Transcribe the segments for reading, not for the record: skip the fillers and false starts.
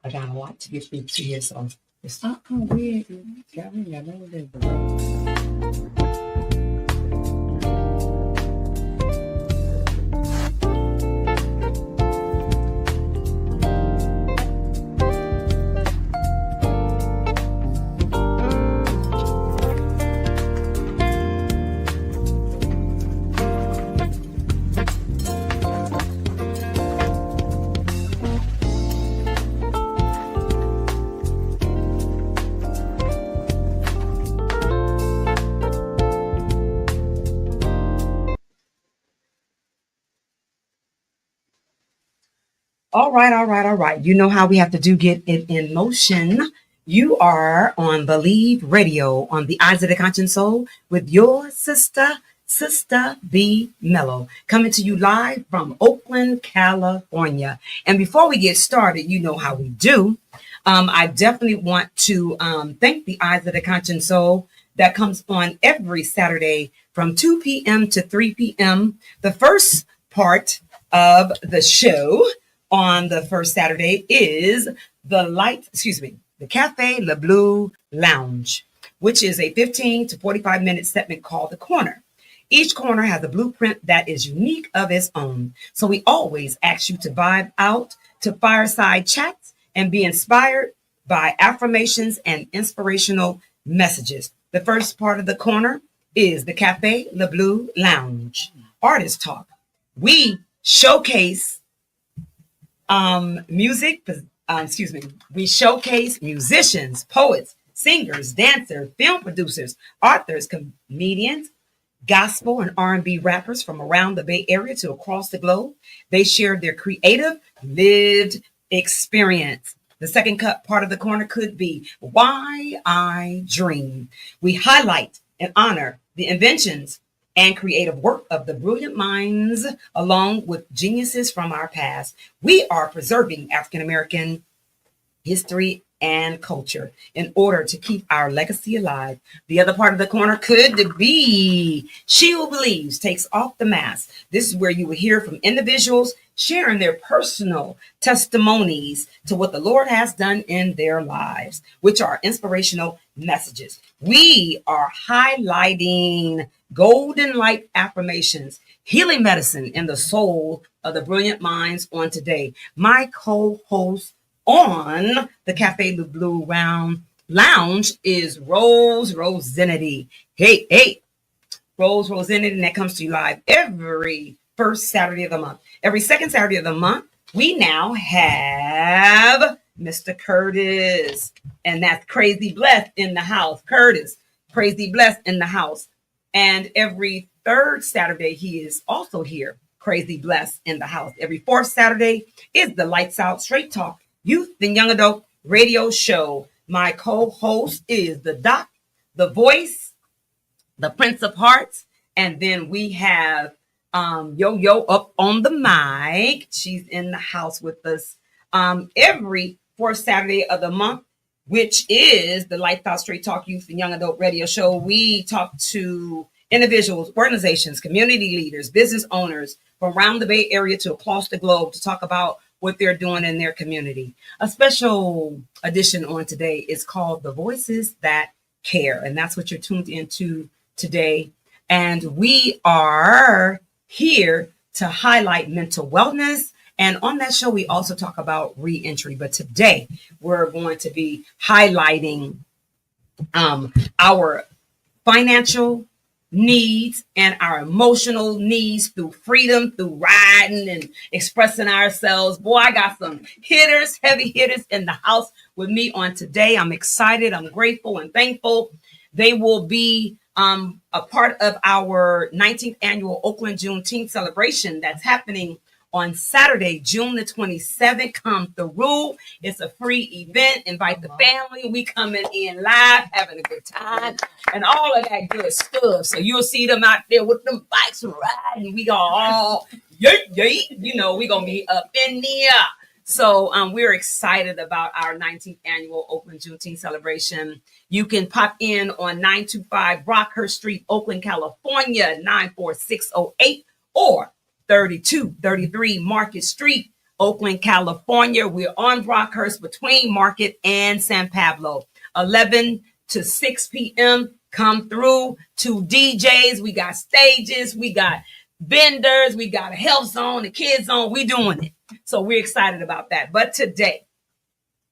I got a lot to get through to here, so it's not weird. All right, all right, all right. You know how we have to do get it in motion. You are on Believe Radio on the Eyes of the Conscious Soul with your Sister B Mellow, coming to you live from Oakland, California. And before we get started, you know how we do. I definitely want to thank the Eyes of the Conscious Soul that comes on every Saturday from 2 p.m. to 3 p.m. The first part of the show on the first Saturday is the Cafe Le Bleu Lounge, which is a 15 to 45 minute segment called The Corner. Each corner has a blueprint that is unique of its own. So we always ask you to vibe out to fireside chats and be inspired by affirmations and inspirational messages. The first part of the corner is the Cafe Le Bleu Lounge. Artist Talk. We showcase we showcase musicians, poets, singers, dancers, film producers, authors, comedians, gospel and R&B rappers from around the Bay Area to across the globe. They share their creative, lived experience. The second part of the corner could be Why I Dream. We highlight and honor the inventions and creative work of the brilliant minds, along with geniuses from our past. We are preserving African American history and culture in order to keep our legacy alive. The other part of the corner could be She Who Believes Takes Off the Mask. This is where you will hear from individuals sharing their personal testimonies to what the Lord has done in their lives, which are inspirational messages. We are highlighting golden light affirmations, healing medicine in the soul of the brilliant minds on today. My co-host on the Cafe Le Bleu Lounge is Rose Rosinity. Hey, Rose Rosinity, and that comes to you live every first Saturday of the month. Every second Saturday of the month, we now have Mr. Curtis, and that's Crazy Blessed in the house. Curtis, Crazy Blessed in the house. And every third Saturday, he is also here, Crazy Blessed in the house. Every fourth Saturday is the Lights Out Straight Talk Youth and Young Adult Radio Show. My co-host is the Doc, the Voice, the Prince of Hearts, and then we have Yo up on the mic. She's in the house with us every fourth Saturday of the month, which is the Lights Out Straight Talk Youth and Young Adult Radio Show. We talk to individuals, organizations, community leaders, business owners from around the Bay Area to across the globe to talk about what they're doing in their community. A special edition on today is called The Voices That Care, and that's what you're tuned into today. And we are here to highlight mental wellness. And on that show, we also talk about reentry. But today, we're going to be highlighting our financial needs and our emotional needs through freedom, through riding and expressing ourselves. Boy, I got some hitters, heavy hitters in the house with me on today. I'm excited. I'm grateful and thankful. They will be a part of our 19th annual Oakland Juneteenth celebration that's happening on Saturday, June the 27th. Come through. It's a free event. Invite the family. We coming in live, having a good time, and all of that good stuff. So you'll see them out there with them bikes riding. We gonna all, yay, you know, we gonna be up in there. So we're excited about our 19th annual Oakland Juneteenth celebration. You can pop in on 925 Brockhurst Street, Oakland, California, 94608, or 3233 Market Street, Oakland, California. We're on Brockhurst between Market and San Pablo. 11 to 6 p.m. Come through. 2 DJs. We got stages. We got vendors. We got a health zone, a kids zone. We doing it. So we're excited about that. But today,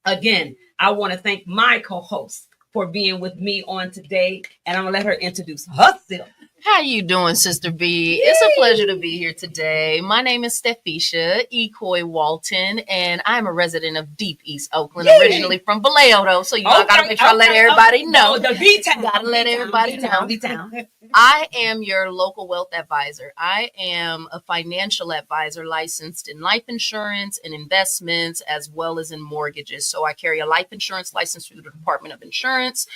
again, I want to thank my co-host for being with me on today. And I'm going to let her introduce herself. How you doing, Sister B? It's a pleasure to be here today. My name is Stephisha Ecoy Walton, and I'm a resident of Deep East Oakland, originally from Vallejo, though. So, I got to make sure I let everybody know. The B-Town. Got to let everybody know. B-Town. I am your local wealth advisor. I am a financial advisor licensed in life insurance and investments, as well as in mortgages. So I carry a life insurance license through the Department of Insurance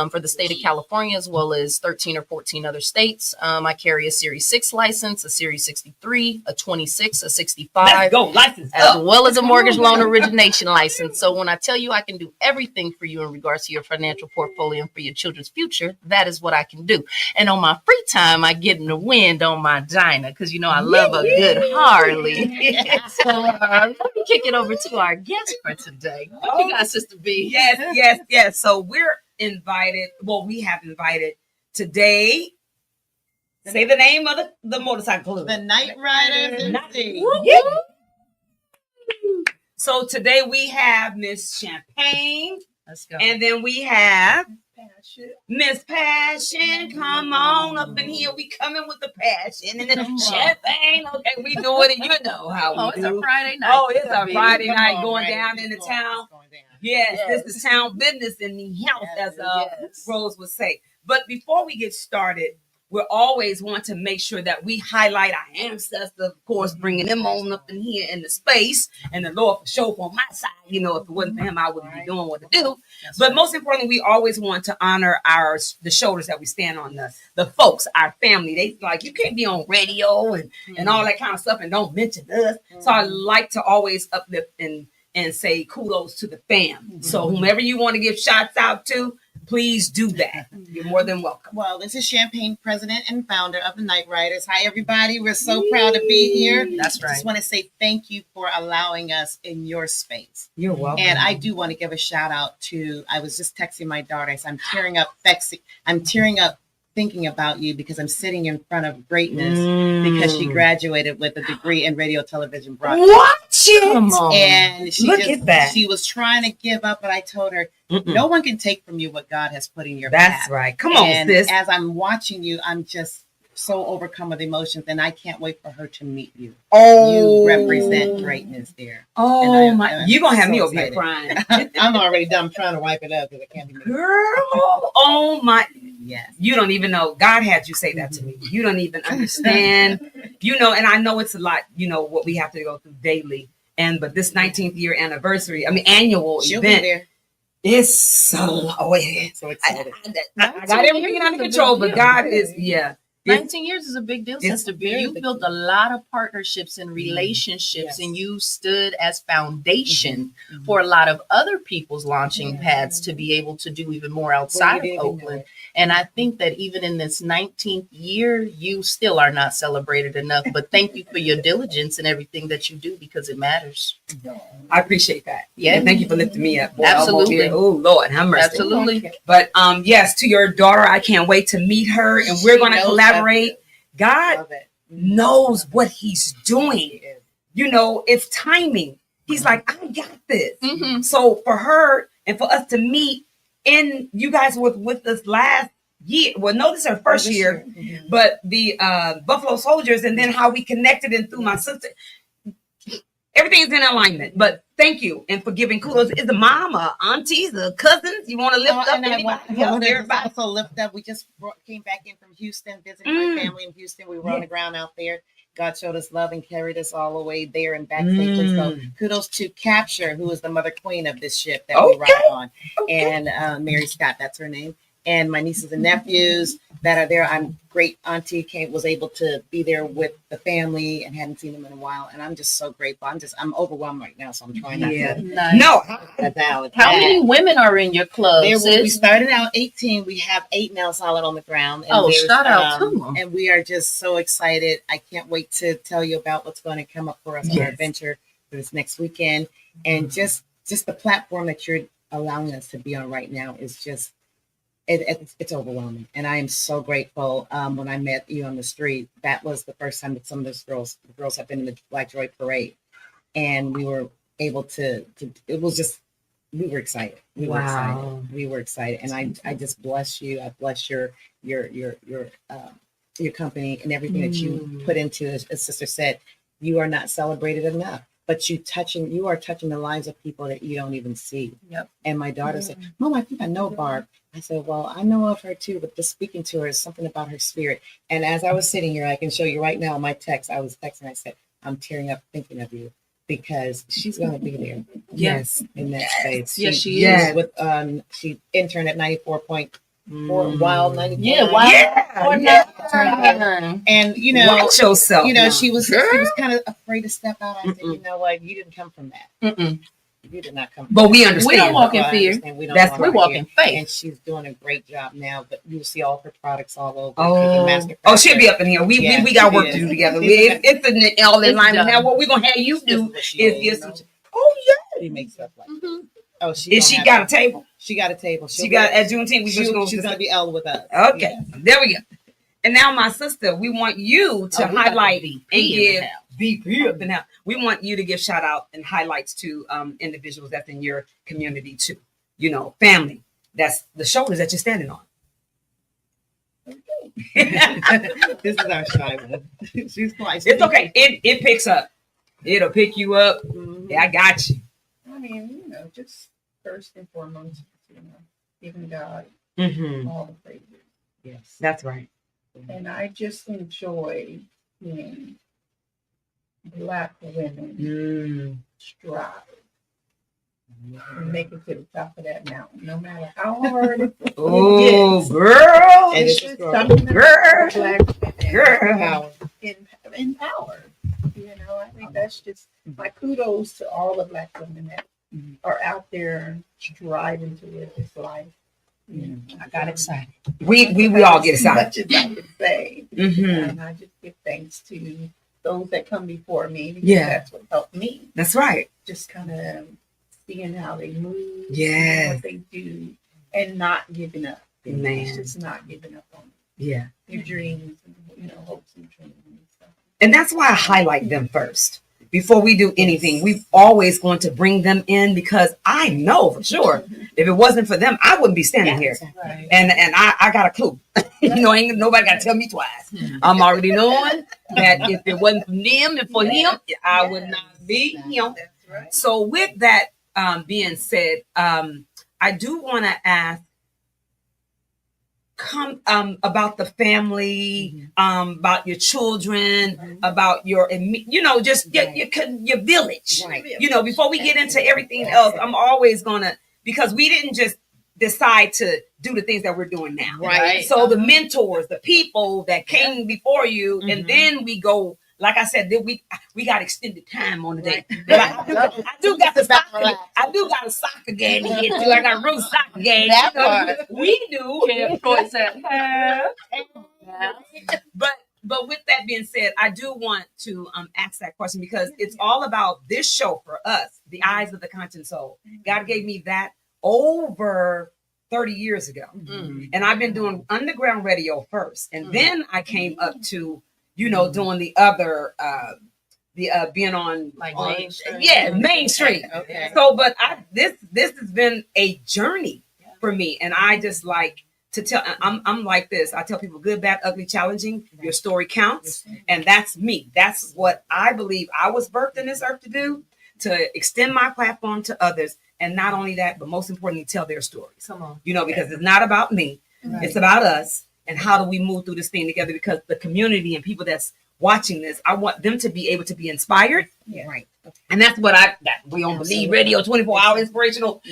for the state of California, as well as 13 or 14 other states. I carry a Series 6 license, a Series 63, a 26, a 65. Let's go, license as well as a mortgage loan origination license. So when I tell you I can do everything for you in regards to your financial portfolio and for your children's future, that is what I can do. And on my free time, I get in the wind on my Dyna because, I love a good Harley. So let me kick it over to our guest for today. What you got, Sister B? Yes. So we're invited. Well, we have invited today. Say the name of the motorcycle club. The Night Riders. So today we have Miss Champagne. Let's go. And then we have Miss Passion. Come on up in here. We coming with the passion and the champagne. Okay, we doing it. You know how we do. It's a Friday night. Oh, it's a Friday night going down in the town. Yes, Yes. this is town business in the house, as Rose would say. But before we get started, we always want to make sure that we highlight our ancestors, of course, bringing them on up in here in the space. And the Lord for sure on my side. If it wasn't for him, I wouldn't be doing what to do. But most importantly, we always want to honor the shoulders that we stand on, the folks, our family. They like, you can't be on radio and all that kind of stuff and don't mention us. So I like to always uplift and say kudos to the fam. So whomever you want to give shots out to, please do that. You're more than welcome. Well, this is Champagne, president and founder of the Night Riders. Hi, everybody. We're so proud to be here. That's right. Just want to say thank you for allowing us in your space. You're welcome. And I do want to give a shout out to, I was just texting my daughter. So I'm tearing up thinking about you because I'm sitting in front of greatness because she graduated with a degree in radio, television, broadcast. Watch it. Come on. And at that. She was trying to give up, but I told her, no one can take from you what God has put in your That's path. right. Come on, sis. As I'm watching you, I'm just so overcome with emotions, and I can't wait for her to meet you. Oh, you represent greatness there. Oh my! I'm You're gonna have so me over here excited. crying, I'm already done trying to wipe it up because it can't be me. girl. Oh my! Yes. You don't even know. God had you say that to me. You don't even understand. And I know it's a lot. What we have to go through daily. But this 19th year anniversary, annual She'll event. be there. It's so So excited. I got everything under control, but God is 19 years is a big deal, It's Sister B. very You big built a lot of partnerships and relationships, Yes. and you stood as foundation for a lot of other people's launching pads to be able to do even more outside of Oakland. And I think that even in this 19th year, you still are not celebrated enough. But thank you for your diligence and everything that you do because it matters. I appreciate that. Yeah. And thank you for lifting me up. Boy, Absolutely. Oh Lord, have mercy. Absolutely. But yes, to your daughter, I can't wait to meet her, and we're going to knows collaborate. God Love it. knows what He's doing. It's timing. He's like, I got this. Mm-hmm. So for her and for us to meet, and you guys were with us last year. Well, no, this is our first year, but the Buffalo Soldiers, and then how we connected and through my sister. Everything's in alignment. But thank you and for giving kudos. Is the mama, aunties, the cousins? You want to lift up And anybody else? Everybody. also lift up. We just came back in from Houston, visiting my family in Houston. We were on the ground out there. God showed us love and carried us all the way there and back safely. So kudos to Capture, who is the mother queen of this ship that we ride on, and Mary Scott, that's her name. And my nieces and nephews that are there. I'm great auntie was able to be there with the family and hadn't seen them in a while. And I'm just so grateful. I'm overwhelmed right now. So I'm trying not to. Nice. No. How many women are in your club? We sis? started out 18. We have 8 now solid on the ground. And Oh, there's, shout out to them. And we are just so excited. I can't wait to tell you about what's going to come up for us on our Yes. adventure for this next weekend, and just the platform that you're allowing us to be on right now is just it's overwhelming, and I am so grateful. When I met you on the street, that was the first time that some of those the girls have been in the Black Joy Parade, and we were able to it was just, we were excited. We were excited, and I just bless you. I bless your company and everything that you put into it. As Sister said, you are not celebrated enough, but you are touching the lives of people that you don't even see. Yep. And my daughter said, Mom, I think I know Barb. I said, well, I know of her too, but just speaking to her is something about her spirit. And as I was sitting here, I can show you right now my text. I was texting. I said, I'm tearing up thinking of you, because she's going to be there. Yes. In that space. Yes, she is. With she interned at 94.4 Wild 94. Yeah, Wild. Yeah. And Watch yourself. she was kind of afraid to step out. I said, you know what? You didn't come from that. You did not come from But we that. understand. We don't walk in fear. We walk in faith. And she's doing a great job now, but you'll see all her products all over. Oh, she'll be up in here. We got work to do together. It's all in line. Now what we're gonna have you do is she makes stuff like that. Mm-hmm. Oh, she got a table. She got a table. She got at Juneteenth. She's gonna be L with us. Okay, there we go. And now, my sister, we want you to highlight and give BP up in the house. We want you to give shout out and highlights to individuals that's in your community too. Family. That's the shoulders that you're standing on. This is our shy one. She's quiet. It's okay. It picks up. It'll pick you up. Yeah, I got you. I mean, just first and foremost, giving God all the praises. Yes, that's right. And I just enjoy seeing Black women strive and make it to the top of that mountain, no matter how hard it gets. Oh, girl. And it's just something girl. Black women power. in power. I think that's just my kudos to all the Black women that are out there striving to live this life. I got excited. We all get excited. Much as I can say. And I just give thanks to those that come before me, because that's what helped me. That's right. Just kind of seeing how they move, yeah, what they do, and not giving up. Man, it's just not giving up on your dreams and hopes and dreams and stuff. And that's why I highlight them first. Before we do anything, we've always going to bring them in, because I know for sure if it wasn't for them, I wouldn't be standing here. Right. And I got a clue. Ain't nobody got to tell me twice. I'm already knowing that if it wasn't for them and for him, I would not be him. Right. So with that being said, I do want to ask about the family, about your children, about your, just your village. Right. Before we get into everything else, I'm always gonna, because we didn't just decide to do the things that we're doing now. Right. So the mentors, the people that came before you, and then we go. Like I said, we got extended time on the day. But I do got the soccer. I do got a soccer game to get to. I got a real soccer game. That part. We do. Yeah, of course. But with that being said, I do want to ask that question, because it's all about this show for us, the eyes of the conscious soul. God gave me that over 30 years ago. And I've been doing underground radio first. And then I came up to doing the other, being on Main Street. Yeah, Main Street. Okay. So, but this has been a journey for me, and I just like to tell. I'm like this. I tell people, good, bad, ugly, challenging. Your story counts, and that's me. That's what I believe I was birthed in this earth to do, to extend my platform to others, and not only that, but most importantly, tell their stories. Come on, because it's not about me. Right. It's about us. And how do we move through this thing together? Because the community and people that's watching this, I want them to be able to be inspired. Yeah. Right. And that's what we on Believe Radio, 24-hour inspirational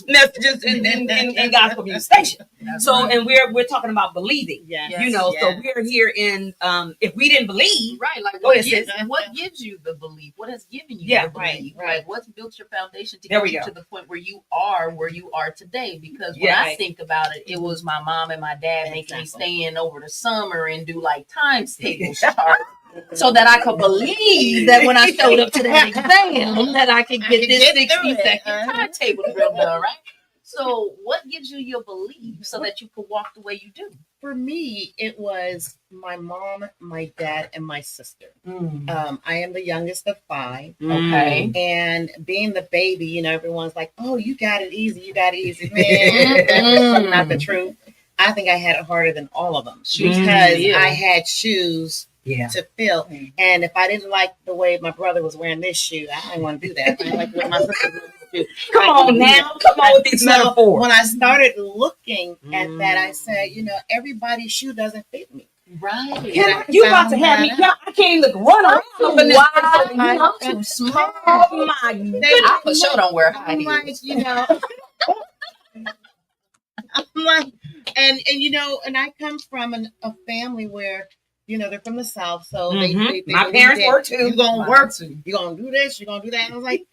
messages and gospel music station. So, and we're talking about believing. So we're here in if we didn't believe, right? Like what gives you the belief? What has given you the belief? Right. Like what's built your foundation to get you to the point where you are today? Because when I think about it, it was my mom and my dad making me stay in over the summer and do like times table charts. so that I could believe that when I showed up to that exam, that I could get this get through 60-second it. timetable drilled done, right? So, what gives you your belief so that you could walk the way you do? For me, it was my mom, my dad, and my sister. I am the youngest of 5. Okay. And being the baby, you know, everyone's like, "Oh, you got it easy. You got it easy." Man, that's not the truth. I think I had it harder than all of them because I had shoes to fill. And if I didn't like the way my brother was wearing this shoe, I didn't want to do that. I didn't like the way my sister was wearing this shoe. Come on now. Come on with these metaphors. When I started looking at that, I said, you know, everybody's shoe doesn't fit me. Right. You about to have me? I can't even run around. I'm too small. Oh my goodness. I for sure don't wear high I'm heels. like, you know, I'm like, and you know, and I come from a family where, you know, they're from the South, so they my parents were too. You're gonna work, you're gonna do this, you're gonna do that. And I was like,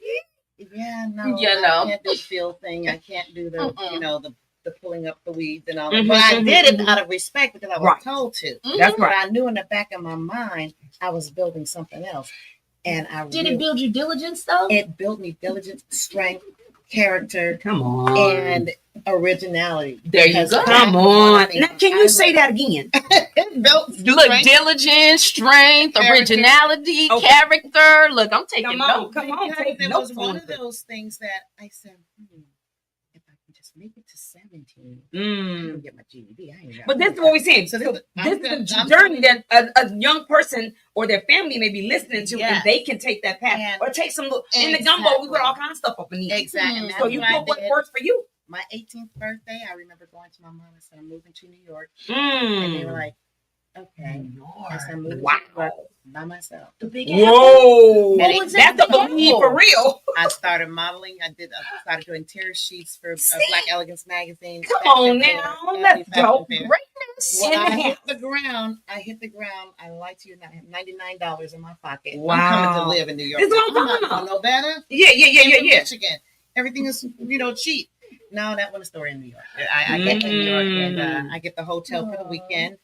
yeah, no, I can't do the feel thing. I can't do the, you know, the pulling up the weeds and all that. But I did it out of respect because I was told to. That's But I knew in the back of my mind I was building something else. And I Did it build you diligence though? It built me diligence, strength, character, Come on. and originality. There you Because go. Come on. Now, can you say that again? It built Look, strength. diligence, strength, Character. originality, Okay. character. Look, I'm taking Come notes. on. Come on. Because Take it notes was one on of those things that I said, if I can just make it to 17, I can get my GED. I ain't got But this is what we're saying. So So this- this is the I'm journey that a young person or their family may be listening to, Yes. and they can take that path And- or take some little in the gumbo. We put all kinds of stuff up in there. Exactly. And Mhm. that's So you what I put what did. works for you. My 18th birthday, I remember going to my mom and said, I'm moving to New York. And they were like, okay. I said, I'm moving to New York by myself. The big Whoa, What was that's that a belief for real. I started modeling. I started doing tear sheets for Black Elegance magazine. Come on now, let's go. greatness. When I In the hit house. the ground, I lied to you not. I have $99 in my pocket. Wow. I'm coming to live in New York. This is what I'm I'm talking not about. going no better. Yeah. Michigan. Everything is, you know, cheap. No, that one is story in New York. I get to New York and I get the hotel for the weekend.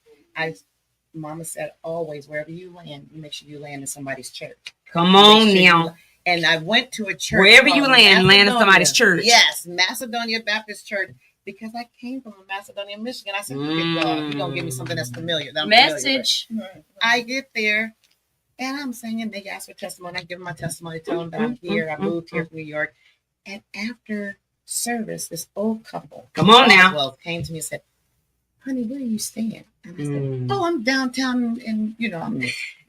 Mama said, always, wherever you land, you make sure you land in somebody's church. Come on Make sure you now. And I went to a church. Wherever you called land in Macedonia. somebody's church. Yes, Macedonia Baptist Church. Because I came from Macedonia, Michigan. I said, "Look at God, you're going to give me something that's familiar. That I'm familiar with." Message. I get there and I'm singing. They ask for testimony. I give them my testimony, tell them that I'm here. I moved here from New York. And after service, this old couple, Come on now. Well, came to me and said, honey, where are you staying? And I said, oh, I'm downtown in, you know, I'm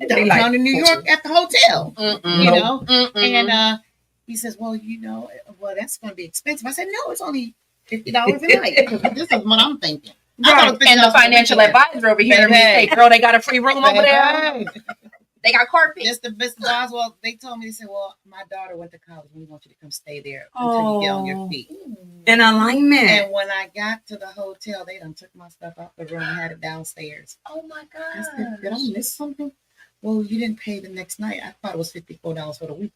downtown in New York at the hotel, you know? And he says, well, you know, well, that's going to be expensive. I said, no, it's only $50 a night. This is what I'm thinking. Right. And the financial advisor over here, say, girl, they got a free room over there. They got carpet. Mr. Boswell, they told me, they said, well, my daughter went to college. We want you to come stay there until you get on your feet. In alignment. And when I got to the hotel, they done took my stuff out the room and had it downstairs. Oh my I said, God. did I miss something? Well, you didn't pay the next night. I thought it was $54 for the week.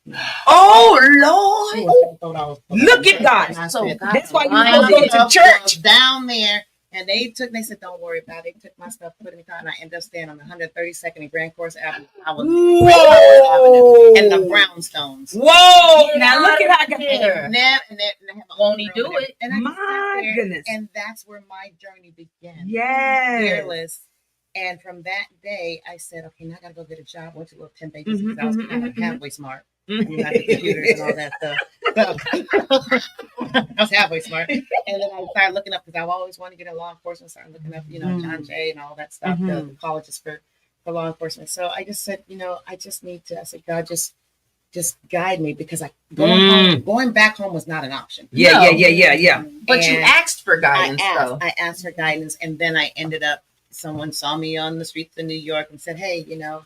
Oh It Lord. was $54 for Look the at week. God. And I So said, God- That's why you I supposed to go to church. down there. And they said, don't worry about it. They took my stuff, put it in the car, and I ended up staying on 132nd and Grand Course Avenue. I was Whoa. and the brownstones. Whoa. Get Now look out at how I of got here. And they have my Won't own he room do and everything. it? And I just My sat there, goodness. And that's where my journey began. Yes. Fearless. And from that day, I said, okay, now I got to go get a job. Went to a little temp agency because I was kind of halfway smart. You had the computers and all that stuff. So, I was halfway smart. And then I started looking up because I've always wanted to get in law enforcement. Started looking up, you know, John Jay and all that stuff, the colleges for law enforcement. So I just said, you know, I just need to, I said, God, just guide me because going back home was not an option. Yeah. But you And asked for guidance, though. I asked for guidance, and then I ended up, someone saw me on the streets of New York and said, hey, you know,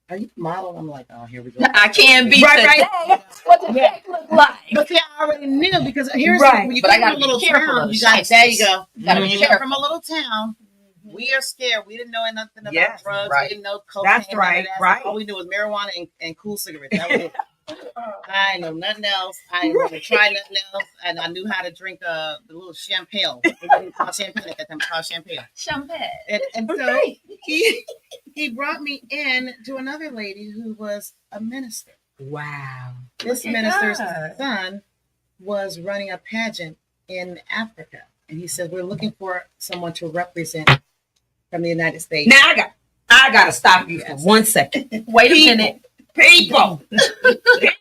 are you a model? I'm like, oh, here we go. I can't be Right, today. right. What does that look like? But see, I already knew because here's Right. when you But I come gotta from a little be careful town, of you the got there you shysters. go. Gotta When be you come careful. from a little town, we are scared. We didn't know nothing about Yes, drugs. right. We didn't know cocaine. That's none of right, that. right. All we knew was marijuana and cool cigarettes. That was it. I ain't know nothing else. I didn't want to try nothing else, and I knew how to drink the little champagne. It wasn't called champagne at that time; it was called champagne. Champagne. And so Okay. he brought me in to another lady who was a minister. Wow. This Look at minister's God. son was running a pageant in Africa, and he said, "We're looking for someone to represent from the United States." Now I gotta stop you for Yes. 1 second. Wait a minute. People.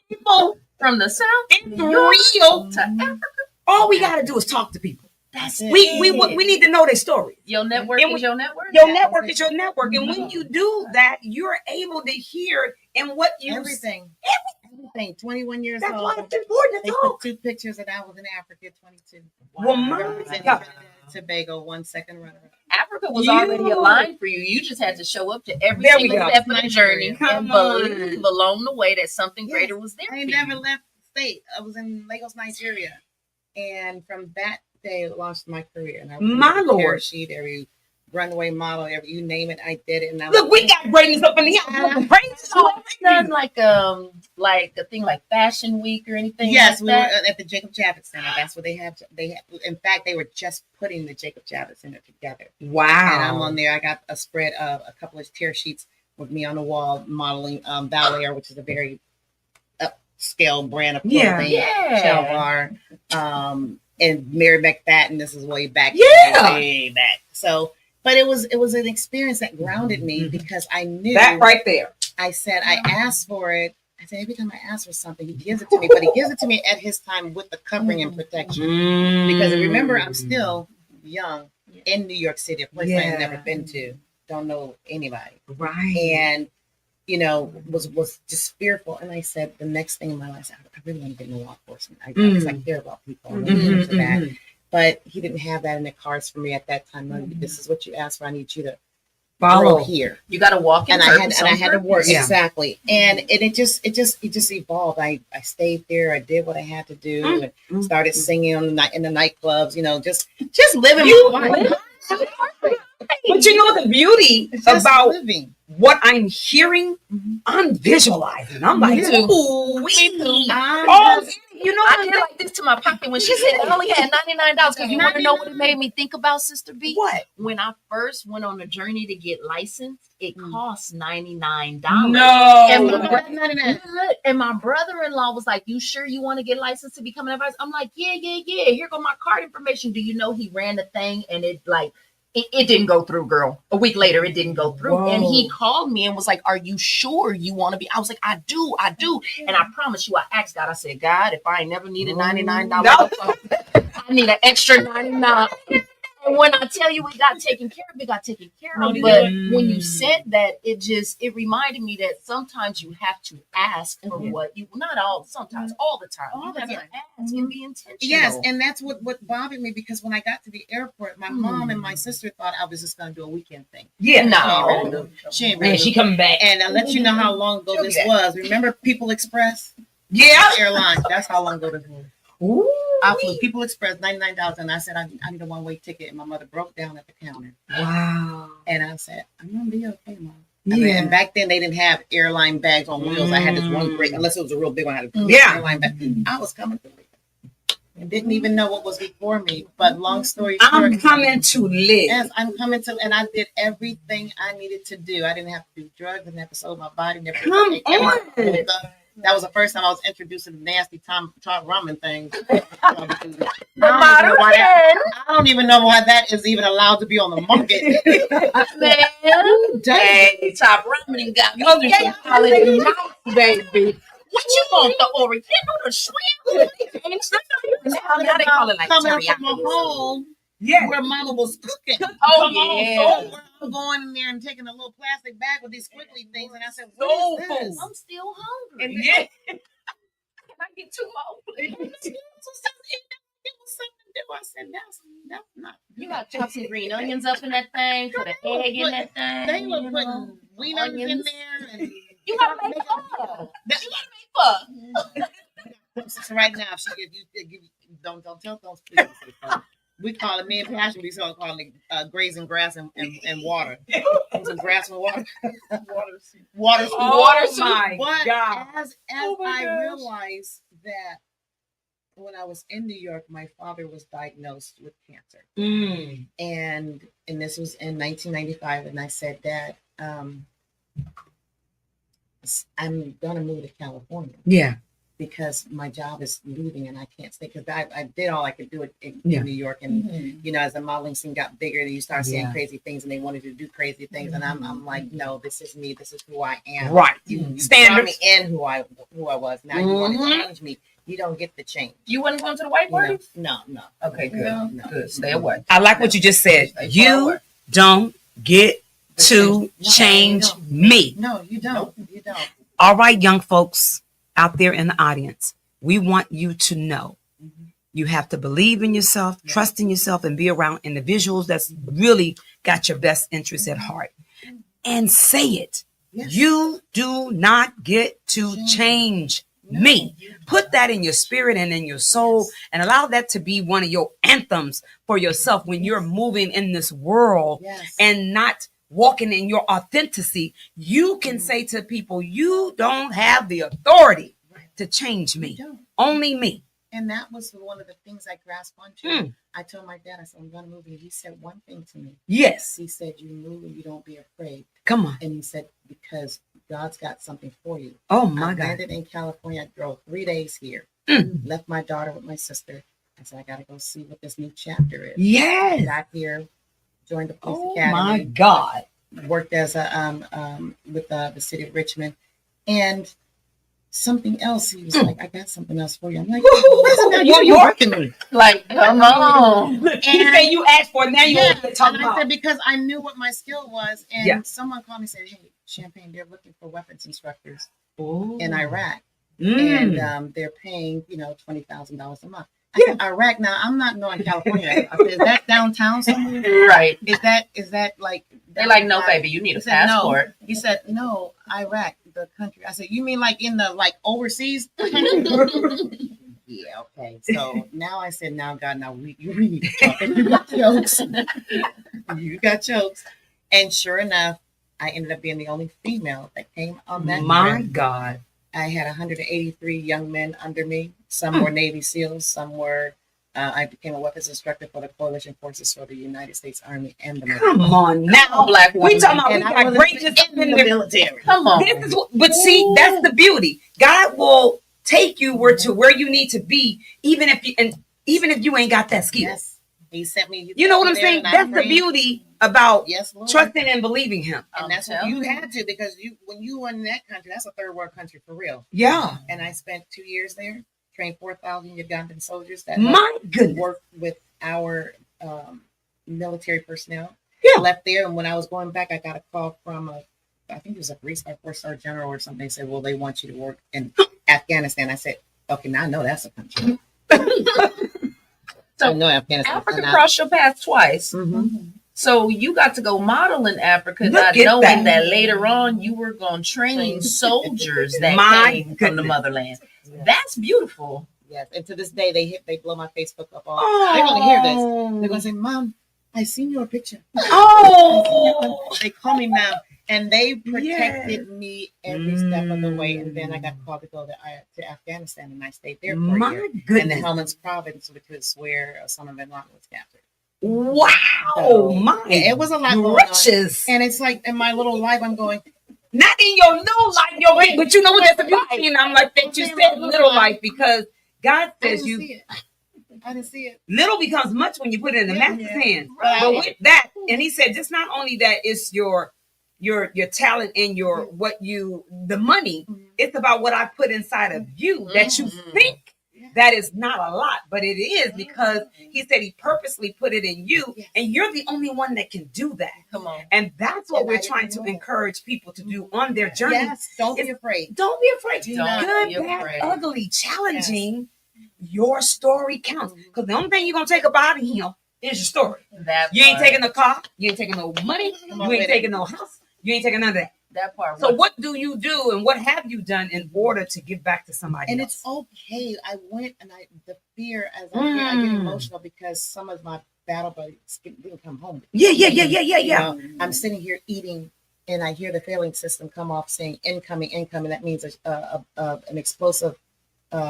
People. From the South It's New York real. to Africa. All we gotta do is talk to people. That's it. We need to know their story. Your network And is your network. Your network is your network. And when you do that, you're able to hear and what you Everything. 21 years That's why old. it's important They to put talk. 2 pictures, and I was in Africa at 22. Well, my Representing God. Trinidad and Tobago, 1 second runner. Africa was You- already aligned for you. You just had to show up to every There we single go. step of the journey Come and on. believe along the way that something Yes. greater was there. I for never you. left the state. I was in Lagos, Nigeria. And from that day, it launched my career. And I was My every Lord. parachute, every runway model, every you name it, I did it. And I Look, we got greatness up in the house. Praise So God. it's done like a thing like Fashion Week or anything. Yes, like we were that? at the Jacob Javits Center. That's what they had. In fact, they were just putting the Jacob Javits Center together. Wow. And I'm on there. I got a spread of a couple of tear sheets with me on the wall modeling Bel Air, which is a very upscale brand of clothing. Yeah. Shalvar, and Mary McFadden. This is way back. Yeah. Way back. So, but it was an experience that grounded me because I knew That right there. I said I asked for it. I said every time I ask for something, he gives it to me, but he gives it to me at his time with the covering and protection. Because remember, I'm still young in New York City, a place I've never been to, don't know anybody, Right. and was just fearful. And I said, the next thing in my life, I really want to get in law enforcement. Because I care about people. I'm really into that. But he didn't have that in the cards for me at that time. No, this is what you asked for. I need you to Follow grow here. You got to walk in And I purpose had on to work purpose. Yeah. exactly, and it just evolved. I stayed there. I did what I had to do, and started singing on the night in the nightclubs. You know, just living my life. But you know the beauty Just about living. what I'm hearing, I'm visualizing. I'm like, Me too. ooh, I'm just- you know I what did I'm like this to my pocket when she said I only had $99. Because you want to know what it made me think about, Sister B? What? When I first went on a journey to get licensed, it cost $99. No. And Look my, at that, 99. and my brother-in-law was like, "You sure you want to get licensed to become an advisor?" I'm like, "Yeah. Here go my card information." Do you know he ran the thing and it didn't go through, girl. A week later, it didn't go through. Whoa. And he called me and was like, "Are you sure you want to be?" I was like, "I do. And I promise you, I asked God, I said, "God, if I ain't never needed $99, I need an extra 99. And when I tell you it got taken care of, it got taken care of. But when you said that, it reminded me that sometimes you have to ask for what you, not all, sometimes, all the time. All You the have to time. ask and be intentional. Yes, and that's what bothered me because when I got to the airport, my mom and my sister thought I was just going to do a weekend thing. Yeah. No. She ain't Man, ready she to- coming back. And I'll let you know how long ago this was. Remember People Express Yeah. Airlines? That's how long ago this was. Ooh. I flew People Express, $99, and I said I need a one-way ticket, and my mother broke down at the counter, Wow. and I said, "I'm gonna be okay, Mom." Yeah. And back then they didn't have airline bags on wheels. I had this one great, unless it was a real big one. I had a big Yeah. airline bag. I was coming to live and didn't even know what was before me. But long story short, I'm coming to live. yes, I'm coming to, and I did everything I needed to do. I didn't have to do drugs, didn't have to sold my body, never did Come anything. on. That was the first time I was introduced to the nasty Tom ramen thing. The model I don't even know why that is even allowed to be on the market. man. Hey, Top Ramen got me through some college nights, baby. What you want, the original, the shrimp? Now they call it like coming from a teriyaki. home Yeah. where Mama was cooking. Oh, Come on, yeah. soul food. I'm going in there and taking a little plastic bag with these squiggly things, and I said, Soul "What is this?" I'm still hungry. And Yeah. Can I get 2 more, please? It was something to do. I said, "That's not." You got to chop some green onions up in that thing, put an egg in that thing. They were you putting know. wieners in onions. there, and You gotta make pho. You gotta make pho. so right now, if you don't tell, don't speak. We call it, me and Passion, we start calling it grazing grass and water. Some grass and water. Water. Oh my But God. as Oh my I gosh. realized that when I was in New York, my father was diagnosed with cancer. Mm. And this was in 1995. And I said, Dad, I'm going to move to California. Yeah. Because my job is moving and I can't stay. Because I did all I could do in Yeah. New York. And, you know, as the modeling scene got bigger, you start seeing Yeah. crazy things and they wanted to do crazy things. And I'm like, no, this is me. This is who I am. Right. You brought me Standards. in who I was. Now you want to change me. You don't get the change. You wasn't going to the white You know? party? No. Okay, good. No. Good. Stay away. I like what you just said. Stay far You away. don't get to No, change you don't. me. No, you don't. You don't. All right, young folks out there in the audience, we want you to know you have to believe in yourself, trust in yourself, and be around individuals that's really got your best interests at heart. And say it. Yes. You do not get to change me. Put that in your spirit and in your soul and allow that to be one of your anthems for yourself when you're moving in this world Yes. and not walking in your authenticity. You can say to people, you don't have the authority to change me. You don't. Only me. And that was one of the things I grasped onto. Mm. I told my dad, I said, I'm going to move. And he said one thing to me. Yes. He said, you move and you don't be afraid. Come on. And he said, because God's got something for you. Oh my I God. landed in California. I drove 3 days here. Mm. Left my daughter with my sister. I said, I got to go see what this new chapter is. Yes. Got here, joined the police Oh academy. my God. Worked as a with the city of Richmond, and something else. He was like, "I got something else for you." I'm like, Woo-hoo. "What you working me?" Like, come on. Look, he said you asked for it. Now you want to talk and I about. said because I knew what my skill was, and Yeah. someone called me and said, "Hey, Champagne, they're looking for weapons instructors Ooh. in Iraq, Mm. and they're paying $20,000 a month." I said, Iraq. Now I'm not knowing California. I said, is that downtown somewhere? Right. Is that like? They're like, no, baby, you need He a said, passport. No. He said, no, Iraq, the country. I said, you mean like in the overseas? Yeah, okay. So now I said, now God, now we need to talk. And you got jokes. You got jokes. And sure enough, I ended up being the only female that came on that My trip. God. I had 183 young men under me. Some were Navy SEALs, some were. I became a weapons instructor for the Coalition Forces for the United States Army and the Come Marines. on now. Black We woman. talking about we And I got was greatness in the military. Come on. This is but see, that's the beauty. God will take you where you need to be, even if you ain't got that skill. Yes, he sent me. You know what I'm saying? That's the beauty about Yes, Lord. trusting and believing him. And that's what I'm you telling had to, because when you were in that country, that's a third world country for real. Yeah. And I spent 2 years there, trained 4,000 Ugandan soldiers that My goodness. worked with our military personnel. Yeah. I left there, and when I was going back, I got a call from I think it was a 3-star, 4-star general or something. They said, well, they want you to work in Afghanistan. I said, okay, now I know that's a country. So I know Afghanistan. Africa And I- crossed your path twice. Mhm. So you got to go model in Africa, Look not at knowing that. that later on you were going to train soldiers that My came from the goodness. motherland. That's beautiful. Yes, and to this day, they blow my Facebook up. They're going to hear this. They're going to say, Mom, I seen your picture. Oh. They call me Mom. And they protected me every step of the way. And then I got called to go to Afghanistan, and I stayed there for a My year. In the goodness. Helmand province, which is where Osama bin Laden was captured. Wow. So, My it was a lot going on. gracious. And it's like in my little life, I'm going, Not in your little life, but you know what? That's the beauty. And I'm like that you said little life because God I says didn't see it. I didn't see it. little becomes much when you put it in the Yeah. master's hands. Right. But with that, and he said, just not only that it's your talent and your the money, it's about what I put inside of you that you think that is not a lot, but it is, because he said he purposely put it in you, and you're the only one that can do that. Come on. And that's what And we're I didn't trying to know that. encourage people to do on their journey. Yes, don't be It's- afraid. Don't be afraid. Don't Good, be bad, afraid. ugly, challenging. Your story counts, because the only thing you're gonna take up out of him is your story. That You ain't part. taking a car. You ain't taking no money. Come on You ain't with it. taking no house. You ain't taking none of that. that part. So what do you do, and what have you done in order to give back to somebody And else? it's okay. I went, and the fear as I get emotional because some of my battle buddies didn't come home. Yeah. You know, I'm sitting here eating, and I hear the failing system come off saying incoming. That means an explosive,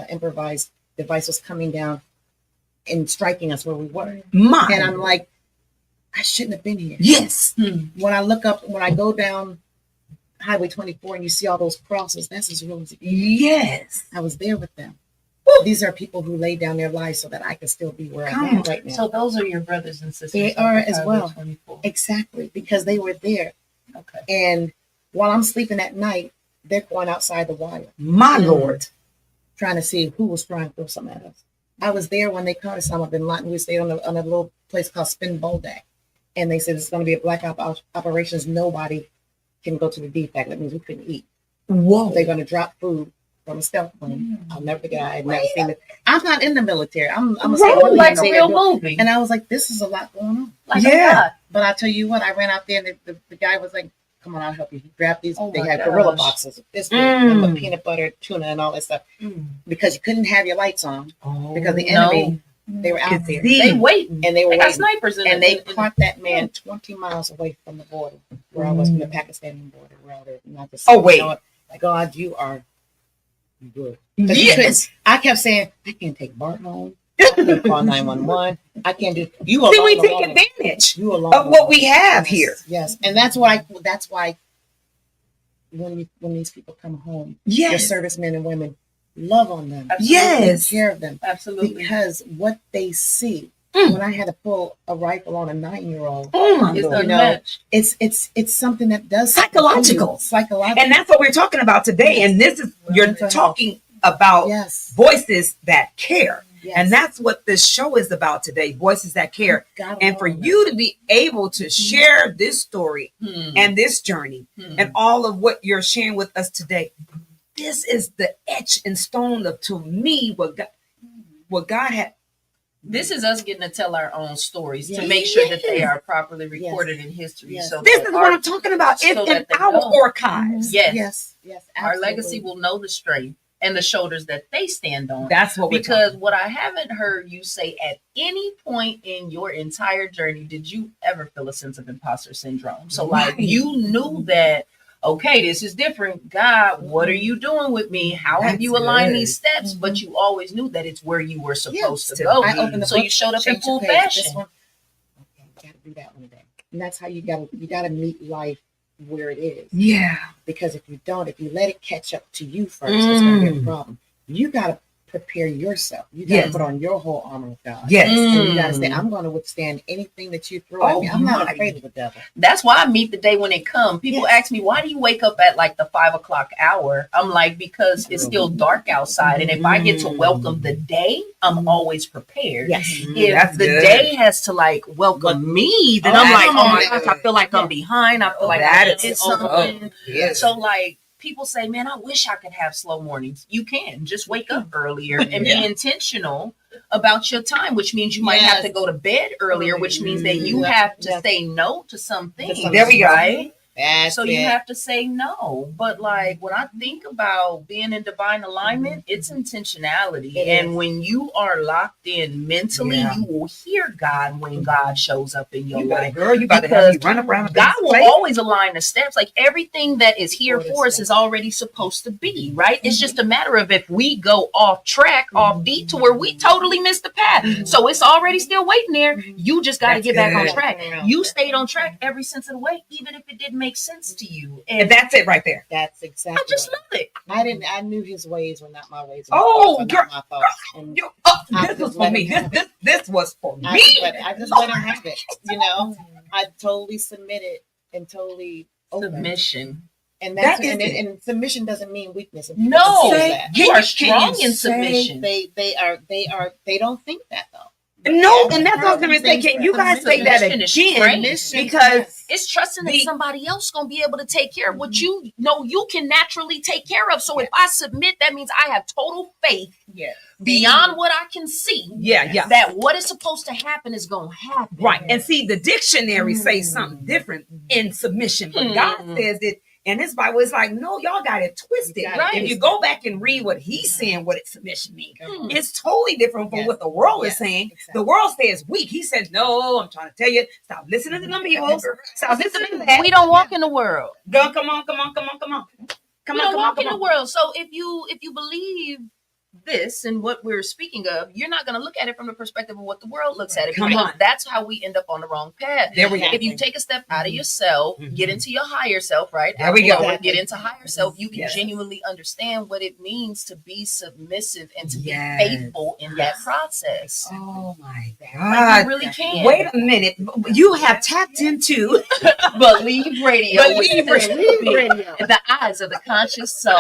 improvised device was coming down and striking us where we were. And I'm like, I shouldn't have been here. Yes. When I look up, when I go down Highway 24 and you see all those crosses, that's as real as it gets. Yes. I was there with them. These are people who laid down their lives so that I could still be where I'm at right now. So those are your brothers and sisters. They are as well. 24. Exactly, because they were there. Okay. And while I'm sleeping at night, they're going outside the wire, My Lord. trying to see who was trying to throw something at us. I was there when they caught Osama bin Laden. We stayed on a little place called Spin Boldak. And they said it's going to be a black operations. Nobody can go to the defect. That means we couldn't eat. Whoa. They're going to drop food from a stealth plane. I'll never forget. I had never seen it. I'm not in the military. I'm a civilian. Like a real movie. And I was like, this is a lot going on. Like Yeah. But I tell you what, I ran out there and the guy was like, come on, I'll help you. He grabbed these. Oh they my had gosh. gorilla boxes. This with peanut butter, tuna, and all that stuff. Because you couldn't have your lights on because the enemy, they were out there. They waiting. And they were They got waiting. snipers in And it. they caught that man 20 miles away from the border, where I was from the Pakistani border. Where I was, and I just Oh, said, wait. you know what? Like, God, you are good. 'Cause you Yes. couldn't- I kept saying, I can't take Bart home. I can't call 911. I can't do. You See, we alone, take alone. advantage You alone of what we alone. have Yes, here. Yes, and that's why. When these people come home, your Yes. servicemen and women, love on them. Yes. Take care of them. Absolutely. Because what they see when I had to pull a rifle on a 9-year-old, Oh my It's Lord. unmatched. it's something that does Psychological. psychological. And that's what we're talking about today. And this is, you're Mental health. talking about Yes, voices that care. yes. And that's what this show is about today, voices that care. God And for alone. you to be able to share this story and this journey and all of what you're sharing with us today, this is the etch and stone of, to me, what God had. This is us getting to tell our own stories to Yes. make sure that they are properly recorded in history. Yes. So This that is what I'm talking about. so It's in that they our know. archives. yes, yes, our legacy absolutely. will know the strength and the shoulders that they stand on. That's what we're Because talking what I haven't heard you say at any point in your entire journey, did you ever feel a sense of imposter syndrome? So, like, Right. you knew that, okay, this is different. God, what are you doing with me? How have That's you aligned good. these steps? But you always knew that it's where you were supposed Yes. to go. I opened the So book, you showed up in changed full the page. fashion. This one, okay, you gotta do that one today. And that's how you gotta meet life where it is. Yeah. Because if you don't, if you let it catch up to you first, it's gonna be a Mm. problem. You gotta prepare yourself. You gotta Yes. put on your whole armor of God. Yes. And you gotta say, I'm gonna withstand anything that you throw at Oh, me. I'm not my. afraid of the devil. That's why I meet the day when it comes. People Yes. ask me, why do you wake up at like the 5 o'clock hour? I'm like, because it's still dark outside. And if I get to welcome the day, I'm always prepared. Yes. If That's the good. day has to like welcome me, then Oh, I'm like, come oh my on. gosh, I feel like I'm behind. I feel like That I is did so- something. Yes. So like people say, man, I wish I could have slow mornings. You can just wake up earlier and Yeah. be intentional about your time, which means you might have to go to bed earlier, which means that you Yeah. have to Yeah. say no to some things. There we go. Right? That's So it. you have to say no. But like when I think about being in divine alignment, it's intentionality. It And is. when you are locked in mentally, Yeah. you will hear God when God shows up in your You better, life. girl, you about to Because have me run around. God will place. always align the steps. Like everything that is here Before for this us is already supposed to be, right? It's just a matter of if we go off track, off detour, we totally missed the path. So it's already still waiting there. You just got to That's get back on good. track. You stayed on track every sense of the way, even if it didn't make sense to you. And that's it right there. That's I exactly. just what- love it. I knew his ways were not my ways. and Oh, his thoughts were girl. not my thoughts. And You, I this just was for let me. him have This was for I me. just let him have it. You know, I totally submitted and totally open. Submission. And that's That is it. and submission doesn't mean weakness. And people No, confuse Say- that. you Can are you strong in say- submission. They don't think that though. No, and that's what I was going to say. Can you guys say that Submission is again? strength. Because It's trusting that The- somebody else gonna be able to take care of what you know you can naturally take care of. So if I submit, that means I have total faith beyond what I can see. yeah. That what is supposed to happen is gonna happen. Right. And see, the dictionary says something different in submission, but God says it And this Bible is like, no, y'all got it twisted. You got it Right. If you go back and read what he's saying, what submission means, Hmm. it's totally different from Yes. what the world is Yes, saying. exactly. The world says weak. He said, no, I'm trying to tell you, stop listening to them people. Stop listening to that. We don't walk in the world. Go, come on, come on, come on, come on. Come We on, don't come on, walk in come the on. world. So if you believe this and what we're speaking of, you're not going to look at it from the perspective of what the world looks at it. Come because on. That's how we end up on the wrong path. There we go. If you take a step out of yourself, get Mhm. into your higher self, right? There we After go. you get into higher self, you can Yes. genuinely understand what it means to be submissive and to Yes. be faithful in that process. Oh my Like, God. you really can. Wait a minute. You have tapped into Believe radio. Believe with Radio. the eyes of the conscious soul.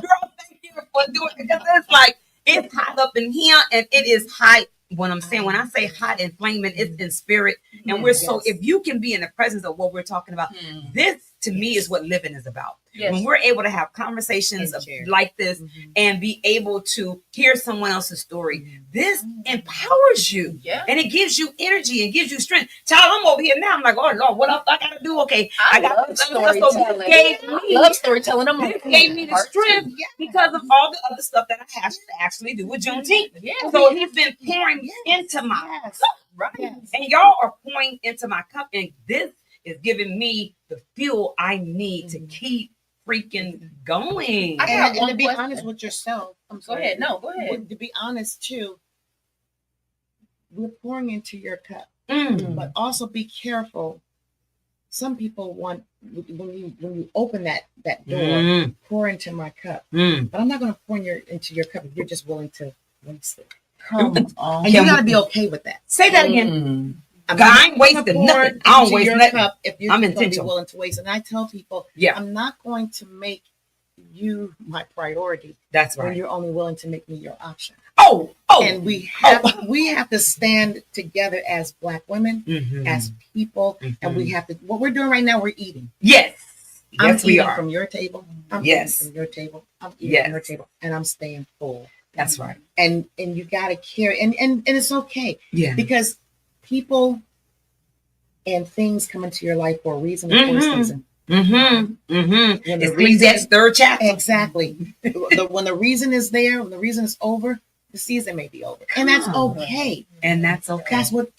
girl, thank you for doing it because it's like it's hot up in here and it is hot. When I'm saying, when I say hot and flaming, it's in spirit. And we're so, Yes. if you can be in the presence of what we're talking about, Hmm. this to me is what living is about. Yes. When we're able to have conversations And share. like this Mhm. and be able to hear someone else's story, Mhm. this empowers you. Yeah. And it gives you energy and gives you strength. Child, I'm over here now. I'm like, oh Lord, what else I gotta do? Okay, I got love this other stuff. So storytelling. this gave I me love storytelling. I'm this like, gave me the part strength Yeah. because of all the other stuff that I have to actually do with Juneteenth. Yeah. So he's been pouring into my Yes. cup, Right. Yes. and y'all are pouring into my cup, and this is giving me the fuel I need to keep freaking going. I got And one to be question. honest with yourself, I'm Go sorry. ahead. No, go ahead. To be honest too, we're pouring into your cup, Mm. but also be careful. Some people want when you open that door, Mm. pour into my cup. Mm. But I'm not going to pour into your cup if you're just willing to waste it. Come on. And you got to be okay with that. Say that again. Mm. I'm God, I ain't not wasting gonna pour nothing. I don't into waste your nothing. cup if you're I'm going to be intentional. willing to waste. And I tell people, Yeah. I'm not going to make you my priority That's when right. you're only willing to make me your option. Oh. And we have to stand together as Black women, Mhm. as people, and we have to. What we're doing right now, we're eating. Yes. I'm Yes, we eating are. from your table. I'm Yes. eating from your table. I'm eating Yes. from your table, and I'm staying full. That's right. And you got to carry, and it's okay Yeah. because people and things come into your life for a reason and for a Mhm. season. Mm-hmm. Mm-hmm. When the Ecclesiastes third chapter. Exactly. When the reason is there, when the reason is over, the season may be over, and that's Come on. okay. And that's okay. That's what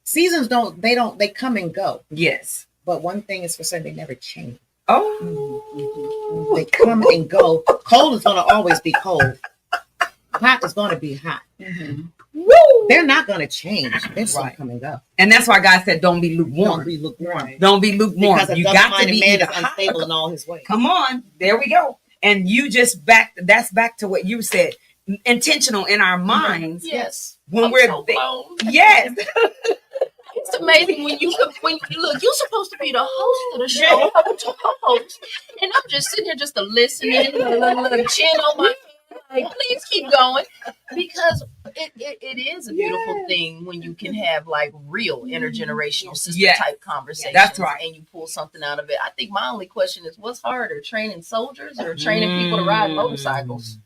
seasons they come and go. Yes. But one thing is for certain, they never change. Oh. They come and go. Cold is going to always be cold. Hot is going to be hot. Woo! They're not going to change. They're still Right. come and go. And that's why God said, don't be lukewarm. Don't be lukewarm. Don't be lukewarm. Because a You got to double-minded be man either is hot unstable or in all his ways. Come on. There we go. And you just that's back to what you said. Intentional in our minds Yes. when I'm we're so blown. yes. It's amazing when you look. You're supposed to be the host of the show, I'm the host, and I'm just sitting here just to listen, little chin on my like, please keep going, because it is a beautiful thing when you can have like real intergenerational sister Yes. type conversations. That's right. And you pull something out of it. I think my only question is, what's harder, training soldiers or training people to ride motorcycles?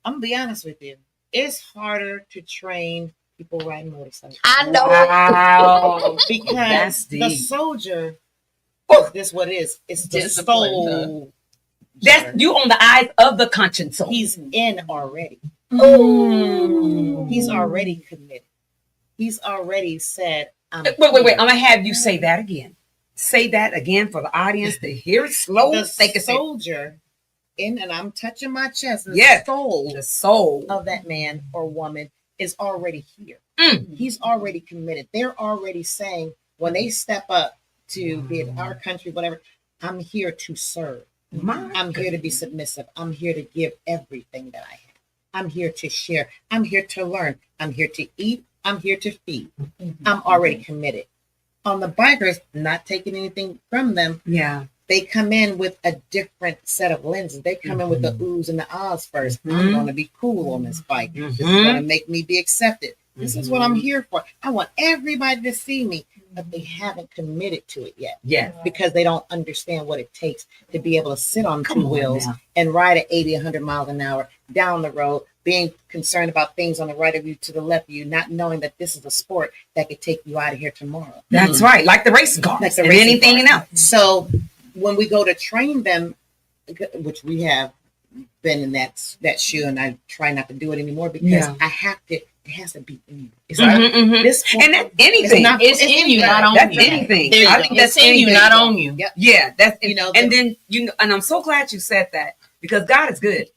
I'm going to be honest with you. It's harder to train people riding motorcycles. I know. Wow. Because That's the deep. soldier, Oh. this what it is. It's the Discipline, soul. That's you on the eyes of the conscience soul. He's in already. Mm. He's already committed. He's already said, I'm Wait. I'm here. gonna have you say that again. Say that again for the audience to hear it slow. The They can say soldier in, and I'm touching my chest, the Yes. soul the soul. of that man or woman is already here. Mm. He's already committed. They're already saying when they step up to be in our country, whatever, I'm here to serve. My I'm here to be submissive. I'm here to give everything that I have. I'm here to share. I'm here to learn. I'm here to eat. I'm here to feed. I'm already committed. On the bikers, not taking anything from them, Yeah. they come in with a different set of lenses. They come in with the oohs and the ahs 1st. I'm Mhm. going to be cool on this bike. This is Mhm. going to make me be accepted. This is what I'm here for. I want everybody to see me, but they haven't committed to it yet Yes. because they don't understand what it takes to be able to sit on Come two on wheels now. and ride at 80, 100 miles an hour down the road, being concerned about things on the right of you, to the left of you, not knowing that this is a sport that could take you out of here tomorrow. That's right. Like the racing cars Like the and racing anything cars. else. So when we go to train them, which we have been in that shoe, and I try not to do it anymore because Yeah. I have to. It has to be in you. It's Mhm, mhm. this And that's anything. It's in you, not on That's you. anything. There you I go. think that's It's in you, anything. not on you. Yep. Yeah, that's You know, and then and I'm so glad you said that because God is good.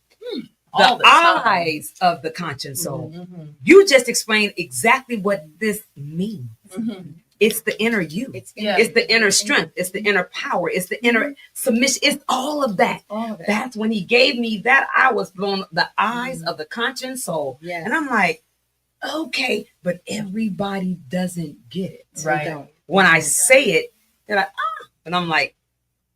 All The the time. eyes of the conscious soul. Mhm. You just explained exactly what this means. Mhm. It's the inner you. Yeah. It's the inner strength. It's the inner power. It's the inner submission. It's all of that. all of that. That's when he gave me that. I was blown the eyes of the conscious soul. Yeah. And I'm like, okay, but everybody doesn't get it. Right. We don't. When I say it, they're like, and I'm like,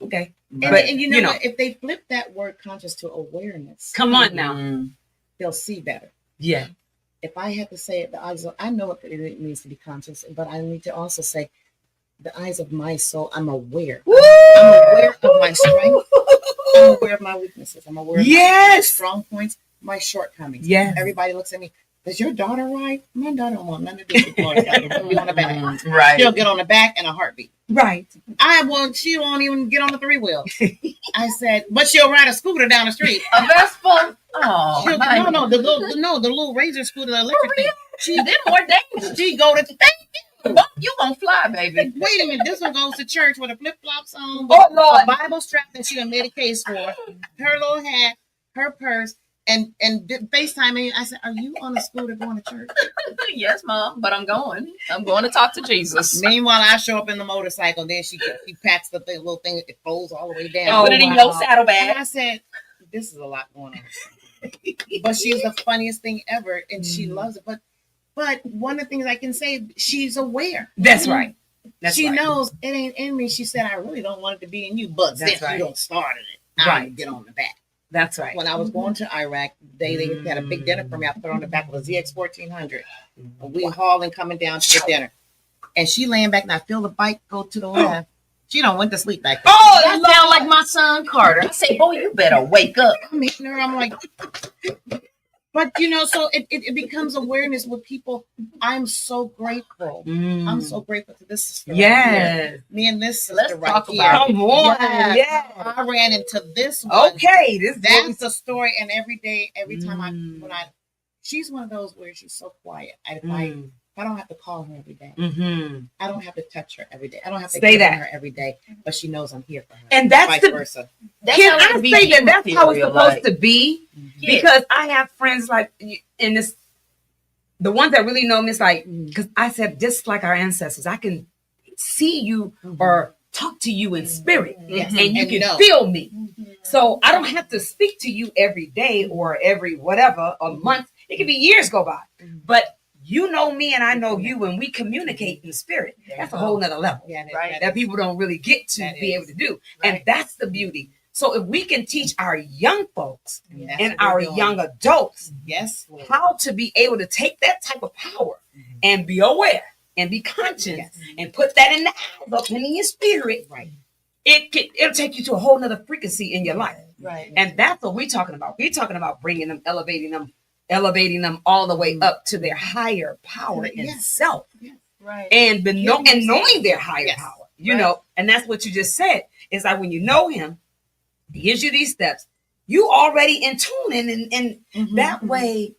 okay. And, But, and you know, what? If they flip that word conscious to awareness, come on now. Mhm. they'll see better. Yeah. If I had to say it, the eyes of, I know what it means to be conscious, but I need to also say the eyes of my soul, I'm aware. I'm aware of my strength. I'm aware of my weaknesses. I'm aware of my Yes. strong points, my shortcomings. Yes. Everybody looks at me. Does your daughter ride? My daughter don't want nothing to do with Florida. Be on the back. Mhm. Right. She'll get on the back in a heartbeat. Right. She won't even get on the 3 wheel. I said, but she'll ride a scooter down the street. A Vespa. Oh, She'll, my- the little razor scooter, the electric thing. She They're more dangerous. she go to You gonna fly, baby. wait a minute. This one goes to church with a flip flops on, Oh, Lord. a Bible strap that she done made a case for, her little hat, her purse, and FaceTime me. I said, "Are you on a scooter going to church?" Yes, Mom, but I'm going. I'm going to talk to Jesus. Meanwhile, I show up in the motorcycle. Then she packs the little thing. It folds all the way down. Oh, Put it in wow. your saddlebag. And I said, "This is a lot going on." But she's the funniest thing ever, and she loves it. But one of the things I can say, she's aware. That's right. That's she right. knows it ain't in me. She said, "I really don't want it to be in you, but That's since right. you don't start it, I'm Right. gonna get on the back." That's right. When I was going to Iraq, they had a big dinner for me. I put on the back of a ZX 1400. We hauling coming down to the dinner, and she laying back, and I feel the bike go to the left. She don't went to sleep back there. Oh, That sound like my son Carter. I say, boy, you better wake up. I'm hitting her. I'm like, but so it becomes awareness with people. I'm so grateful. I'm so grateful to this sister. right here. Yes. Me and this sister Let's right talk here. about Come on. Yes. Yeah. I ran into this one. Okay. This is what we- That's the story. And every day, every time she's one of those where she's so quiet. I don't have to call her every day. Mhm. I don't have to touch her every day. I don't have to Say give that. her every day, but she knows I'm here for her. And that's vice the versa. That's Can how I it be say that that's how it's material, supposed like- to be? Yeah. Because I have friends like in this, the ones that really know me, it's like, because I said, just like our ancestors, I can see you or talk to you in spirit, Yes. and you And can know. feel me. So I don't have to speak to you every day or every whatever, a month. It could be years go by. But you know me and I know you when we communicate in spirit. That's a whole nother level Yeah, Right. that people don't really get to That be is. able to do. Right. And that's the beauty. So if we can teach our young folks That's and what we're our doing. young adults Yes, Lord. how to be able to take that type of power and be aware and be conscious Yes. and put that in the eyes up in your spirit, Right. it'll take you to a whole nother frequency in your life. Right. And that's what we're talking about. We're talking about bringing them, elevating them all the way up to their higher power in Yes. self Right. and knowing their higher Yes. power, you Right. know. And that's what you just said. Is like when you know him, he gives you these steps. You already in tune, and that way,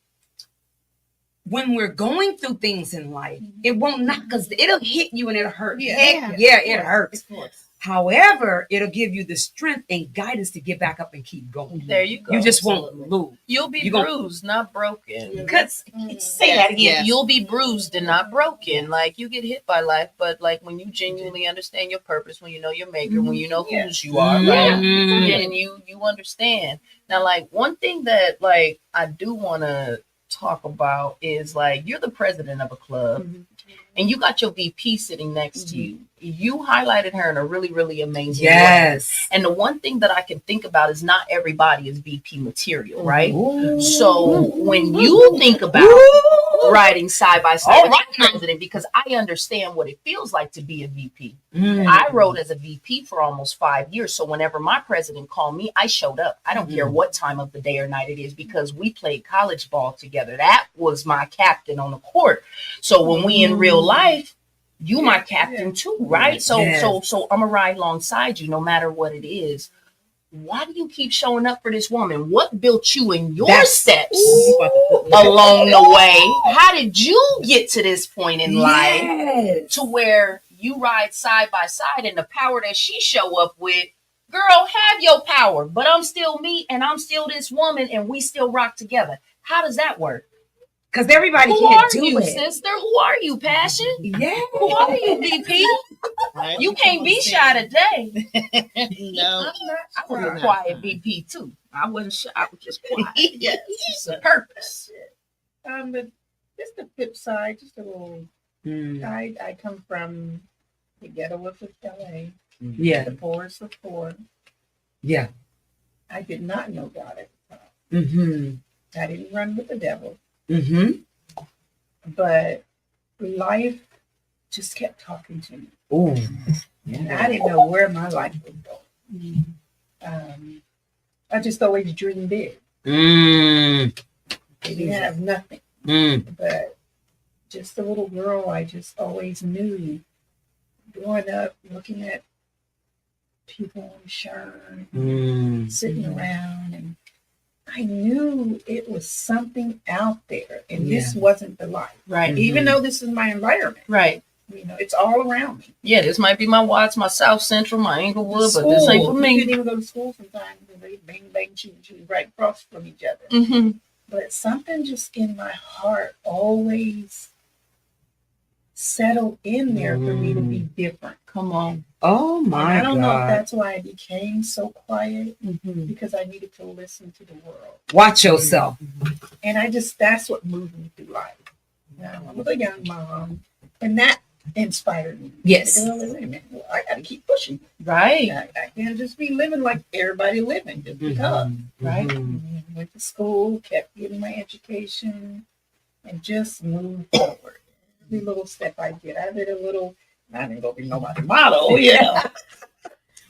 when we're going through things in life, it won't not because it'll hit you and it'll hurt. Yeah. Heck, yeah, it hurts. Of course. However, it'll give you the strength and guidance to get back up and keep going. There you go. You just won't Absolutely. lose. You'll be You gon- bruised, not broken. Because say Yes, that again. yes. You'll be bruised and not broken. Like you get hit by life, but like when you genuinely understand your purpose, when you know your maker, when you know Yeah. whose you are, right? Mhm. Then you understand. Now, like one thing that like I do want to talk about is like you're the president of a club and you got your VP sitting next to you. You highlighted her in a really, really amazing way. Yes. And the one thing that I can think about is not everybody is VP material, right? Ooh. So when you think about Ooh. riding side by side All with right the president, because I understand what it feels like to be a VP. Mm. I rode as a VP for almost 5 years. So whenever my president called me, I showed up. I don't care what time of the day or night it is because we played college ball together. That was my captain on the court. So when we in real life, You my captain too, right? So Yes. so I'm gonna ride alongside you no matter what it is. Why do you keep showing up for this woman? What built you in your That's- steps Ooh. along the way? How did you get to this point in life Yes. to where you ride side by side and the power that she show up with? Girl, have your power, but I'm still me and I'm still this woman and we still rock together. How does that work? Because everybody Who can't are do you, it. sister? Who are you, Passion? Yeah. Who are you, VP? You can't be shy today. No. I was a quiet VP too. I wasn't shy. I was just quiet. Yes. It's a purpose. But just the flip side, just a little. Mm. I come from the ghetto of LA, Yeah. the poorest of poor. Yeah. I did not know God at the time. Mm-hmm. I didn't run with the devil, Mm-hmm. but life just kept talking to me. Ooh. And I didn't know where my life was going. I just always dreamed big. Mm. I didn't have nothing, Mm. but just a little girl, I just always knew growing up, looking at people on Sherm, Mm. sitting around, and I knew it was something out there, and this wasn't the life. Right. Mhm. Even though this is my environment, Right. it's all around me. Yeah, this might be my Watts, my South Central, my Inglewood, but School, this ain't for you me. couldn't even go to school sometimes, and they bang, bang, shoot, right across from each other. Mm-hmm. But something just in my heart always settled in there for me to be different. Come on. Oh And my I don't know if God. that's why I became so quiet, Mm-hmm. because I needed to listen to the world. Watch yourself. And that's what moved me through life. I was a young mom, and that inspired me. Yes. Like, wait a minute, well, I got to keep pushing. Right. I can't just be living like everybody living just because. Right. Mhm. Went to school, kept getting my education, and just moved forward. Every little step I did, I did a little. I didn't go be nobody's model, yeah.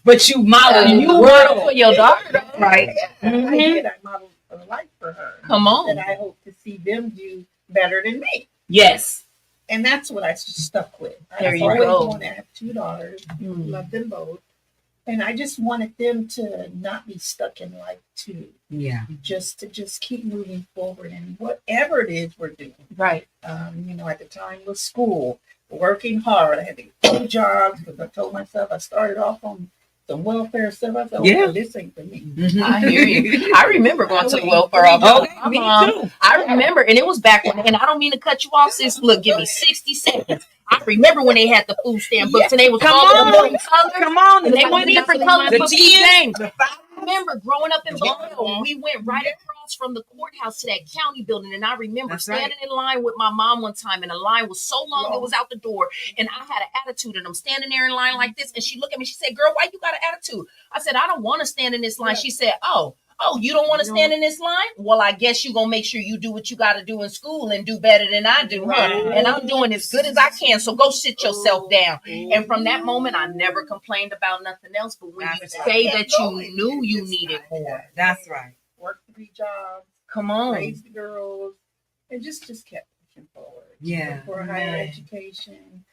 But you model You you model for world. your daughter. Right. I Mhm. did. I modeled a life for her. Come on. And I hope to see them do better than me. Yes. And that's what I stuck with. There I you always go. wanted to have two daughters, Mm. love them both. And I just wanted them to not be stuck in life too. Yeah. Just to keep moving forward and whatever it is we're doing. Right. At the time was school, working hard. I had to get 2 jobs because I told myself I started off on some welfare stuff. I thought, Yeah. oh, this ain't for me. Mhm. I hear you. I remember going to the welfare Okay, office. My me mom, too. I remember, and it was back when, and I don't mean to cut you off, sis. Look, give me 60 seconds. I remember when they had the food stamp books and they was Come all on. the different colors. Come on. And they were different colors The for tens, PJ. the I remember growing up in Belleville, we went right across from the courthouse to that county building. And I remember That's right. standing in line with my mom one time, and the line was so long it was out the door. And I had an attitude, and I'm standing there in line like this. And she looked at me, she said, "Girl, why you got an attitude?" I said, "I don't want to stand in this line." She said, "Oh, you don't want to stand in this line? Well, I guess you're going to make sure you do what you got to do in school and do better than I do, huh? And I'm doing as good as I can. So go sit yourself down." And from that moment, I never complained about nothing else. But when you That's say right. that you knew you needed more, That's right. Worked 3 jobs, come on. raised the girls, and just kept pushing forward. Yeah. For higher Man. education.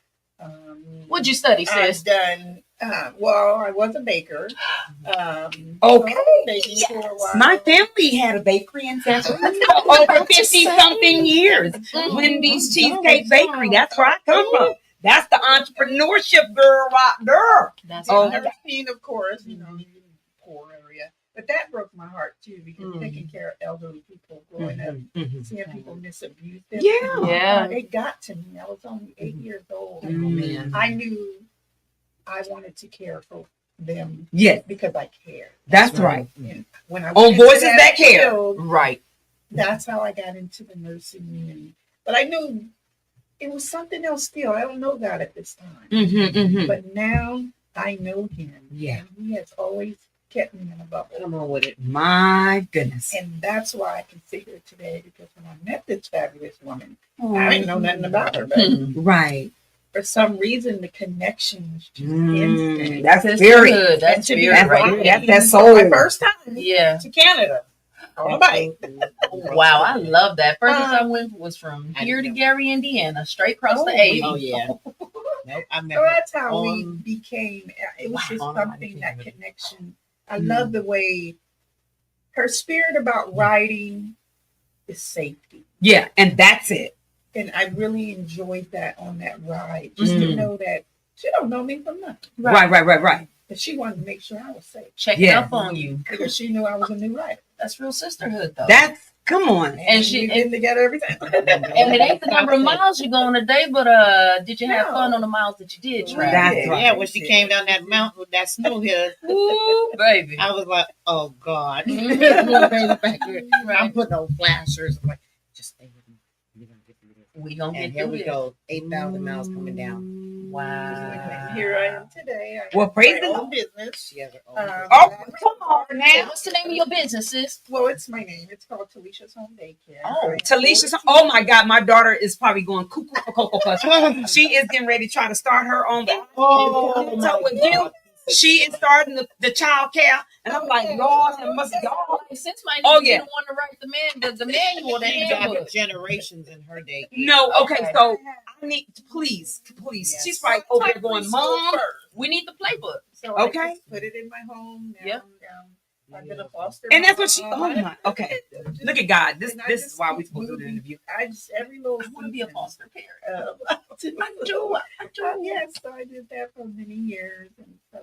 What'd you study, I've sis? done, I was a baker. Okay. so I was baking for a while. My family had a bakery in San Francisco over 50-something years. Wendy's Cheesecake Bakery. That's where I come from. That's the entrepreneurship girl right there. That's Oh. right. Nursing, of course, poor area. But that broke my heart too, because Mm. taking care of elderly people growing up, Mhm. seeing people misabuse them. Yeah. Yeah. It got to me. I was only 8 years old. Mm. I knew I wanted to care for them Yes, because I cared. that's right. And when I On went into Voices that That Care. field, Right. that's how I got into the nursing. But I knew it was something else still. I don't know God at this time. Mm-hmm, mm-hmm. But now I know him. Yeah. And he has always kept me in a bubble. Come on with it. My goodness. And that's why I can sit here today, because when I met this fabulous woman, I didn't know nothing about her, but Right. for some reason the connection was just Mm, instant. that's That's spirit. good. That's And to be spirit That's right right. there. That's that My soul. first time Yeah. to Canada on a bike. Wow, I love that. First I went was from I here to know. Gary, Indiana, straight across the Oh, 80. Oh yeah. Nope, I met So her that's how we on- became. It was just Wow. something, that connection. I Mm. love the way her spirit about writing is safety. Yeah, and that's it. And I really enjoyed that on that ride. Just to Mm. know that she don't know me from nothing. Right. But she wanted to make sure I was safe. Checking Yeah. up on you. Because she knew I was a new writer. That's real sisterhood, though. That's come on. And she- we've been together every time. and it ain't the number of miles you go on a day, but did you have No. fun on the miles that you did travel? That's right. Yeah, when she came down that mountain with that snow hill, Ooh, baby. I was like, "Oh God!" Mhm. Little baby back here. I'm Right. putting on flashers. I'm like, "Just stay with me. We're gonna get through this." We gonna get And here through we this. go, 8,000 miles coming down. Wow. Here I am today. I Well, have praise my the own Lord. business. She has her own. Um, Oh, come on now. What's the name of your business, sis? Well, it's my name. It's called Talisha's Home Daycare. Oh, Talisha, oh my God, my daughter is probably going cuckoo for Cocoa Puffs. She is getting ready to try to start her own. Oh, So with you, she is starting the child care, and I'm like, Lord, and must y'all. Since my Oh, oh yeah. the one to write the manual, the She's got handbook. generations in her day. No, okay, Okay. so I need please. Yes. She's probably over there going, Mom. We need the playbook. So I Okay. just put it in my home. Now, Yep. I've been a foster And that's mom. what she. Oh my. Okay, look at God. This And I this is just why we keep supposed to do the moving. interview. I just every little. I want to be a season, foster parent. I do. Yes, so I did that for many years, and so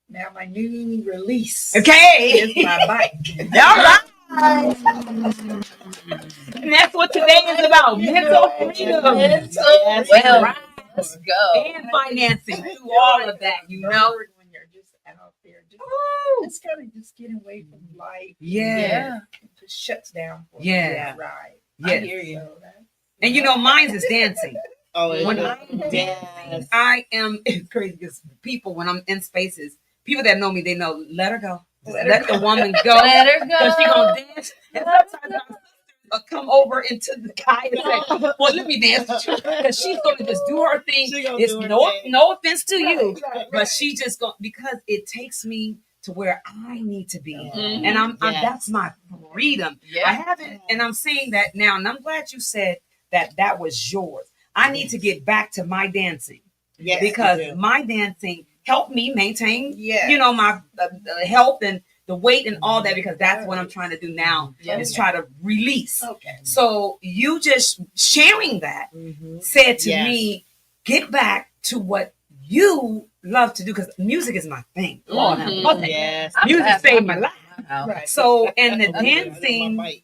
now my new release Okay. is my bike. All right. And that's what today is about. Mental freedom. Mental well, let's go. And financing through all of that, you know. When you're just out there, Ooh. just kind of just getting away from life. Yeah. It just shuts down for Yeah. the ride. I Yes. hear you. So that's And you know, mine is dancing. Oh, it's When good. I'm Yes. dancing, I am it's crazy because people, when I'm in spaces, people that know me, they know, let her go. Just let the woman go. Let her Because she go. gonna dance. And sometimes my sister come over into the guy and say, well, let me dance with you. Because she's gonna just do her thing. She gonna It's do her no thing. no offense to you, right, but right. she just go because it takes me to where I need to be. Mhm. And I'm Yes. that's my freedom. I Yeah. haven't, and I'm saying that now, and I'm glad you said that was yours. I need to get back to my dancing Yes, because you do. my dancing helped me maintain, Yes. you know, my health and the weight and all that. Because that's what I'm trying to do now Yeah. is try to release. Okay. So you just sharing that Mhm. said to Yes. me, get back to what you love to do because music is my thing. Lord, have Mhm. mercy. Yes. I'm Music glad saved I'm my in life. house. Right. So and the I'm good. I know my dancing, bike.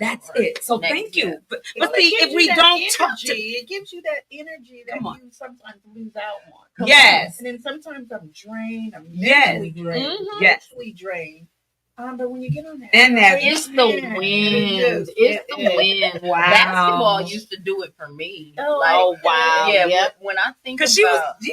that's it. So Next, thank you. yeah. But Well, see, it gives if you we that don't talk to energy, it gives you that energy that Come on. you sometimes lose out on. Yes. And then sometimes I'm drained. I'm Yes. mentally drained. Mhm. Yes. Mentally drained. But when you get on that, And that- It's the man, wind. it is. It's It the is. wind. Wow. Basketball used to do it for me. Oh, wow. Yeah. Yep. When I think because about she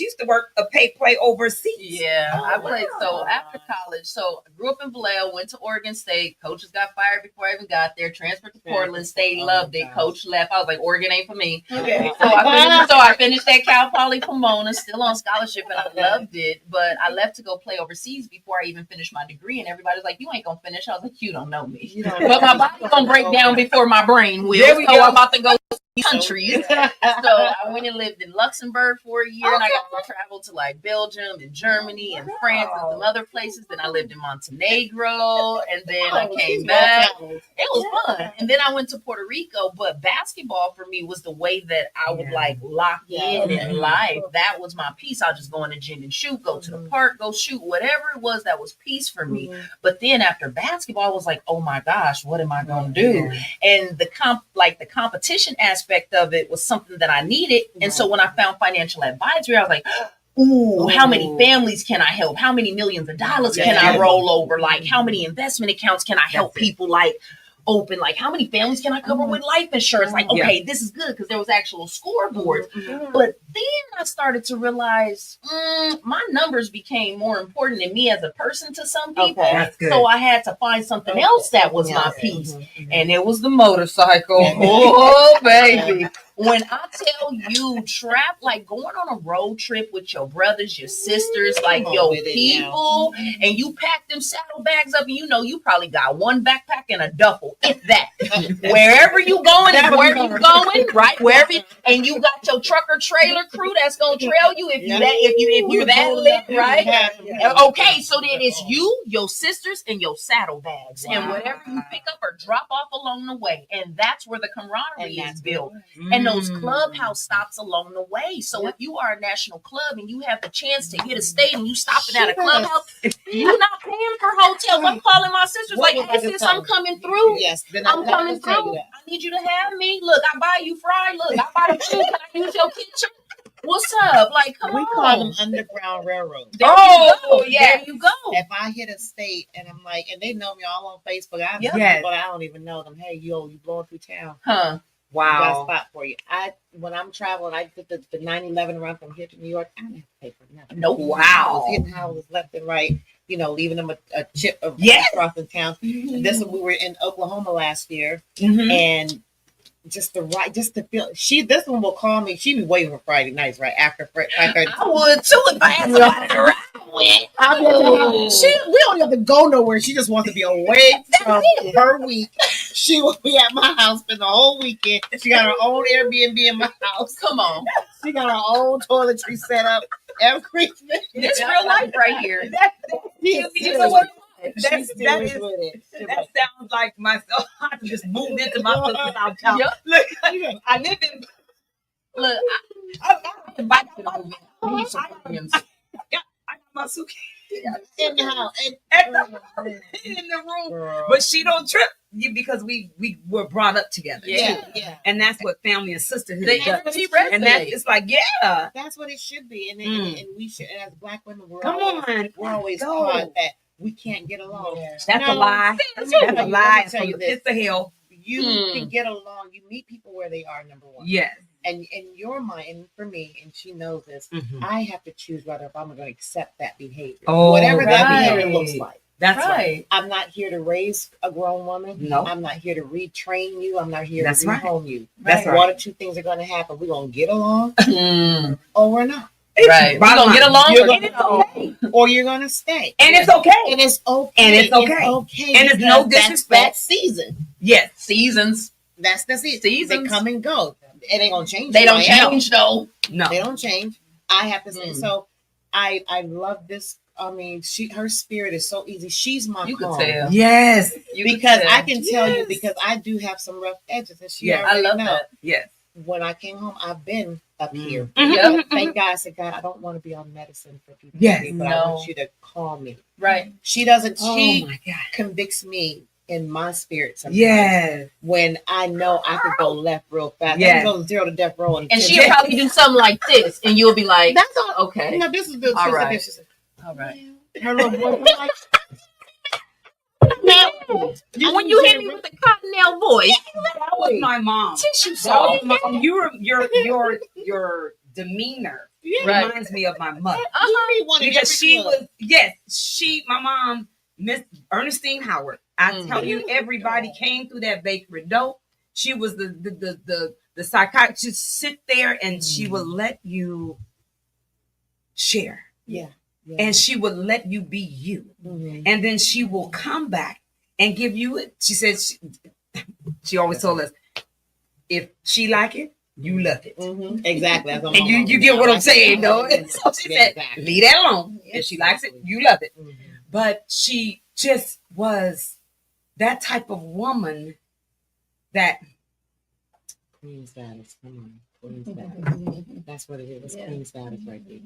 used to work a play overseas. yeah, Oh, I played. So wow. after college, so I grew up in Vallejo, went to Oregon State. Coaches got fired before I even got there. Transferred to Portland State, Oh, loved my it. gosh. Coach left. I was like, Oregon ain't for me. Okay. So I finished at Cal Poly Pomona, still on scholarship, and I loved it. But I left to go play overseas before I even finished my degree, and everybody was like, "You ain't gonna finish." I was like, "You don't know me." You don't But my know. body gonna break down before my brain will. There we So go. I'm about to go to countries. So I went and lived in Luxembourg for a year, and I got to travel to like Belgium and Germany and France and some other places. Then I lived in Montenegro, and then I Oh, came she's back. well-traveled. It was fun. And then I went to Puerto Rico, but basketball for me was the way that I would Yeah. like lock in Yeah. in life. That was my peace. I'll just go in the gym and shoot, go to the park, go shoot, whatever it was that was peace for me. But then after basketball, I was like, oh my gosh, what am I going to do? And the the competition aspect of it was something that I needed. And so when I found financial advisory, I was like, ooh, how many families can I help? How many millions of dollars can I Yeah. roll over? Like, how many investment accounts can I help That's it. people like open? Like, how many families can I cover with life insurance? Like, Yeah. okay, this is good because there was actual scoreboards. But then I started to realize my numbers became more important than me as a person to some people. Okay. That's good. So I had to find something else that was my Yes. piece. Mhm. And it was the motorcycle. Mhm. Oh, baby. When I tell you, trap, like going on a road trip with your brothers, your sisters, like Come on your with it people, and you pack them saddlebags up, and you know you probably got one backpack and a duffel, if that. Wherever you going is where you going, right? Wherever, and you got your trucker trailer crew that's gonna trail you if you're that lit, right? Okay, so then it's you, your sisters, and your saddlebags, and whatever you pick up or drop off along the way, and that's where the camaraderie is built. And those clubhouse stops along the way. So if you are a national club and you have the chance to hit a state and you stopping at a clubhouse, you're not paying for hotels. I'm calling my sisters like, hey sis, I'm coming through. Yes, then I'm coming through. I need you to have me. Look, I buy you fry. Look, I buy the food. Can I use your kitchen? What's up? Like, come We on. call them Underground Railroad. There Oh, you go. yeah. There you go. If I hit a state and I'm like, and they know me all on Facebook, I know Yes. people that I don't even know them. Hey, you blowing through town. Huh. I got a Wow. spot for you. When I'm traveling, I did the 9/11 run from here to New York. I didn't have to pay for nothing. Nope. I Wow. was hitting houses left and right, leaving them a chip of Yes. across the town. This one, we were in Oklahoma last year, Mhm. and just to feel this one will call me. She be waiting for Friday nights right after I would too if I had somebody to ride with. we don't have to go nowhere. She just wants to be away from it. her week. She will be at my house for the whole weekend. She got her own Airbnb in my house. Come on. She got her own toiletry set up. Everything. It's real life right here. She's You know what? She's That serious is- with it. She's That like, sounds like myself. I just moved into my sister's house. Now. Yep. Look, I live in. Look, I I got my suitcase in the house. in the room, Girl. but she don't trip you because we were brought up together. Yeah, yeah. And that's what family and sisterhood the does. intimacy And that's resonates. it's like, yeah, That's what it should be. And, Mm. and we should, as Black women, come on, we're always go. taught that we can't get along. Yeah. That's a No, lie. let me That's tell a you- lie. let me It's tell from you the pits of hell. You Hmm. can get along. You meet people where they are, number one. Yes. And in your mind, and for me, and she knows this, Mhm. I have to choose whether if I'm going to accept that behavior. Oh, Whatever that right. behavior looks like. That's right. right. I'm not here to raise a grown woman. No. I'm not here to retrain you. I'm not here That's to right. rehome you. That's right. One or two things are going to happen. We're going to get along Mm, or we're not. right. We're Bottom gonna get line, along. you're or gonna- get it on. Or you're going to stay. And it's okay. And it's okay. And it's okay. okay. And it's no because disrespect. That's that season. Yes. Seasons. That's the season. Seasons. They come and go. It ain't going to change. They who don't I am. change though. No. They don't change. I have to say. Mm. So I love this. I mean, her spirit is so easy. She's my You could calm. tell. Yes. You could Because tell. I can tell you Yes. because I do have some rough edges, and she Yes, I already love know. that. Yes. When I came home, I've been up here. Yep. But thank God, I said, God, I don't want to be on medicine for people, Yes. but I No. want you to calm me. Right. She doesn't. Oh She my God. convicts me in my spirit sometimes. Yes. When I know I could go left real fast. I Yes. can go 0 to death row. And she'll probably do something like this, and you'll be like, That's all. okay. No, this is the. All this is right. this is- All right. Her little voice. I'm like, When you hit me with the cottonelle voice, That was my mom. tissue That was salt. my mom. Your demeanor Right. reminds me of my mother. you be one in Because every she club. was my mom, Miss Ernestine Howard. I Mhm. tell you, everybody came through that bakery door. She was the psychiatrist. Sit there and she would let you share, Yeah. Yeah. and she would let you be you, Mhm. and then she will come back and give you it. She said she always told us, if she like it, you love it. Mhm. Exactly. That's what And my you mom get did. what I'm I saying, said, though. So she said, Exactly. leave that alone. If she likes it, you love it. Mhm. But she just was that type of woman that Queen status. Come on. Queen status. That's what it is. Yeah. Queen status right there.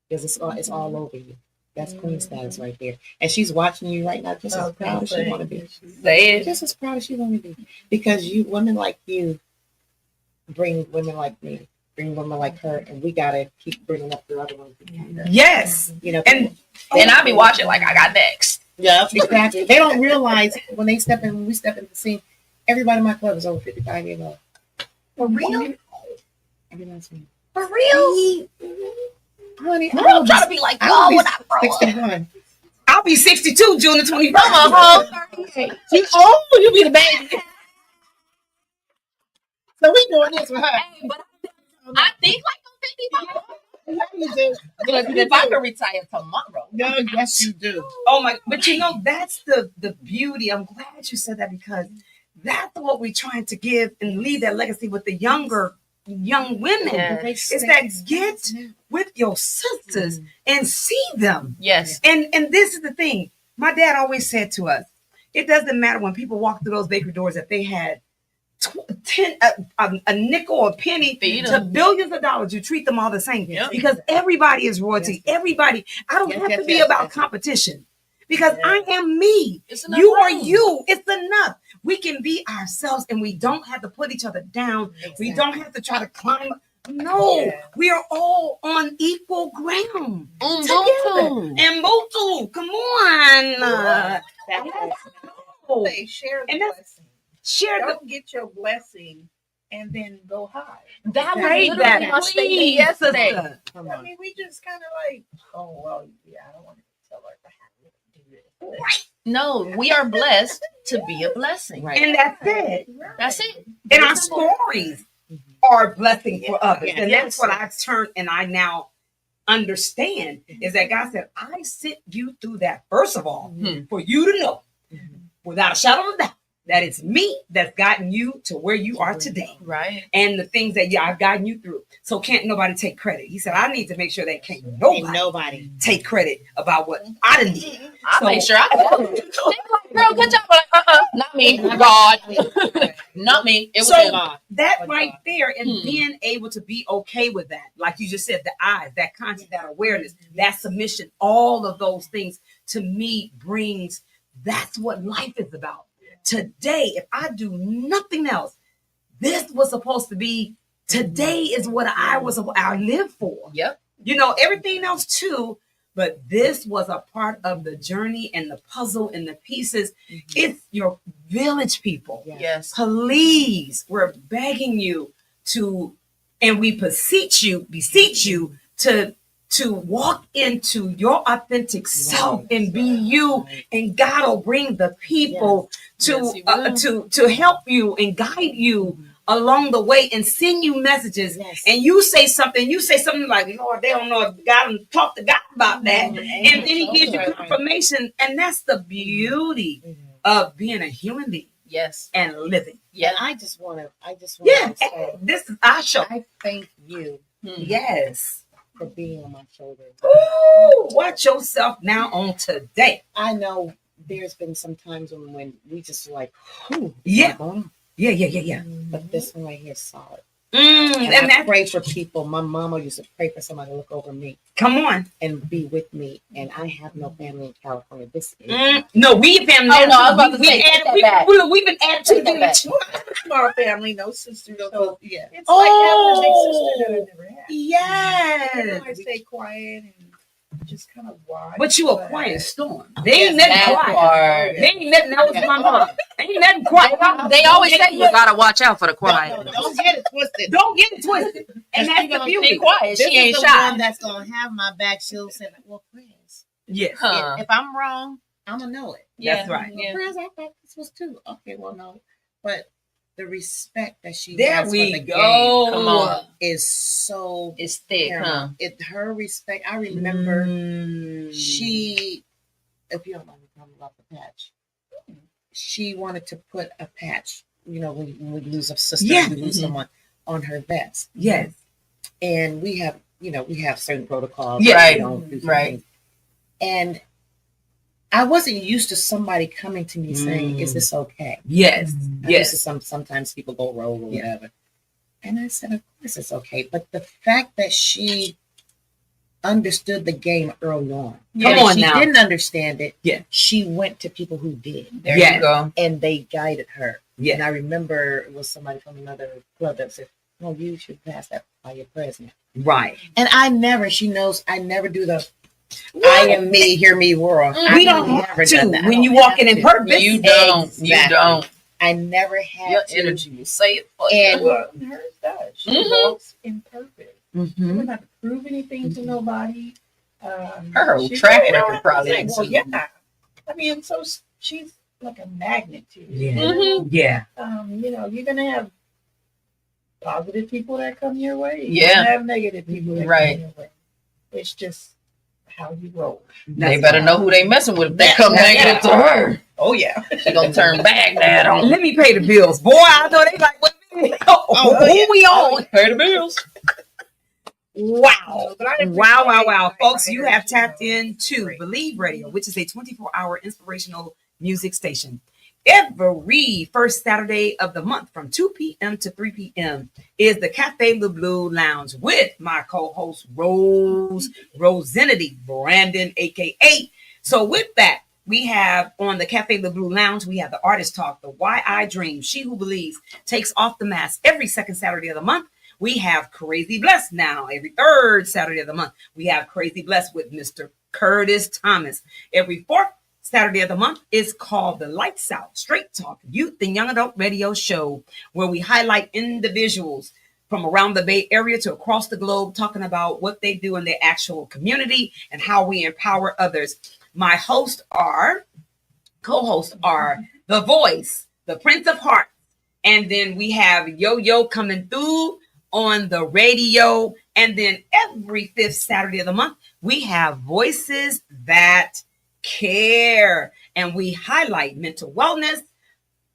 Because it's all over you. That's queen status right there. And she's watching you right now just as proud as she want to be. Say it. Just as proud as she want to be. Because you, women like you, bring women like me, bring women like her, and we got to keep bringing up the other ones. yes, You know, and And I be watching like I got next. yeah, exactly. They don't realize when we step into the scene, everybody in my club is over 55 years old. For real? Every last one. For real? Honey, I'm trying to be like y'all when I grow up. 61. I'll be 62 June the 21st. I'm a whole 38. You old, you be the baby. So we doing this with her. Hey, but I think like I'm 55. You do. Yes, you If I do. could retire tomorrow. No, yes, you do. Oh my, but you know, that's the beauty. I'm glad you said that because that's what we're trying to give and leave that legacy with the young women. Yes. Is that get with your sisters and see them. Yes. And this is the thing. My dad always said to us, it doesn't matter when people walk through those bakery doors that they had a nickel or a penny Feed to 'em. billions of dollars. You treat them all the same Yep. because everybody is royalty. Yes. Everybody. I don't Yes, have yes, to be yes, about yes. competition because Yes. I am me. It's enough You are room. you. It's enough. We can be ourselves and we don't have to put each other down. We don't have to try to climb. No, Yeah. we are all on equal ground. Ubuntu. And Motu, come on. That's Oh, Say, share the And that's- blessing. share the Don't get your blessing and then go high. That was Say literally that, my statement please, yesterday. sister. Come I on. mean, we just kind of like, oh, well, yeah, I don't want to tell her how to do this. No, we are blessed to be a blessing. Right. And that's it. Right. That's it. And our stories are a blessing for others. Yes. And that's what I've turned and I now understand is that God said, I sent you through that, first of all, Hmm. for you to know without a shadow of a doubt that it's me that's gotten you to where you are today. Right. And the things that I've gotten you through. So can't nobody take credit. He said, I need to make sure that can't Ain't nobody nobody. take credit about what I done did. I So- make sure I girl, good job. I'm like, not me. God. Not me. It was So- him. God. That Oh, right God. there and Hmm. being able to be okay with that, like you just said, the eyes, that conscious, that awareness, that submission, all of those things to me brings, that's what life is about. Today, if I do nothing else, this was supposed to be, today is what I live for. Yep. You know, everything else too, but this was a part of the journey and the puzzle and the pieces. It's your village people. Yes. Yes. Please, we're begging you to, and we beseech you to walk into your authentic self Right. and be you, Right. and God will bring the people Yes, He will. to help you and guide you along the way and send you messages. Yes. And you say something like, Lord, they don't know if God and talk to God about that. And then He gives you confirmation, and that's the beauty of being a human being Yes. and living. Yeah. And I just want to Yeah, say, this is our show. I thank you Hmm. Yes. for being on my shoulder. Ooh, watch yourself now on today. I know there's been some times when we just like, whew, Yeah. going Yeah. but this one right here is solid. And And I that, pray for people. My mama used to pray for somebody to look over me come on. and be with me. And I have no family in California. This is No, we family. Oh, no, I was about to say, take that back. We've been added to Take that back. the Our family, no sisters. So yeah. it's like having a big sister that I Oh, never had. yes. I stay quiet and just kind of watch. But you a quiet storm. They ain't Yes, nothing that quiet. part. They ain't nothing. That was my mom. Ain't nothing quiet. They always say you gotta watch out for the No, quiet. don't get it twisted. Don't get it twisted. And that's the Be beauty. quiet. This She ain't is the shy. one that's gonna have my back. She'll say, "Well, Chris, Yes. Huh. if I'm wrong, I'm gonna know it." That's right. Well, Chris, I thought this was too. Okay, well, no, but the respect that she There has we for the go. game Come on. is so It's thick, huh? paramount. Her respect. I remember Mm. she, if you don't mind me talking about the patch, she wanted to put a patch. You know, when we lose a sister, Yeah. we lose Mhm. someone on her vest, Yes. and we have certain protocols. Yeah. Right. We don't do some Right. things. And I wasn't used to somebody coming to me saying, Mm. "Is this okay?" Yes. I'm used Yes. to sometimes people go rogue or Yeah. whatever. And I said, of course it's okay. But the fact that she understood the game early on. Come And if on she now. didn't understand it. Yeah. She went to people who did. There Yes. you go. And they guided her. Yeah. And I remember it was somebody from another club that said, "No, you should pass that by your president." Right. And she knows I never do the I am me, hear me roar. We don't I've have never to done that. when I you don't walk in have in to. purpose. You don't. You Exactly. don't. I never had Your to. energy will say it for And- you. Well, hers does. She Mhm. walks in purpose. She Mhm. doesn't have to prove anything to nobody. Her whole she track really don't record have to probably say, ain't well, too- yeah. I mean, so she's like a magnet to you. Yeah. Mhm. Yeah. You're gonna have positive people that come your way. Yeah. You have negative people that Right. come your way. It's just how you roll. They better know who they messing with. If they Yeah, come yeah, negative to her, Oh yeah. she gonna turn back that on. Let me pay the bills. Boy, I know they like, what who yeah. we on? Pay the bills. Wow. But I Wow, wow, appreciate wow. Night Folks, you have Riders, tapped you know. into Great. Believe Radio, which is a 24-hour inspirational music station. Every first Saturday of the month from 2 p.m. to 3 p.m. is the Cafe Le Bleu Lounge with my co-host Rosenity Brandon, aka. So with that, we have on the Cafe Le Bleu Lounge, we have the Artist Talk, the Why I Dream, She Who Believes takes off the mask every second Saturday of the month. We have Crazy Blessed now every third Saturday of the month. We have Crazy Blessed with Mr. Curtis Thomas. Every fourth Saturday of the month is called the Lights Out Straight Talk Youth and Young Adult Radio Show, where we highlight individuals from around the Bay Area to across the globe, talking about what they do in their actual community and how we empower others. My co-hosts are The Voice, the Prince of Hearts, and then we have Yo-Yo coming through on the radio. And then every fifth Saturday of the month, we have Voices That Care, and we highlight mental wellness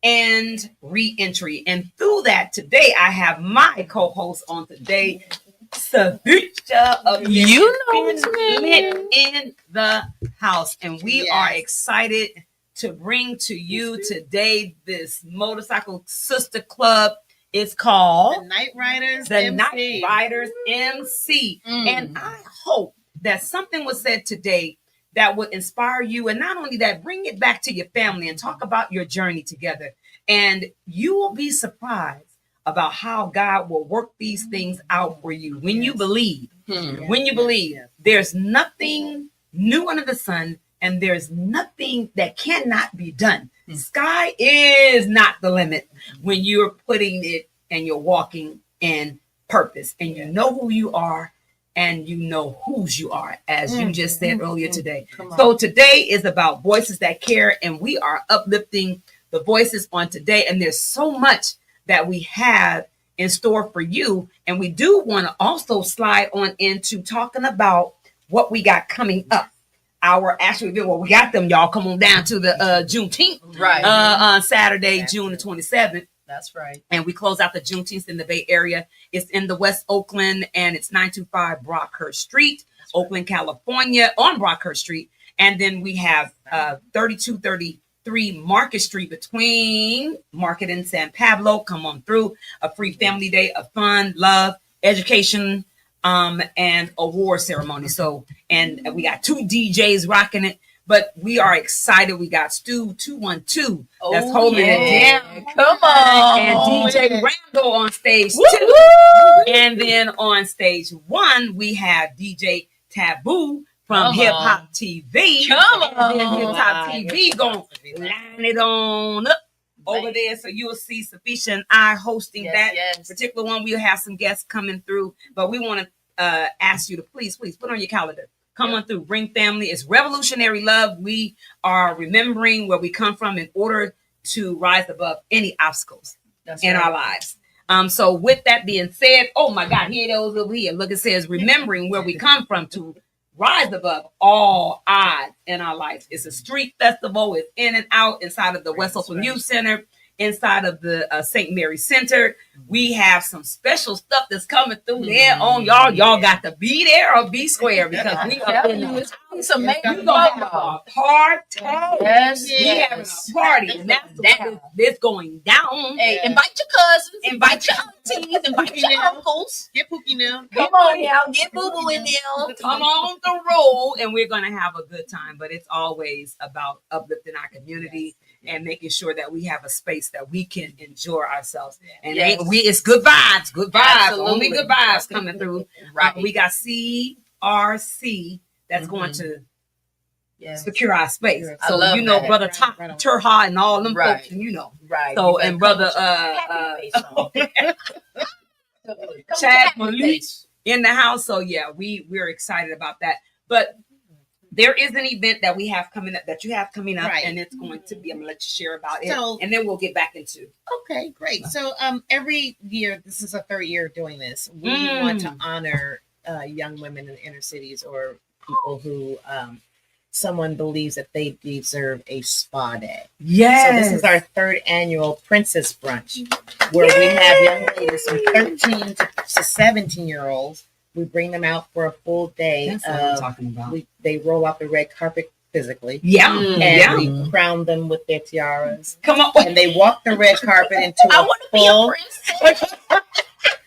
and re-entry. And through that, today I have my co-host on today, Savisha of You know Lit it's me. in the house, and we Yes. are excited to bring to you today this motorcycle sister club. It's The called Night Riders. the MC. Night Riders MC. And I hope that something was said today that would inspire you. And not only that, bring it back to your family and talk about your journey together. And you will be surprised about how God will work these things out for you when you believe. When you believe, there's nothing new under the sun, and there's nothing that cannot be done. Sky is not the limit when you're putting it and you're walking in purpose, and you know who you are and you know whose you are, as you just said earlier today. So today is about Voices That Care, and we are uplifting the voices on today. And there's so much that we have in store for you. And we do want to also slide on into talking about what we got coming up. Our actual event, well, we got them, y'all. Come on down to the Juneteenth Right. on Saturday, June the 27th. That's right. And we close out the Juneteenth in the Bay Area. It's in the West Oakland, and it's 925 Brockhurst Street, Oakland, California, on Brockhurst Street. And then we have 3233 Market Street between Market and San Pablo. Come on through. A free family day of fun, love, education, and award ceremony. So, and we got two DJs rocking it. But we are excited. We got Stu 212 that's holding it down. Come on. And DJ Randall on stage Woo, 2. woo. And then on stage 1, we have DJ Taboo from Come Hip Hop on. TV. Come And then Hip on. Hop TV going to line it on up over there. So you'll see Safisha and I hosting that Yes. particular one. We'll have some guests coming through. But we want to ask you to please put on your calendar. Come on through. Bring family. It's revolutionary love. We are remembering where we come from in order to rise above any obstacles That's in right. our lives. So with that being said, oh my God, here those over here. Look, it says remembering where we come from to rise above all odds in our lives. It's a street festival. It's in and out inside of the West Oakland Youth Center, inside of the St. Mary Center. We have some special stuff that's coming through there on y'all. Y'all got to be there or be square, because we are Telling in you, the it's amazing. we gonna have a party. Yes, We having a party, and that's what it's going down. Hey, invite your cousins, Invite invite your aunties, invite your uncles. Get Pookie now. Come on now, get Boo Boo in there. Come on the road, and we're gonna have a good time. But it's always about uplifting our community and making sure that we have a space that we can enjoy ourselves. And Yes. it's good vibes, Absolutely. only good vibes coming through. Right. We got CRC that's going to Yes. secure our space. I So love you know, that. brother Right on. Turha and all them Right. folks, you know. Right. So You and better brother come with your happy face on. Come with Chad your happy Malik face. in the house. So yeah, we're excited about that. But there is an event that we have coming up, that you have coming up, Right. and it's going to be, I'm gonna let you share about it, So- and then we'll get back into. Okay, great. So every year, this is a third year doing this. We Mm. want to honor young women in the inner cities or people who someone believes that they deserve a spa day. Yes. So this is our third annual Princess Brunch, where we have young ladies from 13 to 17-year-olds. We bring them out for a full day. That's what I'm talking about. They roll out the red carpet physically, Yeah. Mm. and Yeah. we crown them with their tiaras. Come on. And they walk the red carpet into I a want to be a full princess.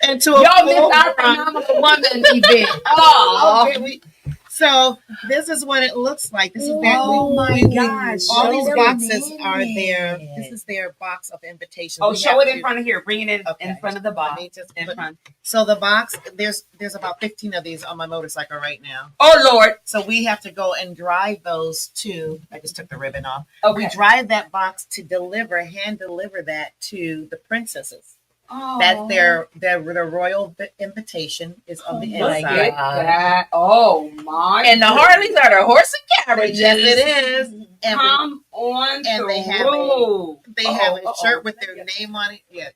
into a Y'all full missed our phenomenal woman event. Oh, Okay, so this is what it looks like. This is their, Oh my gosh. all Show these them boxes it. are their. This is their box of invitations. Oh, We show have it in to- front of here. Bring it in Okay. front of the Let box. me just In put- front. So the box, there's about 15 of these on my motorcycle right now. Oh Lord. So we have to go and drive those to. I just took the ribbon off. Okay. We drive that box to hand deliver that to the princesses. That's their royal invitation is on the Oh my inside. God. That. Oh my. and the Harleys are the horse and carriages. Yes, it is. And Come on and they have through. they have a Uh-oh. shirt with their name on it. Yeah.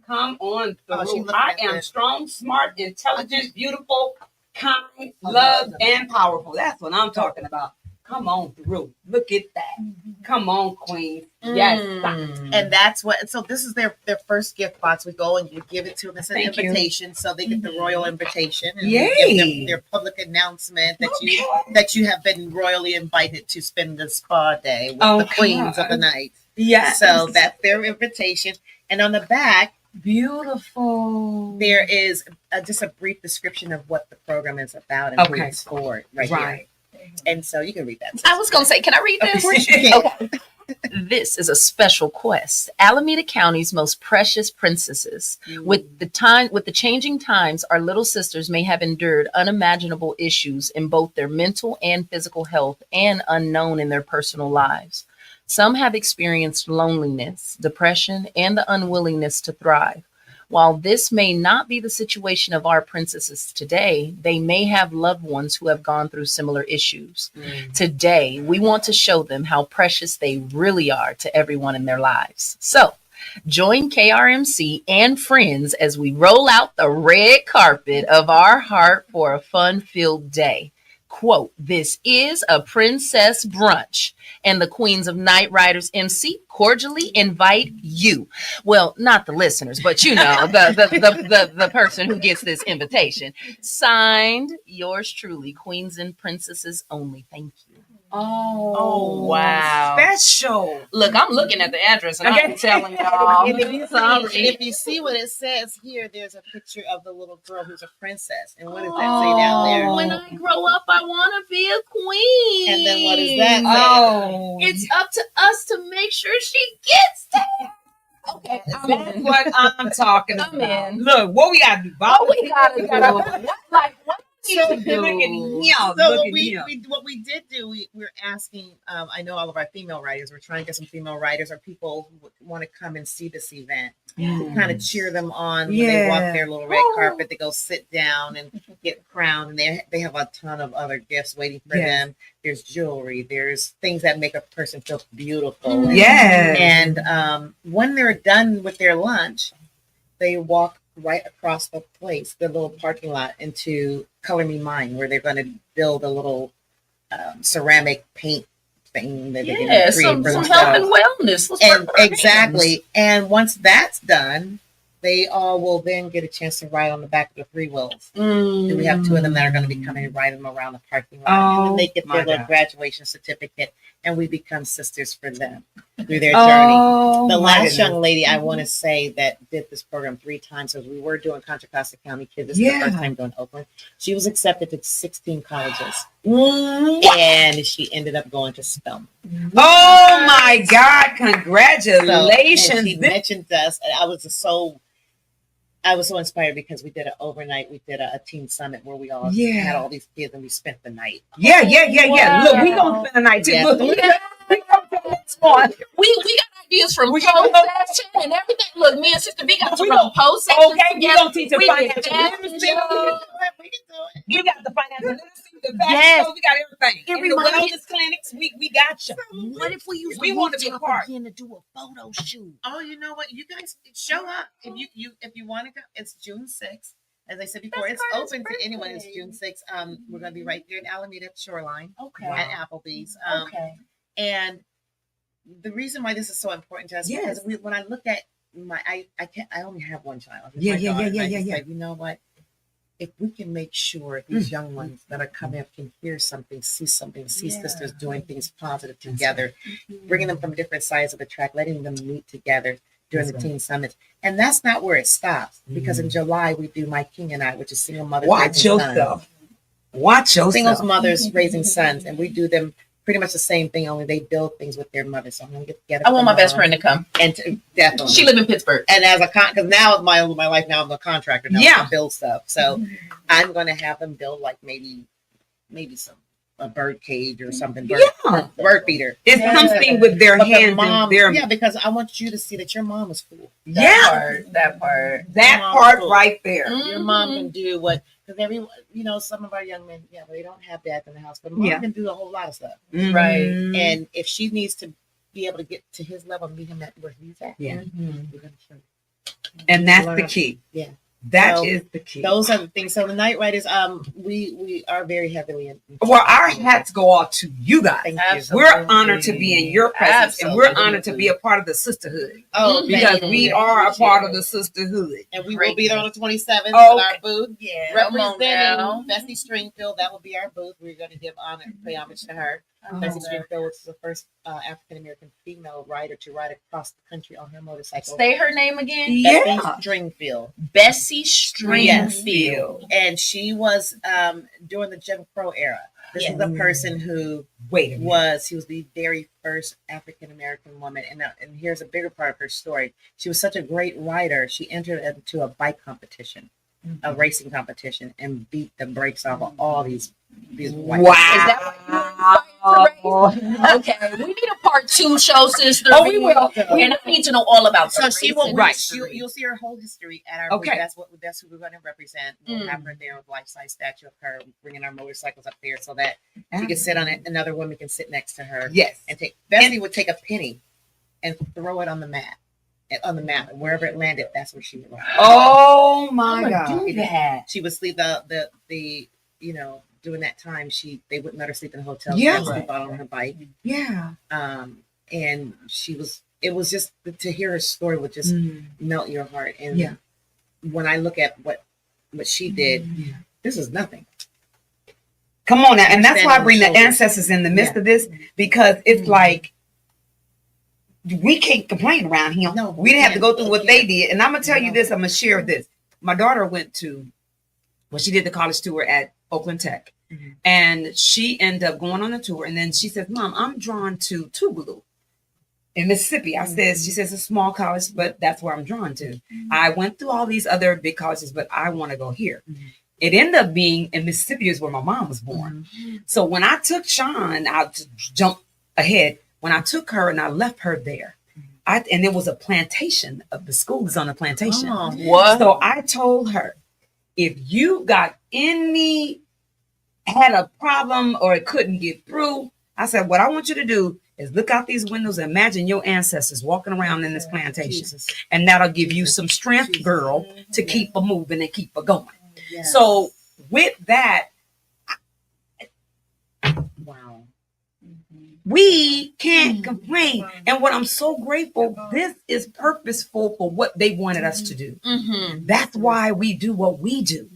Come on Oh, she through. looking I at am that. strong, smart, intelligent, beautiful, kind, Oh, loved, no. and powerful. That's what I'm talking about. Come on through. Look at that. Come on, Queen. Yes. And that's what. So this is their first gift box. We go and you give it to them as an Thank you. invitation, so they get the royal invitation. And Yay. we give them their public announcement that you have been royally invited to spend the spa day with the Okay. queens of the night. Yes. So that's their invitation. And on the back, beautiful. there is just a brief description of what the program is about and who Okay. it's for right here. Right. And so you can read that. I was going to say, can I read Of this? course you can. Okay. This is a special quest. Alameda County's most precious princesses. With the changing times, our little sisters may have endured unimaginable issues in both their mental and physical health and unknown in their personal lives. Some have experienced loneliness, depression, and the unwillingness to thrive. While this may not be the situation of our princesses today, they may have loved ones who have gone through similar issues. Today, we want to show them how precious they really are to everyone in their lives. So, join KRMC and friends as we roll out the red carpet of our heart for a fun-filled day. Quote, this is a princess brunch, and the Queens of Night Riders MC cordially invite you. Well, not the listeners, but you know, the person who gets this invitation. Signed, yours truly, Queens and Princesses only. Thank you. Oh, wow. Special. Look, I'm looking at the address and I'm Okay. telling y'all. And if you Sorry. see, if you see what it says here, there's a picture of the little girl who's a princess. And what does that say down there? When I grow up, I want to be a queen. And then what does that say? Oh, It's up to us to make sure she gets there. Okay, that's what I'm talking I'm about. in. Look, what we gotta do? What we gotta do? What we So need to Look at do? him. So Look what at we, him. what we did do, we're asking, I know all of our female writers, we're trying to get some female writers or people who want to come and see this event to kind of cheer them on when they walk Yeah. their little red Oh. carpet. They go sit down and get crowned, and they have a ton of other gifts waiting for Yes. them. There's jewelry, there's things that make a person feel beautiful. Yes. And when they're done with their lunch, they walk right across the place, the little parking lot, into Color Me Mine, where they're going to build a little ceramic paint thing that they Yeah, can create some for health themselves. and wellness. Let's And work our hands. exactly. And once that's done, they all will then get a chance to ride on the back of the 3 wheels. And we have 2 of them that are going to be coming and riding them around the parking lot. And then they get my their little God. graduation certificate, and we become sisters for them through their journey. Oh, The my last goodness. young lady I want to say that did this program 3 times, because we were doing Contra Costa County Kids. This is Yeah. the first time doing Oakland. She was accepted to 16 colleges, What? and she ended up going to Spelman. Oh my God! So, and Congratulations! she mentioned us, and I was so inspired because we did a teen summit where we all Yeah. had all these kids and we spent the night. Yeah. Look, we gonna spend the night too. Yeah. Look, we gonna spend this on. We got ideas from We post got- section and everything. Look, me and Sister B got We from gonna- post section. Okay, we gonna teach the We financial did that. literacy. We can do it. You got the financial literacy. the fashion Yes. shows, we got everything. Every In the month. wellness clinics, we got you. What if we use We the wanna be rooftop part. again to do a photo shoot? Oh, you know what? You guys show up if you want to go. It's June 6th. As I said before, That's it's Carter's open to anyone. It's birthday. June 6th. We're going to be right there in Alameda Shoreline Okay. at Applebee's. Okay. And the reason why this is so important to us Yes. because when I look at I only have one child. It's Yeah, my yeah, daughter, yeah, and I yeah, just yeah, said, you know what? If we can make sure these young ones that are coming up can hear something, see something, see Yeah. sisters doing things positive together, bringing them from different sides of the track, letting them meet together during That's the teen summits. And that's not where it stops because in July we do My King and I, which is single mothers Watch raising sons. yourself. Watch Singles yourself. mothers raising sons, and we do them pretty much the same thing, only they build things with their mothers. So I'm gonna get together. I want my with best mom friend to come. and definitely She live in Pittsburgh. and as a because now my life now I'm a contractor now. Yeah. I build stuff. So I'm gonna have them build like maybe some a bird cage or something. Yeah. Bird feeder. It's Yeah. something with their But the hands mom, and their yeah, because I want you to see that your mom is cool. yeah. That part. That Mom's part cool. right there. Your mom can do what because some of our young men, yeah, they don't have dads in the house, but mom Yeah. can do a whole lot of stuff. Right. Mhm. And if she needs to be able to get to his level, meet him at where he's at. Yeah. We're gonna show you. And that's the Learn. key. Yeah. That So, is the key. Those are the things. So the Night Riders, we are very heavily in. Well, our hats go off to you guys. Thank you. Absolutely. We're honored to be in your presence, and we're Absolutely. honored to be a part of the sisterhood Oh, Mhm. because thank you. we are a part of the sisterhood. And we will Great. be there on the 27th Oh, with our booth. Yeah. Come on Representing now. Bessie Stringfield, that will be our booth. We're going to give honor, pay homage to her. Bessie Stringfield was the first African American female rider to ride across the country on her motorcycle. Say her name again. Yeah. Bessie Stringfield. Bessie Stringfield. And she was during the Jim Crow era. This is the person who Wait a minute. she was the very first African American woman, and here's a bigger part of her story. She was such a great rider. She entered into a bike competition, a racing competition, and beat the brakes off of all these white. Wow. Is that Okay, we need a part 2 show, sister. Oh, we will. And I need to know all about So the she will racing Right. history. You'll see her whole history at our Okay. booth. That's who we're going to represent. We'll have her there with life-size statue of her, bringing our motorcycles up there so that she can sit on it. Another woman can sit next to her. Yes. And Bessie would take a penny and throw it on the mat. On the map, and wherever it landed, that's where she would ride. Oh my I'ma God. do that. She would sleep the during that time they wouldn't let her sleep in a hotel. Yeah. She would sleep out on her bike. Yeah. And it was just to hear her story would just melt your heart. And Yeah. when I look at what she did, Yeah. this is nothing. Come on now. And that's why I bring the Shoulders. ancestors in the midst of this because it's like we can't complain around here. No, we didn't have to go through what they can't. did. And I'm gonna tell you No. this, I'm gonna share this. My daughter she did the college tour at Oakland Tech. Mhm. And she ended up going on a tour. And then she says, Mom, I'm drawn to Tougaloo in Mississippi. She says it's a small college, but that's where I'm drawn to. I went through all these other big colleges, but I want to go here. Mhm. It ended up being in Mississippi is where my mom was born. So when I took Sean, I'll jump ahead. When I took her and I left her there, and it was a plantation of the school is on a plantation. Oh. What? So I told her, if you had a problem or it couldn't get through, I said, what I want you to do is look out these windows and imagine your ancestors walking around in this plantation. Jesus. And that'll give you some strength, Jesus. girl, to keep her moving and keep her going. Yes. So with that, wow. we can't complain. And what I'm so grateful, this is purposeful for what they wanted us to do. Mm-hmm. That's why we do what we do.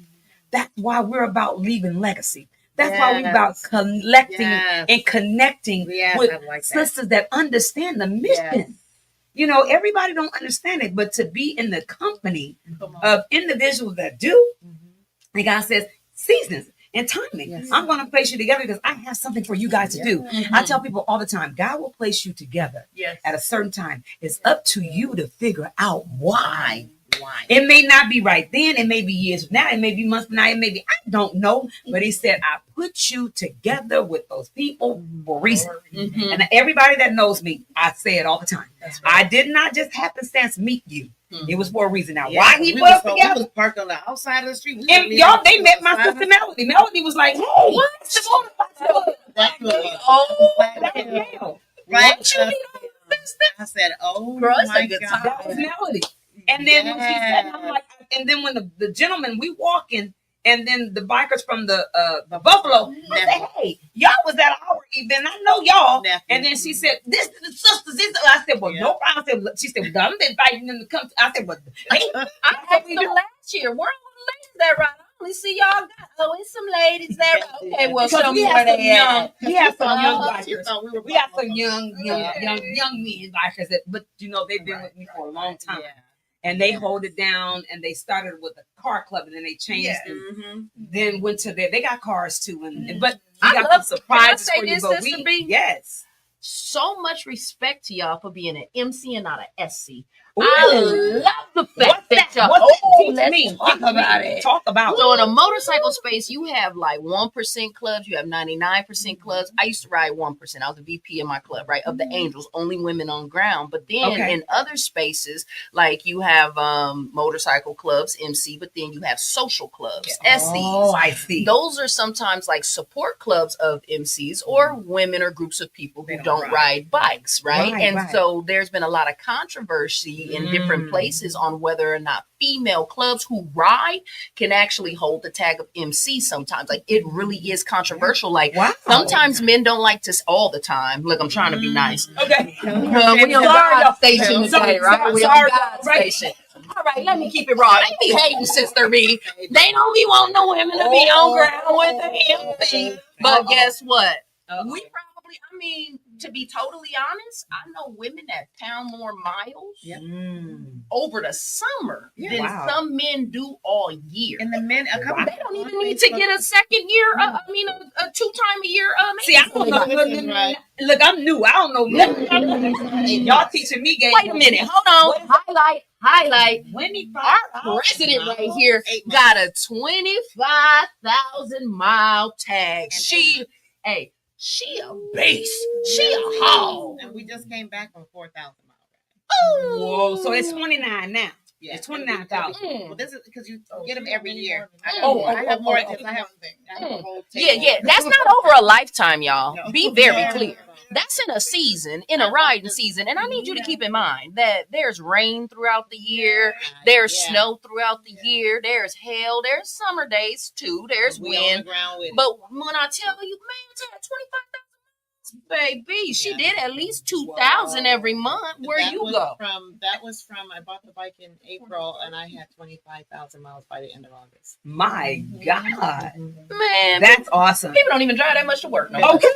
That's why we're about leaving legacy. That's why we're about collecting Yes. and connecting Yes, with I like that. sisters that understand the mission. Yes. Everybody don't understand it, but to be in the company Come on. of individuals that do, Mhm. and God says, seasons and timing. Yes. I'm going to place you together because I have something for you guys to do. I tell people all the time, God will place you together Yes. at a certain time. It's up to you to figure out why. Why? It may not be right then. It may be years from now. It may be months from now. It may be, I don't know. But he said, I put you together with those people for a reason. Mhm. And everybody that knows me, I say it all the time. That's right. I did not just happenstance meet you. It was for a reason. Now, Yeah, why he we put us was together? parked on the outside of the street. And y'all, they met my sister Melody. Melody was like, "Hey, what's the motorcycle?" That's Oh, That was Mel. Right. What you mean, sister? I said, "Oh Girl, it's a my good God." time. That was Melody. And then when she said, and I'm like, and then when the gentleman we walking, and then the bikers from the Buffalo, I said, "Hey, y'all was at our event. I know y'all." Nephew. And then she said, "This is the sisters." I said, "Well, Yeah. no problem." She said, "Well, I'm inviting them to come." I said, "Well, hey, I asked them last year. Where are all the ladies that ride? I only see y'all got. Oh, it's some ladies that ride. Okay, well, because show we me where have some they at. young, we have some young Uh-huh. bikers. We got some young men bikers that, but you know, they've been with me for a long time, and they hold it down. And they started with a car club, and then they changed, and Mm-hmm. then went to their. They got cars too, and but I we got love- some surprises can I say for you. this, But Sister we, B? yes, So much respect to y'all for being an MC and not an SC. Ooh. I love the fact What's that y'all. What's that? Oh, Teach let's me. talk Teach me. about it. Talk about So in a motorcycle space, you have like 1% clubs, you have 99% clubs. I used to ride 1%. I was a VP in my club, right? Of the Angels, only women on ground. But then Okay. in other spaces, like you have motorcycle clubs, MC, but then you have social clubs, SCs. Oh, I see. Those are sometimes like support clubs of MCs or women or groups of people who They don't don't ride bikes, right? Right, And right. so there's been a lot of controversy in different Mm. places on whether or not female clubs who ride can actually hold the tag of MC sometimes. Like it really is controversial. Like Wow. sometimes men don't like to, all the time. Look, I'm trying to be nice. Okay. We on Sorry, God y'all. station Sorry, today, right? We sorry, on God right. station. All right, let me keep it raw. They be hating, Sister B. They don't be wanting the women to be on ground with the MC. But guess what? We probably, I mean, to be totally honest, I know women that pound more miles Mm. over the summer Yeah. than Wow. some men do all year. And the men, a couple. They don't even need to get a second year, a 2 time a year. See, I don't know. Look, I'm new. I don't know nothing. Y'all teaching me game. Wait a minute, hold on. Highlight. 25. Our president right here got a 25,000 mile tag. She a base. She a hog. And we just came back from 4,000 miles. Whoa. So it's 29 now. Yeah, It's 29,000. Well, this is because you get them every year. I have Oh, more. I have more. oh, because I have a whole Yeah, table. yeah. That's not over a lifetime, y'all. No. Be very clear. That's in a season, in a riding season. And I need you to keep in mind that there's rain throughout the year, there's Yeah. snow throughout the year, there's hail, there's summer days too, there's We on the wind. ground with it. But when I tell you, man, it's at 25,000, baby, she Yeah. did at least 2,000 every month. Where That you was go? That was from, I bought the bike in April and I had 25,000 miles by the end of August. My God. Man, That's awesome. people don't even drive that much to work. No, Okay.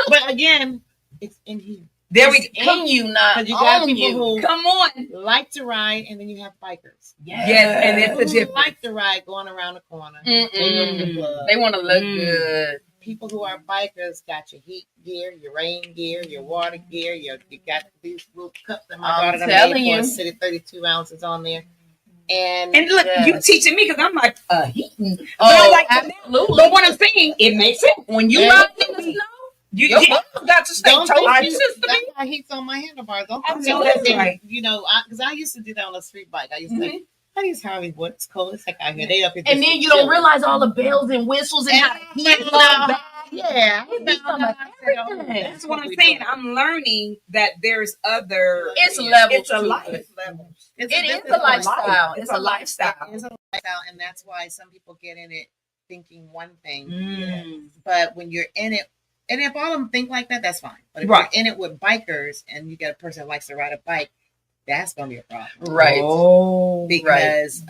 But again, it's in here. There we it's go. in you, not Because you got on people you. who Come on. like to ride and then you have bikers. Yes, and it's a Who difference. like to ride going around the corner. Mm-mm. They go to the club. They want to look Mm. good. People who are bikers got your heat gear, your rain gear, your water gear, you got these little cups that my I'm daughter done telling made for you. us, city 32 ounces on there. And And look, Yes. you teaching me because I'm like, heating. But Oh, I'm like, absolutely. but what I'm saying, it makes sense. When you Yeah. ride in the snow, You your yeah. buttons got to stay don't toasty, think you, sister. that's why heat's on my handlebars. Don't I think know that that's they- right. You know, because I used to do that on a street bike. I used to think, how do you Harvey what? It's cold. It's like out here. They up here. And just then you don't chilling. realize all the bells and whistles and And how the heat I blows found back. Yeah, It be some of everything. That's what I'm saying. I'm learning that there's other. It's levels It's a to life. it. It's It is this a lifestyle. It's It's a a lifestyle. It's a lifestyle, and that's why some people get in it thinking one thing. Mm. But when you're in it, and if all of them think like that, that's fine. But if Right. you're in it with bikers and you get a person that likes to ride a bike, that's going to be a problem. Right. Oh, Because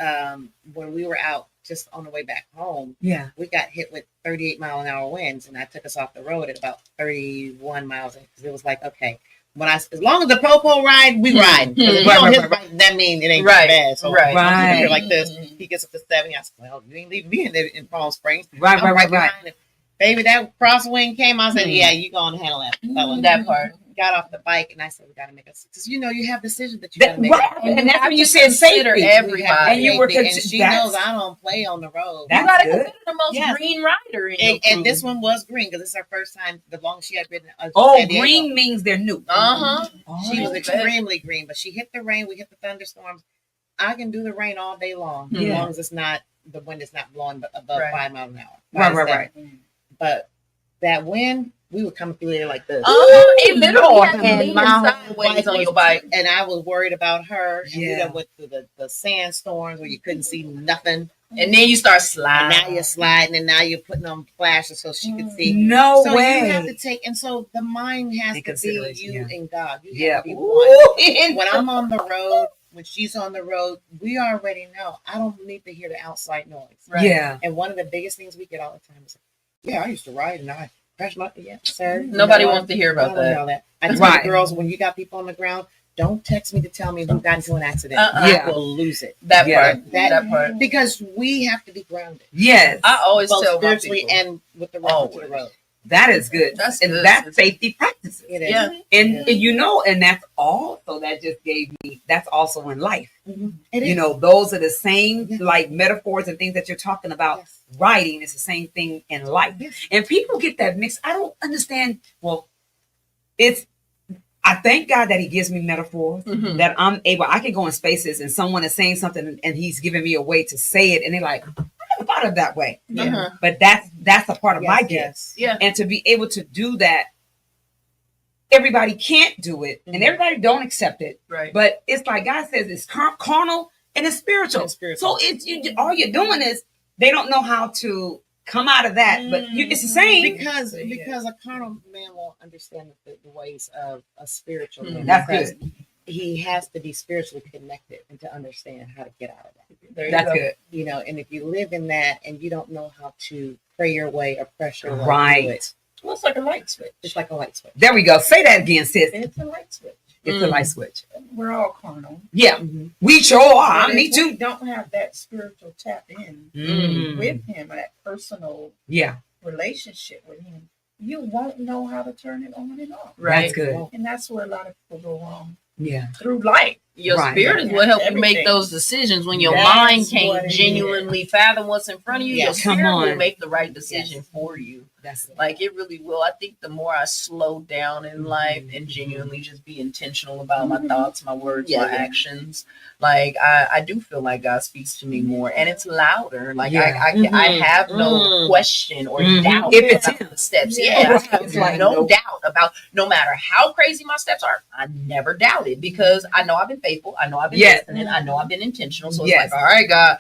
when we were out just on the way back home, yeah. we got hit with 38 mile an hour winds, and that took us off the road at about 31 miles. Because it was like, okay, as long as the popo ride, we ride. Because if you Right, on right, his right. bike, that means it ain't Right, bad. So right. I'm Right. here like this. He gets up to 70. I said, well, you ain't leaving me in Palm Springs. Right, I'm right, right, right. behind him. Baby, that crosswind came. I said, Mhm. yeah, you going to handle that. fella. That part. got off the bike and I said, we got to make a, because you have decisions that you got to make. Right. And that's when you said consider safety. everybody. And you were and con- she that's- knows I don't play on the road. That's You gotta good. consider the most Yes. green rider in your And this one was green because it's her first time. The longest she had ridden. Oh, San Diego. green means they're new. Uh-huh. She was Oh, extremely green, but she hit the rain. We hit the thunderstorms. I can do the rain all day long, as Yeah. long as it's not the wind is not blowing above Right. 5 miles an hour. Right. But that wind, we were coming through there like this. It literally had And leaning my whole sideways on your bike. And I was worried about her. And we Yeah. done went through the sandstorms where you couldn't see nothing. And then you start And sliding. now you're sliding, and now you're putting on flashes so she could see. No So way. you have to take, and so the mind has In to be consideration, you yeah. and God. You Yeah. have to be one. Ooh. When I'm on the road, when she's on the road, we already know. I don't need to hear the outside noise. Right. Yeah. And one of the biggest things we get all the time is, yeah, I used to ride and I crashed my, yeah, sir. you Nobody know what? wants to hear I about don't that. know that. I tell Right. the girls, when you got people on the ground, don't text me to tell me who got into an accident. Yeah. I will lose it. That Yeah. part. That- That part. Because we have to be grounded. Yes. I always Both tell my spiritually people. and with the rest of the Always. road. That is good. That's and good, that's sis. safety practices. It is. Yeah. And, Yeah. and you know, and that's also that just gave me. That's also in life. It is. You know, those are the same Yeah. like metaphors and things that you're talking about. Yes. Writing is the same thing in life, Yes. and people get that mixed. I don't understand. Well, I thank God that He gives me metaphors Mhm. that I can go in spaces and someone is saying something and He's giving me a way to say it, and they're like, I never thought of it that way. Uh-huh. But that's a part of my gift. Yes. Yeah. And to be able to do that, everybody can't do it, and Mhm. everybody don't accept it. Right. But it's like God says, it's carnal and it's spiritual. It's spiritual. So all you're doing is they don't know how to come out of that. But it's the same. Because a carnal man won't understand the ways of a spiritual man. That's Because good. He has to be spiritually connected and to understand how to get out of that. There you That's go. good. And if you live in that and you don't know how to pray your way or press your way through Right. it, Well, it's like a light switch. it's like a light switch. There we go. Say that again, sis. It's a light switch. It's a light switch. We're all carnal. Yeah, Mhm. we sure are. But Me if we too. don't have that spiritual tap in Mm. with Him, that personal Yeah, relationship with Him, you won't know how to turn it on and off. Right. that's good. And that's where a lot of people go wrong Yeah, through life. Your Right. spirit is what help you make Everything. those decisions. When your That's mind what can't it genuinely fathom what's in front of you, Yeah. your Come spirit will on. make the right decision Yes. for you. that's Like it really will. I think the more I slow down in life and genuinely just be intentional about my thoughts, my words, Yeah, my yeah. actions, like I do feel like God speaks to me more, and it's louder. Like Yeah. I have no Mhm. question or Mhm. doubt If it's about Him. the steps. Yeah. Yeah, I have It's like, no nope. doubt about no matter how crazy my steps are. I never doubt it because I know I've been faithful. I know I've been Yes. listening. I know I've been intentional. So Yes. it's like, all right, God,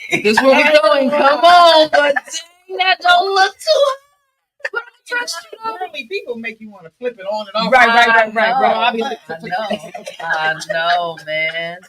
if this where we going, come on, but dang, that don't look too hard. But I trust you. Worldly people make you want to flip it on and off. Right. I know, man.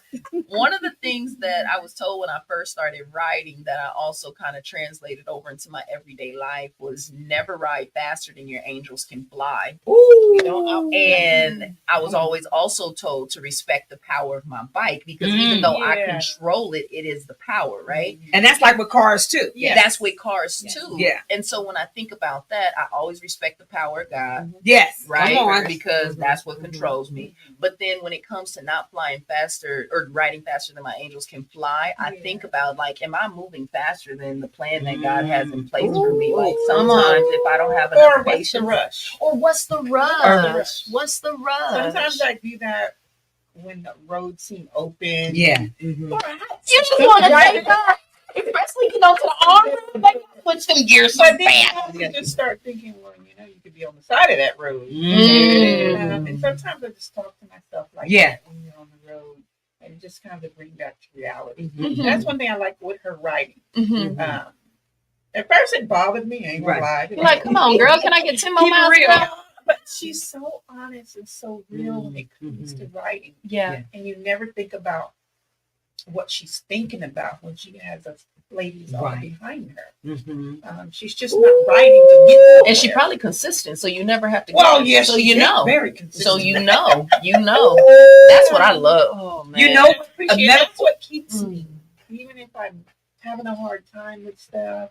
One of the things that I was told when I first started writing that I also kind of translated over into my everyday life was never ride faster than your angels can fly. Ooh. And I was always also told to respect the power of my bike because even though I Yeah. control it, it is the power, right? And that's like with cars too. Yeah. That's with cars Yeah. too. Yeah. And so when I think about that, I always respect the power of God. Yes. Right, Come on. because that's what Mhm. controls me. But then when it comes to not flying faster or riding faster than my angels can fly, I Yeah. think about like, am I moving faster than the plan that God has in place for me? Ooh, Like come on. sometimes if I don't have Or enough what's the patience, rush? or what's the rush? What's the rush? Sometimes I do that when the roads seem open. Yeah. Mhm. Or I- you just want to take off, especially to the arm road, like put some gears so But then you fast. have to just start thinking, well, you could be on the side of that road. Mm. And sometimes I just talk to myself like Yeah. that when you're on the road and just kind of bring back to reality. Mhm. Mhm. That's one thing I like with her writing. Mhm. At first it bothered me, I ain't gonna lie. You're like, come on, girl, can I get 10 more Keep it miles? real. an hour? But she's so honest and so real when it comes to writing. Yeah. And you never think about what she's thinking about when she has us ladies all Right. behind her. Mhm. She's just not writing to get somewhere. And she probably consistent, so you never have to. well, guess. yes, so you know, very consistent. so you know. That's what I love. Oh man, You know, Appreciate a meta- that's what keeps Mm. me, even if I'm having a hard time with stuff.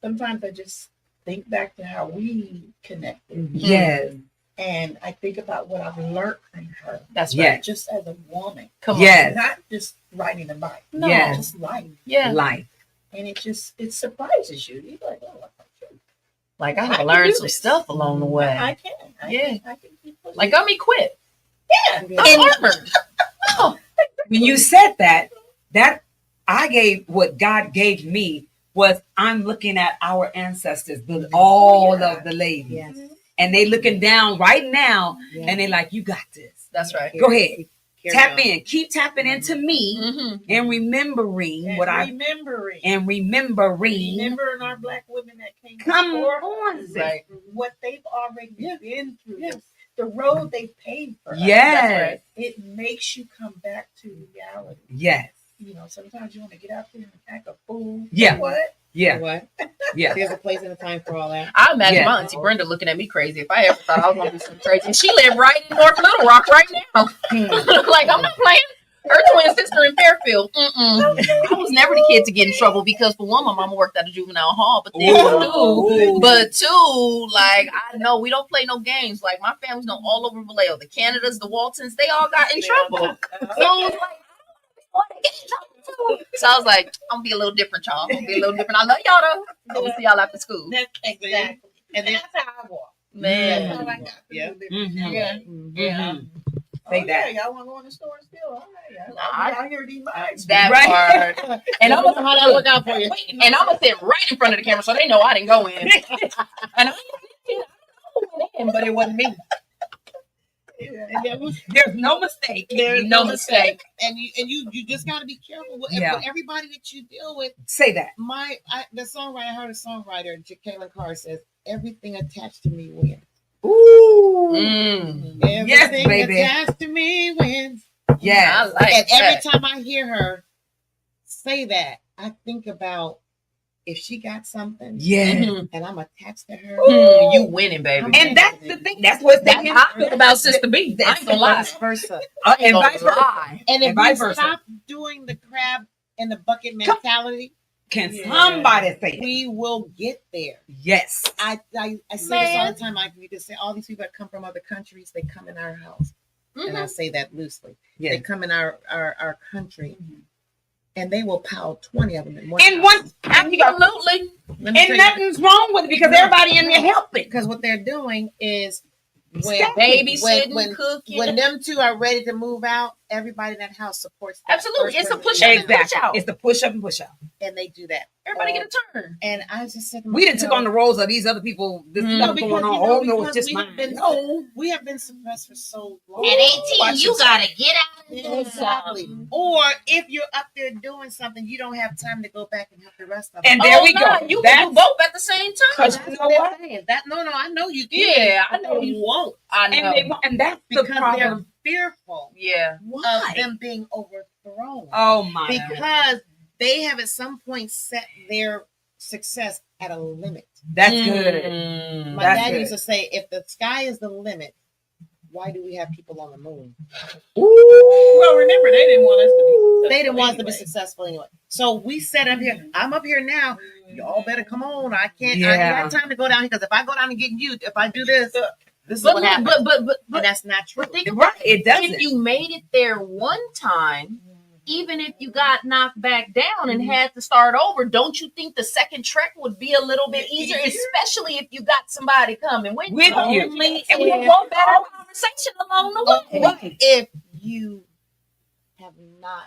Sometimes I just think back to how we connected, yes. And I think about what I've learned from her. That's Yeah. right. Just as a woman. Come Yes. Not just riding a bike. No. Yes. Just life. on. Yeah. Life. And it surprises you. You're like, oh, Like I I had to can learn do some this. stuff along the way. I can. Yeah. I can keep pushing. Like I'm equipped. yeah. I'm armored. When you said that I gave what God gave me was I'm looking at our ancestors, all yeah. of the ladies, Yes. and they looking down right now, Yeah. and they like, you got this. That's right. Go ahead, Carry tap on. in, keep tapping into me, Mm-hmm. and remembering And what I remembering. and remembering. Remembering our black women that came Come before on, us, Right. what they've already Yeah. been through, Yes. the road they paved for us. Yes, right. It makes you come back to reality. yes, You know, sometimes you want to get out there and act a fool. Yeah. What? You know yeah, what? yeah. There's a place and a time for all that. I imagine Yeah. my auntie Brenda looking at me crazy if I ever thought I was gonna do something crazy. And she lived right in North Little Rock right now. Like I'm not playing. Her twin sister in Fairfield. I was never the kid to get in trouble because for one, my mama worked at a juvenile hall, but then Ooh. but two, like I know we don't play no games. Like my family's know all over Vallejo. The Canadas, the Waltons, they all got in trouble. So I was like, I want to get in trouble too. So I was like, I'm gonna be a little different, y'all. I'm gonna be a little different. I love y'all though. I will see y'all after school. That's exactly. And then that's how I walk. Man. That's how I got. Yeah. Mhm. Yeah. Yeah. Oh, Say that. yeah, y'all want to go in the store still? All right, I- I'll hear these vibes. That Right. part. And I'm gonna how that work out for you. And I'm gonna sit right in front of the camera so they know I didn't go in. And I went in, but it wasn't me. And then There's no mistake. There's No mistake. and you just got to be careful with, Yeah. with everybody that you deal with. Say that. The songwriter, I heard a songwriter, Jacqueline Carr says, everything attached to me wins. Ooh. Mm. Everything baby. attached to me wins. I Yes. like And that. every time I hear her say that, I think about if she got something Yeah. Mhm. and I'm attached to her. You winning, baby. And that's the thing. That's what's That's thinking. how I feel about Sister B. I ain't gonna lie. Vice versa. And Don't vice versa. lie. And if And we vice versa. stop doing the crab in the bucket mentality, Can Yeah. somebody say it? we will get there. Yes. I say this all Man. the time. You just say all these people that come from other countries, they come in our house. And I Mhm. say that loosely. Yeah. They come in our country and they will pile 20 of them in one In house. one, Absolutely. Let me and tell you, nothing's wrong with it because everybody in there helping. because what they're doing is when Babysitting, when cooking. when them two are ready to move out, everybody in that house supports that Absolutely. first It's a person push to up move and push Exactly. out. It's the push up and push out. and they do that. Everybody get a turn. And I just said to We didn't took myself, on the roles of these other people. This Mm. stuff because, going on. you know, Oh no, because it's just we mine. have been- No. we have been suppressed for so long. At 18, Watch you yourself. gotta get out and do Exactly. something. Or if you're up there doing something, you don't have time to go back and help the rest of them. And there we nah, go. You That's- can do both at the same time. Cause That's you what know they're what? saying. That no, I know you can. Yeah, I but know they you- won't I know. And they want, and that's the because problem. they're fearful Yeah. of Why? them being overthrown. Oh my. Because they have at some point set their success at a limit. That's good. Mm. My That's dad good. used to say, if the sky is the limit, why do we have people on the moon? Well, remember, they didn't want us to be. They didn't want us to be anyway. successful anyway. So we set up here. I'm up here now. Y'all better come on. I can't. I Yeah. ain't got time to go down here because if I go down and get you, if I do this, this is But, what happens. but And that's not true. think Right. It doesn't. if you made it there one time, even if you got knocked back down and had to start over, don't you think the second trek would be a little bit easier, especially if you got somebody coming with With you? you. And we want better conversation along the way. Right. If you have not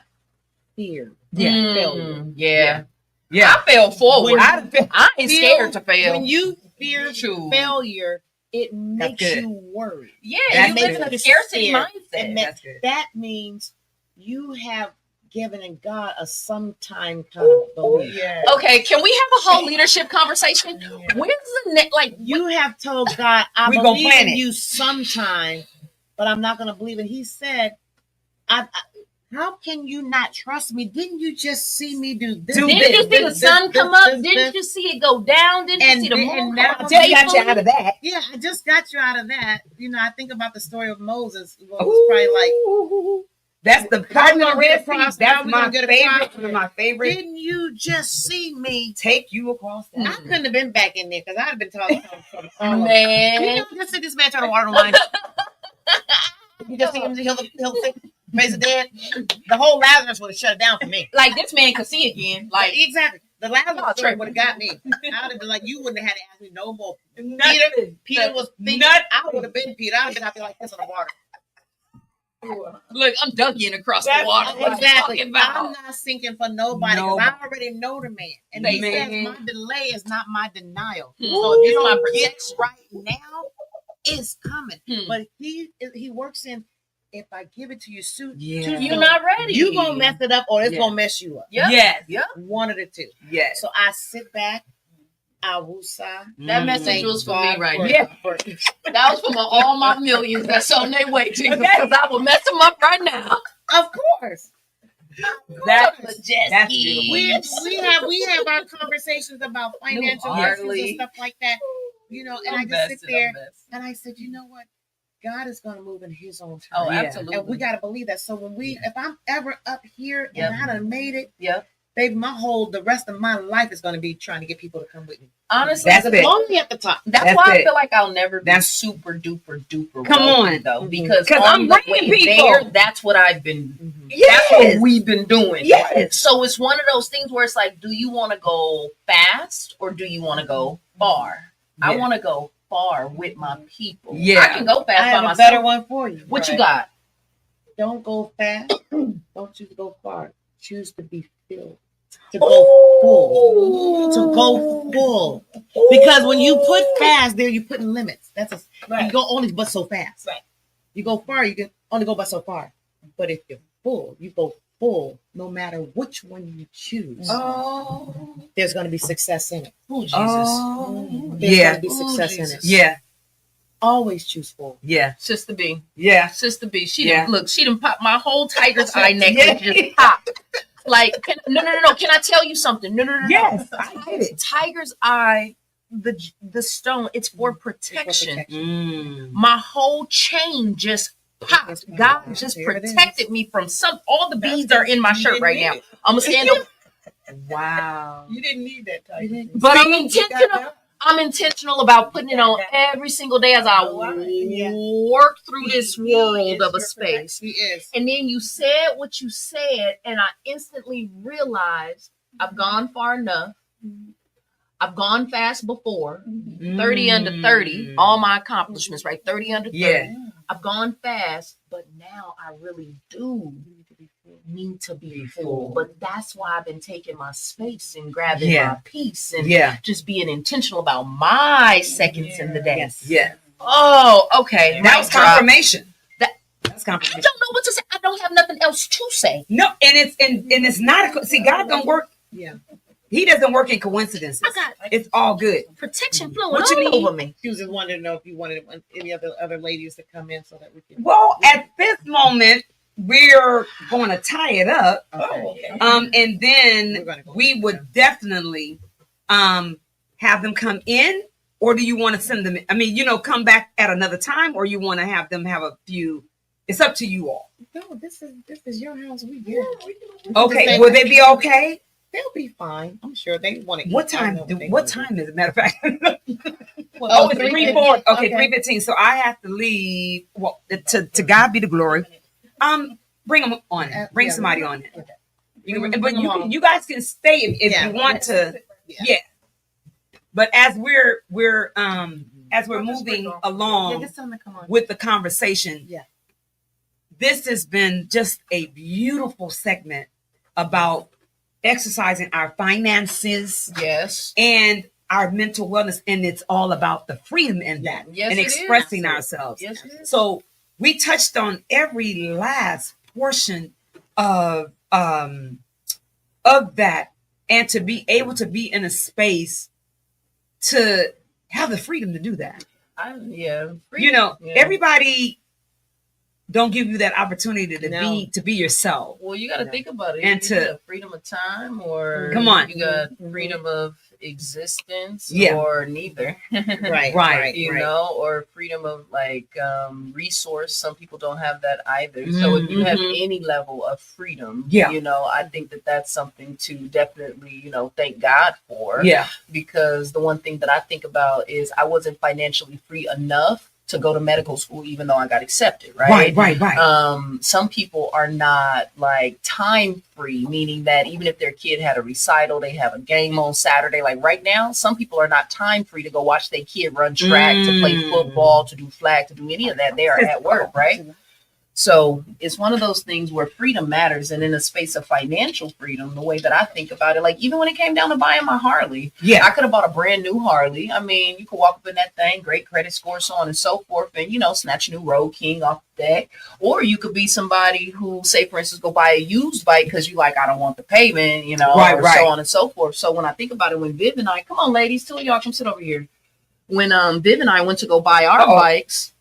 feared Yeah. failure. Yeah. Yeah. I fell forward. When I ain't scared to fail. When you fear True. failure, it makes good. you worry. Yeah, That's you live in good. a scarcity Fear. mindset. And That's good. that means you have given in God a sometime kind of belief. Yeah. Okay, can we have a whole leadership conversation? When's the next, like, You have told God, I We gonna believe plan in it. you sometime, but I'm not going to believe it. He said, how can you not trust me? Didn't you just see me do this? Do didn't this, you see the this, sun this, come up? this, Didn't this? you see it go down? Didn't And you see the then- moon and come now up? I tell you, got you out of that. Yeah, I just got you out of that. You know, I think about the story of Moses. Well, it was probably like That's the How we part gonna get across? How That's we my gonna get favorite. across? One of my favorite. Didn't you just see me? Take you across that. I couldn't have been back in there because I'd have been talking from all of them. Man. You know, just see this man turn the water line. You just see him, he'll raise the dead. The whole Lazarus would have shut it down for me. Like this man could see again. Like Like exactly. The Lazarus Oh, story Trey. would have got me. I would have been like, you wouldn't have had to ask me no more. Nothing. Peter was thinking, Nothing. I would have been Peter. I'd have been out there like this on the water. look, I'm dunking across the That's- water. What you Exactly. talking about? I'm not sinking for nobody because Nobody. I already know the man. And Man. he says my delay is not my denial. Hmm. So if you It's my don't get protection. right now, it's coming. Hmm. But he works in, if I give it to you soon, Yeah. You're not ready. you gonna mess it up or it's Yeah. gonna mess you up. Yep. Yes. Yep. One of the two. Yes. So I sit back, I woosah. That message Thank was for God me right for- now. for- That was for all my millions that's on their way to you because I will mess them up right now. Of course. That's Majestic. beautiful. We have our conversations about financial issues Harley. and stuff like that. You know, and I just sit there and I said, you know what? God is going to move in His own time. Oh, Yeah. absolutely. And we got to believe that. So when if I'm ever up here Yep. and I done made it, Yep. baby, the rest of my life is going to be trying to get people to come with me. Honestly, That's Because it. I'm only at the top. that's That's why I it. feel like I'll never be That's- super duper duper. Come wealthy, on. though, Mhm. because 'Cause on I'm the bringing way people. there, that's what I've been. That's Yes. what we've been doing. Yes. So it's one of those things where it's like, do you want to go fast or do you want to go far? I Yeah. want to go far with my people. Yeah. I can go I fast by have a myself. better one for you. What you Right. got? Don't go fast. Don't choose to go far. Choose to be filled. To go full. To go full. Because when you put fast there, you're putting limits. You go only but so fast. Right. You go far, you can only go but so far. But if you're full, you go full no matter which one you choose. Oh, There's going to be success in it. Jesus. Oh. There's Yeah. going to be success in it. Yeah. Always choose full. Yeah. Sister B. Yeah. Sister B. She Yeah. done, look, she done popped my whole tiger's eye necklace Yeah. just popped. Like, no. Can I tell you something? No. Yes. I get it. Tiger's eye, the stone, it's for protection. Mm. My whole chain just popped. God just There it is. protected me from all the beads are in my shirt right now. I'm gonna stand up, Wow. You didn't need that type. but I'm intentional. I'm intentional about putting it on every single day as I work through this world of a space. He is. And then you said what you said, and I instantly realized I've gone far enough. I've gone fast before. 30 under 30, all my accomplishments, right? 30 under 30. Yeah. I've gone fast, but now I really do need to be full. But that's why I've been taking my space and grabbing Yeah. my peace and Yeah. just being intentional about my seconds in the day. Yes. Yeah. Oh, okay. That was confirmation. That- That's I confirmation. don't know what to say. I don't have nothing else to say. No, and it's not see, God don't work. Yeah. He doesn't work in coincidences. I got It's all good. protection flowing What you all need? over me. She was just wanting to know if you wanted any other ladies to come in so that we can. Well, at this moment, we're going to tie it up. Okay. And We're then gonna go we with would definitely have them come in, or do you want to send them? I mean, come back at another time, or you want to have them have a few. It's up to you all. No, this is your house. We good. Okay, will they be okay? They'll be fine. I'm sure they want to. What time? What time is it? Matter of fact, Oh, it's 3:15. 3:40. Okay, Okay. 3:15. So I have to leave. Well, to God be the glory. Bring them on. Bring Yeah, somebody on it. Bring But them on. you guys can stay if Yeah. you want to. Yeah. Yeah. But as we're moving Yeah, along just tell them to come on. with the conversation, Yeah. this has been just a beautiful segment about exercising our finances Yes. and our mental wellness, and it's all about the freedom in that Yes, and it is. expressing ourselves. Yes, it is. So we touched on every last portion of that, and to be able to be in a space to have the freedom to do that. Yeah. You know, Yeah. everybody don't give you that opportunity to No. be yourself. Well, you got to No. think about it. And You to- got freedom of time, or Come on. you got Mhm. freedom of existence, Yeah. or neither. Right. You know, or freedom of like resource. Some people don't have that either. So if you have Mhm. any level of freedom, Yeah. you know, I think that that's something to definitely, you know, thank God for. Yeah. Because the one thing that I think about is I wasn't financially free enough to go to medical school, even though I got accepted. Right. Some people are not like time free, meaning that even if their kid had a recital, they have a game on Saturday. Like right now, some people are not time free to go watch their kid run track, to play football, to do flag, to do any of that. They are at work, right? So it's one of those things where freedom matters. And in a space of financial freedom, the way that I think about it, like even when it came down to buying my Harley, Yeah. I could have bought a brand new Harley. I mean, you could walk up in that thing, great credit score, so on and so forth, and, you know, snatch a new Road King off the deck. Or you could be somebody who, say, for instance, go buy a used bike because you like, I don't want the payment, you know, Right. so on and so forth. So when I think about it, when Viv and I, come on, ladies, two of y'all come sit over here. When Viv and I went to go buy our bikes,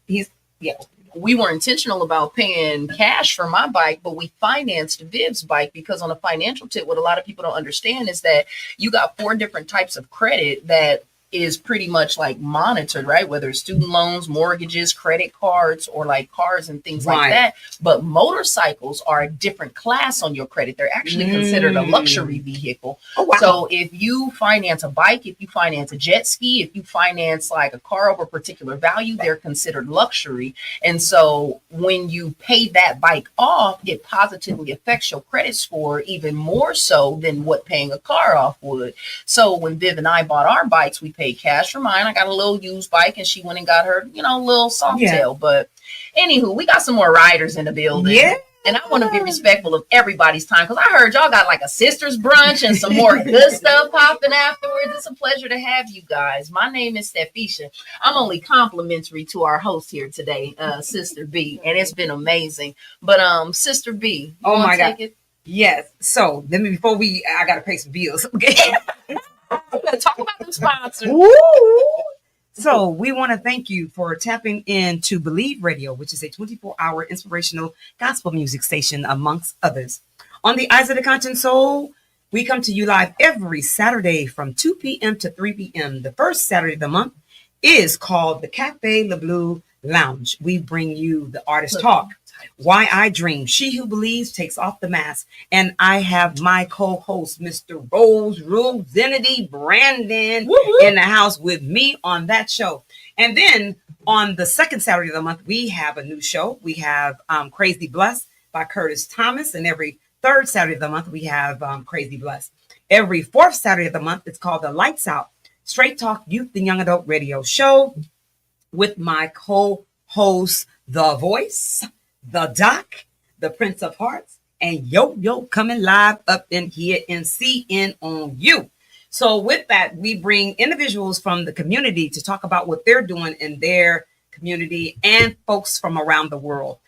we were intentional about paying cash for my bike, but we financed Viv's bike because on a financial tip, what a lot of people don't understand is that you got 4 different types of credit that is pretty much like monitored, right? Whether it's student loans, mortgages, credit cards, or like cars and things like that. But motorcycles are a different class on your credit. They're actually considered a luxury vehicle. Oh, wow. So if you finance a bike, if you finance a jet ski, if you finance like a car over a particular value, they're considered luxury. And so when you pay that bike off, it positively affects your credit score even more so than what paying a car off would. So when Viv and I bought our bikes, we paid cash for mine. I got a little used bike and she went and got her, you know, little Softail. But anywho, we got some more riders in the building. Yeah. And I want to be respectful of everybody's time because I heard y'all got like a sister's brunch and some more good stuff popping afterwards. It's a pleasure to have you guys. My name is Stephisha. I'm only complimentary to our host here today, Sister B, and it's been amazing. But Sister B, Oh my God. take it? Yes. So let me I gotta pay some bills. Okay. Talk about the sponsors. Woo! So we want to thank you for tapping into Believe Radio, which is a 24-hour inspirational gospel music station, amongst others. On the Eyes of the Conscious Soul, we come to you live every Saturday from 2 p.m. to 3 p.m. The first Saturday of the month is called the Cafe Le Bleu Lounge. We bring you the artist talk. Why I Dream. She who believes takes off the mask. And I have my co-host, Mr. Rosenity Brandon, in the house with me on that show. And then on the second Saturday of the month, we have a new show. We have Crazy Blessed by Curtis Thomas. And every third Saturday of the month, we have Crazy Blessed. Every fourth Saturday of the month, it's called the Lights Out Straight Talk Youth and Young Adult Radio Show with my co-host, The Voice, The Doc, the Prince of Hearts, and Yo coming live up in here in CN on You. So with that, we bring individuals from the community to talk about what they're doing in their community and folks from around the world.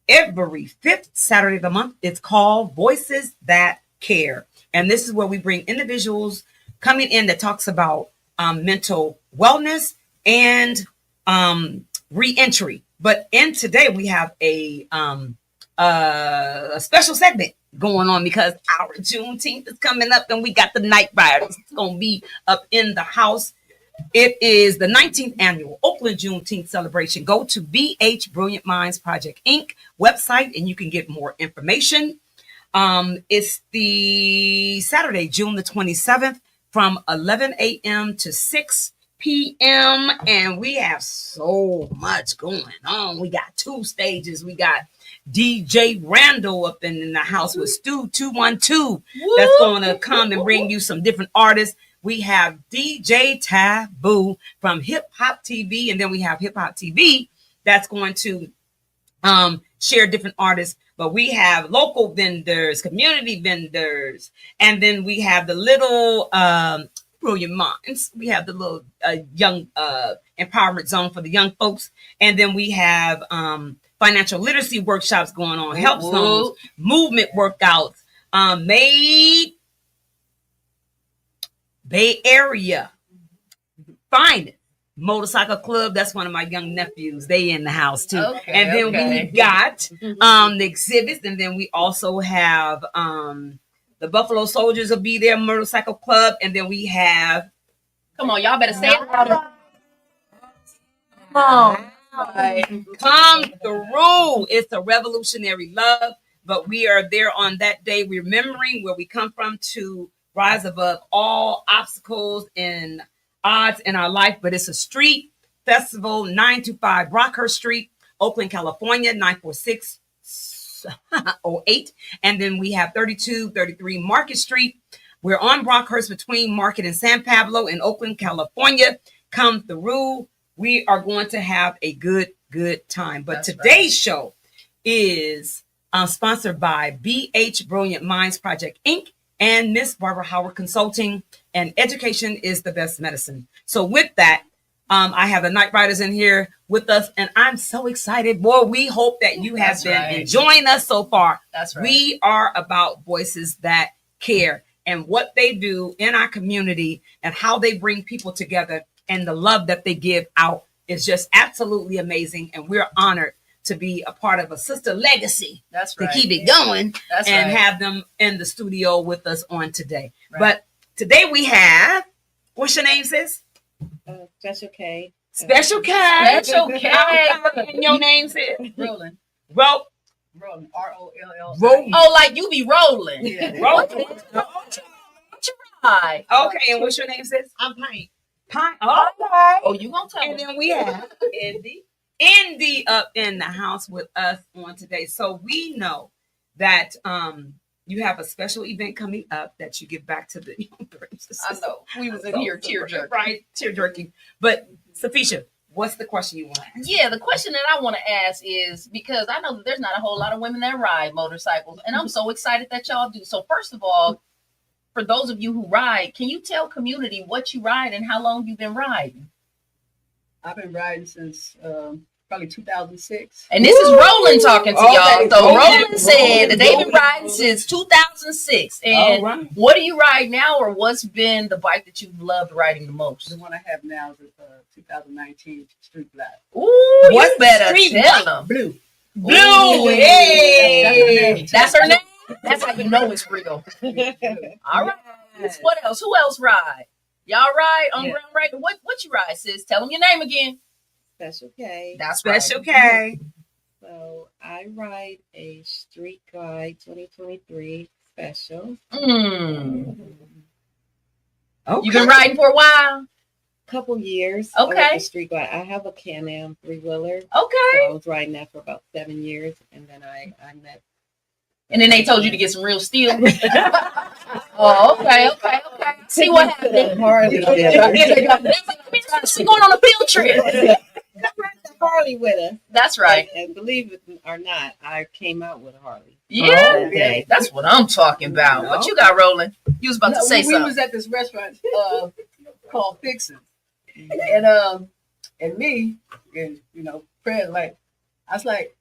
Every fifth Saturday of the month, it's called Voices That Care. And this is where we bring individuals coming in that talks about mental wellness and re-entry. But in today we have a special segment going on because our Juneteenth is coming up and we got the Night Riders. It's going to be up in the house. It is the 19th annual Oakland Juneteenth celebration. Go to BH Brilliant Minds Project Inc. website and you can get more information. It's the Saturday, June the 27th from 11 a.m. to 6 p.m. and we have so much going on. We got 2 stages. We got DJ Randall up in the house with Stu 212 that's going to come and bring you some different artists. We have DJ Taboo from Hip Hop TV, and then we have Hip Hop TV that's going to share different artists. But we have local vendors, community vendors, and then we have the little Brilliant Minds. We have the little young empowerment zone for the young folks. And then we have financial literacy workshops going on, help zones, movement workouts, made Bay Area finest Motorcycle Club. That's one of my young nephews. They in the house too. Okay, And then okay. we got the exhibits, and then we also have the Buffalo Soldiers will be there, Motorcycle Club, and then we have Come on, y'all better say it louder. Come on. Come Through. It's a revolutionary love, but we are there on that day remembering where we come from to rise above all obstacles and odds in our life. But it's a street festival, 925 Brockhurst Street, Oakland, California, 94608. And then we have 3233 Market Street. We're on Brockhurst between Market and San Pablo in Oakland, California. Come through. We are going to have a good time. But That's today's show is sponsored by BH Brilliant Minds Project, Inc. and Miss Barbara Howard Consulting. And education is the best medicine. So with that, I have the Night Riders in here with us, and I'm so excited. Boy, we hope that you have That's been right. enjoying us so far. That's right. We are about voices that care and what they do in our community and how they bring people together, and the love that they give out is just absolutely amazing. And we're honored to be a part of a sister legacy That's to right. keep it going That's and right. have them in the studio with us on today. Right. But today we have, what's your name, sis? Special K. Special K. Special K. And your name, sis? Rolling. Ro- Rolling. ROLL. Oh, like you be rolling. Yeah. Ro- Hi. Okay, and what's your name, sis? I'm Pine. Pine. Okay. Oh, you gonna tell And me? then we have Indy up in the house with us on today. So we know that you have a special event coming up that you give back to the young girls. I know. We was in here tear jerking. Right, tear jerking. But Safisha, what's the question you want to ask? Yeah, the question that I want to ask is, because I know that there's not a whole lot of women that ride motorcycles, and I'm so excited that y'all do. So first of all, for those of you who ride, can you tell community what you ride and how long you've been riding? I've been riding since probably 2006. And this is Roland talking to Okay, y'all. So okay. Roland said that they've been riding since 2006. And All right. what do you ride now, or what's been the bike that you've loved riding the most? The one I have now is a 2019 Street Black. Ooh, you What's better Street tell them. Blue. Blue. Ooh. Hey. That's her name. That's how you know it's real. All right. What else? Who else ride? Y'all ride on Yeah. ground right? What you ride, sis? Tell them your name again. Special K. That's Special right. K. So I ride a Street Glide 2023 special. Mm. Okay. You been riding for a while? Couple years. Okay. I ride the Street Glide. I have a Can-Am 3-wheeler. So Okay. I was riding that for about 7 years, and then I met. And then they told you to get some real steel. Oh, okay. See what happened. Harley with us. She going on a field trip. Harley with us. That's right. And believe it or not, I came out with a Harley. Yeah. Okay. That's what I'm talking about. What you got rolling? You was about to say we something. was at this restaurant called Fixin'. And me, and Fred, like, I was like,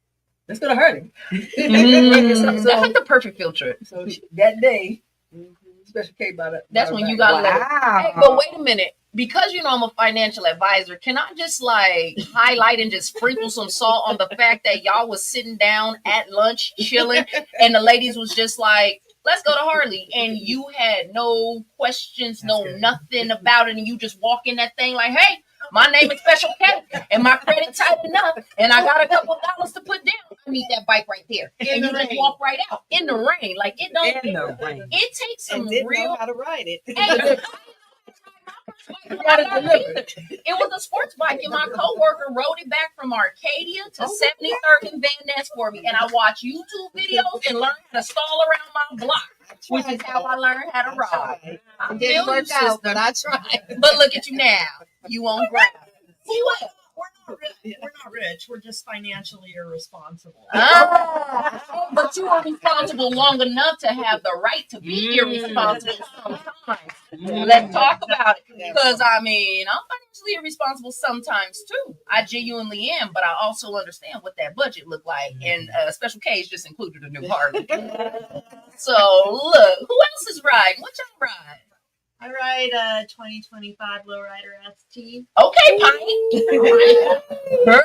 let's go to Hurley. That's like the perfect field trip. So that day, Mhm. Special K bought it. That's when you got let. Hey, Wow. but wait a minute. Because I'm a financial advisor, can I just like highlight and just sprinkle some salt on the fact that y'all was sitting down at lunch chilling, and the ladies was just like, let's go to Harley, and you had no questions, no nothing about it, and you just walk in that thing like, hey, my name is Special K, and my credit tight enough, and I got a couple dollars to put down. I need that bike right there, and you just walk right out in the rain, like it don't. In the rain. It takes some And didn't real. know how to ride it. Hey, it was a sports bike, and my coworker rode it back from Arcadia to 73rd and Van Ness for me. And I watched YouTube videos and learned how to stall around my block, which is how I learned how to ride. I It feel didn't you, work out, sister. but I tried. But look at you now. You on ground. See what? We're not rich. We're just financially irresponsible. Ah, but you are responsible long enough to have the right to be irresponsible sometimes. Let's talk about it. Because I'm financially irresponsible sometimes too. I genuinely am, but I also understand what that budget looked like. And Special K just included a new Harley. So look, who else is riding? What y'all ride? I ride a 2025 Lowrider ST. Okay, Pine. Girl,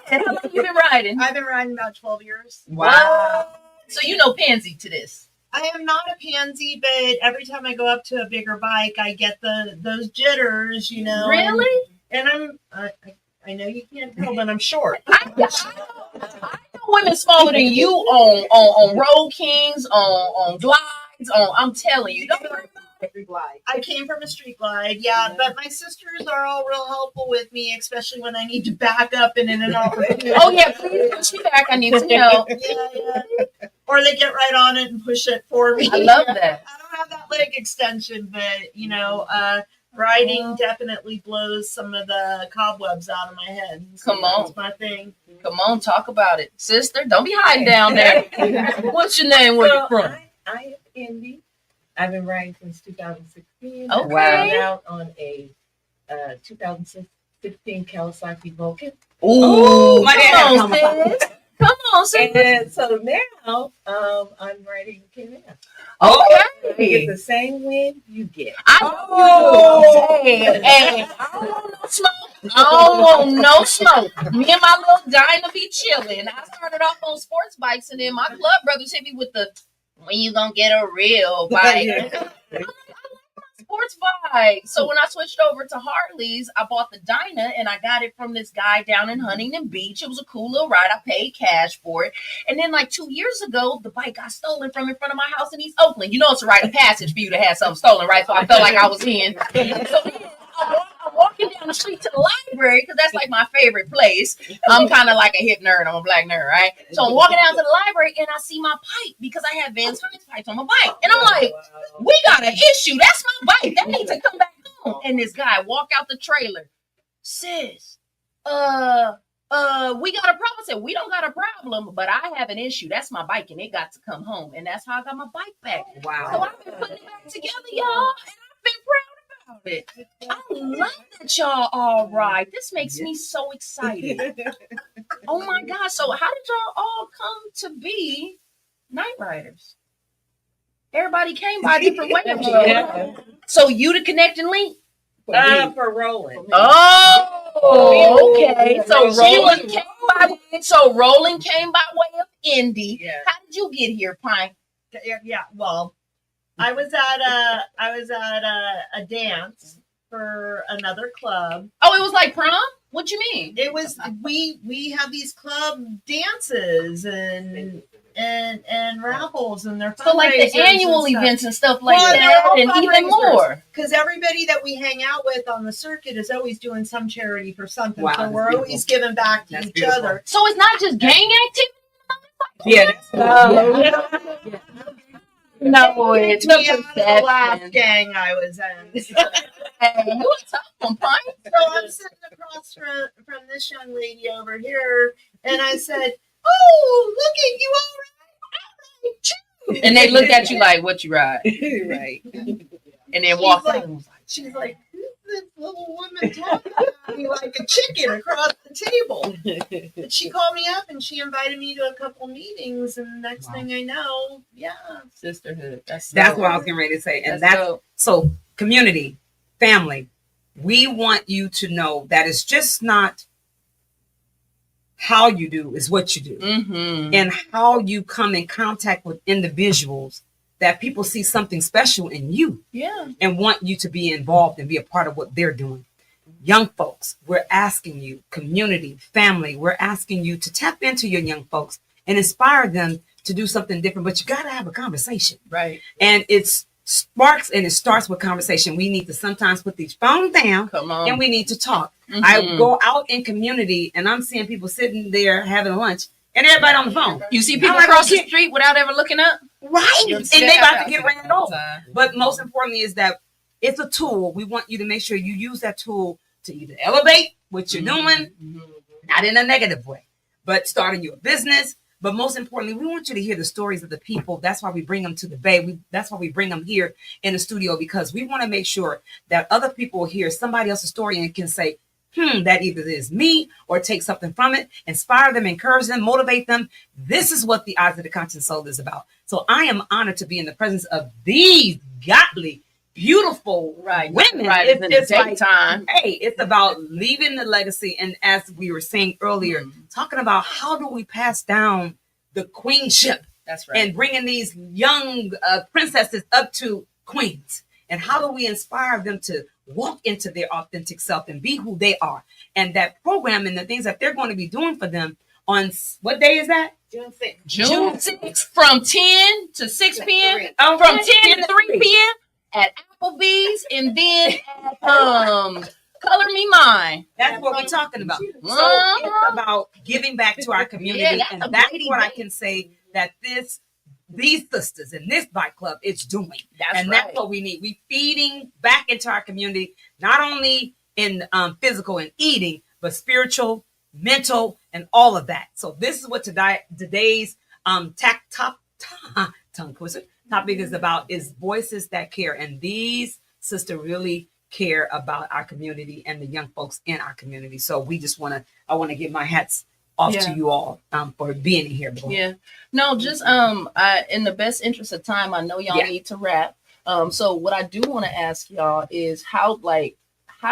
how long you been riding? I've been riding about 12 years. Wow. So you know Pansy to this. I am not a pansy, but every time I go up to a bigger bike, I get those jitters, you know. Really? And I know you can't tell, but I'm short. I know women smaller than you on Road Kings, on glides, I'm telling you. Don't worry. I came from a street glide, yeah, but my sisters are all real helpful with me, especially when I need to back up and in and out. Oh yeah, please push me back. I need some help. Yeah. Or they get right on it and push it for me. I love that. I don't have that leg extension, but you know, riding definitely blows some of the cobwebs out of my head. So Come on. that's my thing. Come on, talk about it. Sister, don't be hiding down there. What's your name? Where you from? I am Indy. I've been riding since 2016. Okay. I rode out on a 2016 Kawasaki Vulcan. Ooh, my dad had come on, sis. Come on, sis. And so now I'm riding Can-Am. Okay. You get the same wind you get. I know you do. Hey, I don't want no smoke. I don't want no smoke. Me and my little Dinah be chilling. I started off on sports bikes, and then my club brothers hit me with the, when you gonna get a real bike? Sports bike. So when I switched over to Harleys, I bought the Dyna and I got it from this guy down in Huntington Beach. It was a cool little ride. I paid cash for it. And then like 2 years ago, the bike got stolen from in front of my house in East Oakland. You know it's a rite of passage for you to have something stolen, right? So I felt like I was in. So then I'm walking down the street to the library because that's like my favorite place. I'm kind of like a hip nerd. I'm a black nerd, right? So I'm walking down to the library and I see my pipe because I have Vans Friends pipes on my bike. And I'm like, we got an issue. That's my bike. That needs to come back home. And this guy walk out the trailer. Sis, we got a problem. I said, we don't got a problem, but I have an issue. That's my bike and it got to come home. And that's how I got my bike back. So Wow. I've been putting it back together, y'all. And I've been proud about it. I love that y'all all right. This makes me so excited. Oh my God. So how did y'all all come to be night riders? Everybody came by different ways. Yeah. So you the connecting link? For rolling. Oh, okay. So Rolling. Rolling came by way of Indy. Yeah. How did you get here, Pine? Yeah. Well, I was at a dance for another club. Oh, it was like prom? What you mean? It was we have these club dances and raffles and they're So like the annual events and stuff like that, and even more. Because everybody that we hang out with on the circuit is always doing some charity for something. Wow, so that's we're always giving back to That's each beautiful. other. So it's not just gang activity. Yeah. No, it's Me out of the last perception. gang I was in. Hey, you a tough one, Pine. So I'm sitting across from this young lady over here, and I said, "Oh, look at you all right." And they looked at you like, "What you ride?" Right. And then walked like, out. She's like, "Who's this little woman talking to me like a chicken across the table?" And she called me up and she invited me to a couple meetings, and next Wow. thing I know, yeah. Sisterhood. That's That's what I was getting ready to say. And that's dope. so community, family. We want you to know that it's just not how you do, is what you do. Mm-hmm. And how you come in contact with individuals that people see something special in you Yeah. and want you to be involved and be a part of what they're doing. Young folks, we're asking you, community, family, we're asking you to tap into your young folks and inspire them to do something different. But you got to have a conversation. Right. And it sparks and it starts with conversation. We need to sometimes put these phones down Come on. and we need to talk. Mhm. I go out in community and I'm seeing people sitting there having lunch and everybody on the phone. You see people I'm like, cross the okay. street without ever looking up? Right. You'll And see they that about to get happen ran all the over. time. But most importantly is that it's a tool. We want you to make sure you use that tool to either elevate what you're doing, not in a negative way, but starting your business. But most importantly, we want you to hear the stories of the people. That's why we bring them to the Bay. That's why we bring them here in the studio, because we want to make sure that other people hear somebody else's story and can say, that either is me or take something from it, inspire them, encourage them, motivate them. This is what the Eyes of the Conscious Soul is about. So I am honored to be in the presence of these godly beautiful women. Right. It's in just the like, daytime. hey, it's about leaving the legacy. And as we were saying earlier, talking about how do we pass down the queenship That's right. and bringing these young princesses up to queens. And how do we inspire them to walk into their authentic self and be who they are? And that program and the things that they're going to be doing for them on what day is that? June 6th. June 6th from 10 to 6 p.m. Oh, From 10 to 3 p.m. at Applebee's, and then at Color Me Mine. That's what we're talking about. So Uh-huh. it's about giving back to our community. Yeah, that's and a that's great what I event. can say that these sisters in this bike club it's doing. That's and right. that's what we need. We feeding back into our community, not only in physical and eating, but spiritual, mental, and all of that. So this is what today's tongue twister topic is about, is voices that care. And these sisters really care about our community and the young folks in our community. So I want to give my hats off to you all for being here. Yeah. No, just in the best interest of time, I know y'all need to wrap. So what I do want to ask y'all is how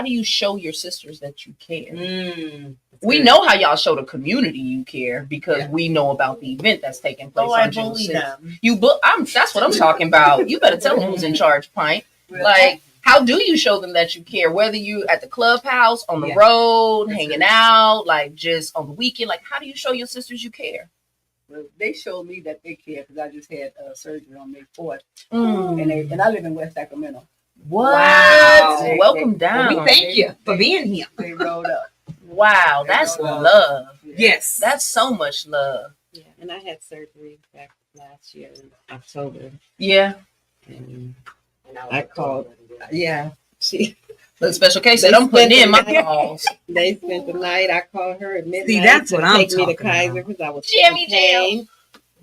do you show your sisters that you care? We know how y'all show the community you care because we know about the event that's taking place. Oh, I on June bully 6th. them. That's what I'm talking about. You better tell them who's in charge, Pint. Like, how do you show them that you care? Whether you at the clubhouse, on the road, hanging out, like just on the weekend, like how do you show your sisters you care? Well, they showed me that they care because I just had surgery on May 4th, Mm. and I live in West Sacramento. What? Wow. Welcome down. Well, we thank you for being here. They rode up. Wow, that's love. Yes. That's so much love. Yeah, and I had surgery back last year in October, Yeah. and I called. Yeah, The special case said I'm putting in my calls. they spent the night. I called her at midnight. See, that's to what I'm take me to talking Kaiser about. because I was Jimmy in pain,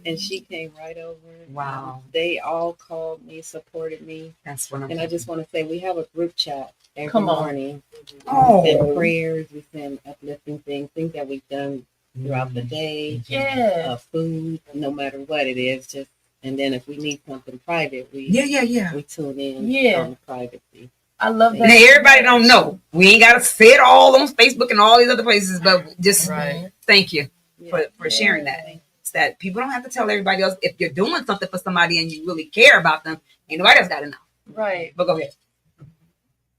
and she came right over. Wow. They all called me, supported me, That's what I'm and I just want to say we have a group chat every Come on. morning. Oh. We send prayers, we send uplifting things that we've done throughout the day. Yeah. Food, no matter what it is, just and then if we need something private, we Yeah. we tune in Yeah. on privacy. I love that. Now everybody don't know. We ain't gotta say it all on Facebook and all these other places, but just Right. thank you Yeah. for sharing that. It's that people don't have to tell everybody else. If you're doing something for somebody and you really care about them, ain't nobody else gotta know. Right. But go ahead.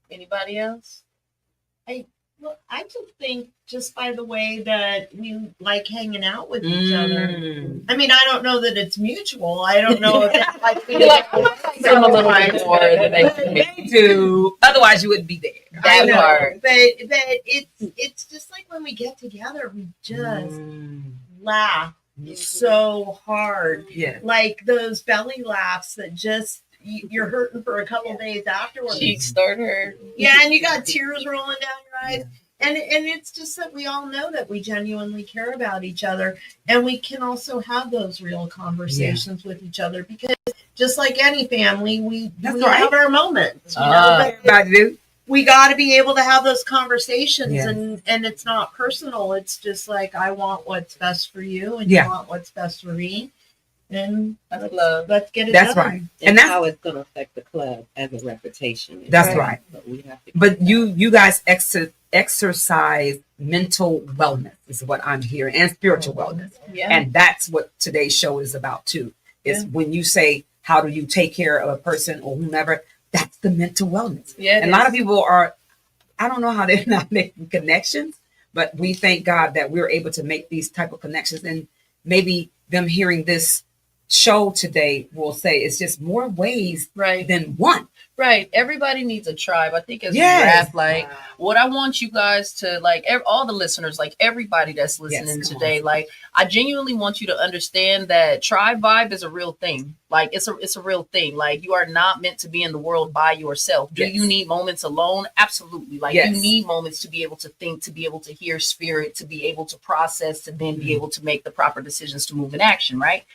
Anybody else? Well, I just think just by the way that we like hanging out with each other. Mm. I mean, I don't know that it's mutual. I don't know if it's like we You're like, I like them a little bit more than They do. Otherwise, you wouldn't be there. I that know, part. but it's just like when we get together, we just laugh so hard, Yeah. like those belly laughs that just you're hurting for a couple days afterwards. Cheeks start hurt. Yeah, and you got tears rolling down your eyes. And it's just that we all know that we genuinely care about each other, and we can also have those real conversations with each other because just like any family, we That's we right. have our moments. You know, Ah. but Everybody do. we got to be able to have those conversations, Yeah. and it's not personal. It's just like I want what's best for you, and Yeah. you want what's best for me, and That's love. let's get it That's done. right. And, And that's how it's going to affect the club as a reputation. That's right. But we have to. But you guys exercise mental wellness is what I'm hearing, and spiritual wellness. Yeah. And that's what today's show is about too. Is when you say, how do you take care of a person or whomever, that's the mental wellness. Yeah. And a lot of people are, I don't know how they're not making connections, but we thank God that we're able to make these type of connections. And maybe them hearing this show today will say it's just more ways Right. than one. Right. Everybody needs a tribe. I think as Yes. we wrap, like, what I want you guys to, like, all the listeners, like everybody that's listening Yes, come today, like, I genuinely want you to understand that tribe vibe is a real thing. Like, it's a real thing. Like, you are not meant to be in the world by yourself. Do Yes. you need moments alone? Absolutely. Like, Yes. you need moments to be able to think, to be able to hear spirit, to be able to process, to then be able to make the proper decisions to move in action, right?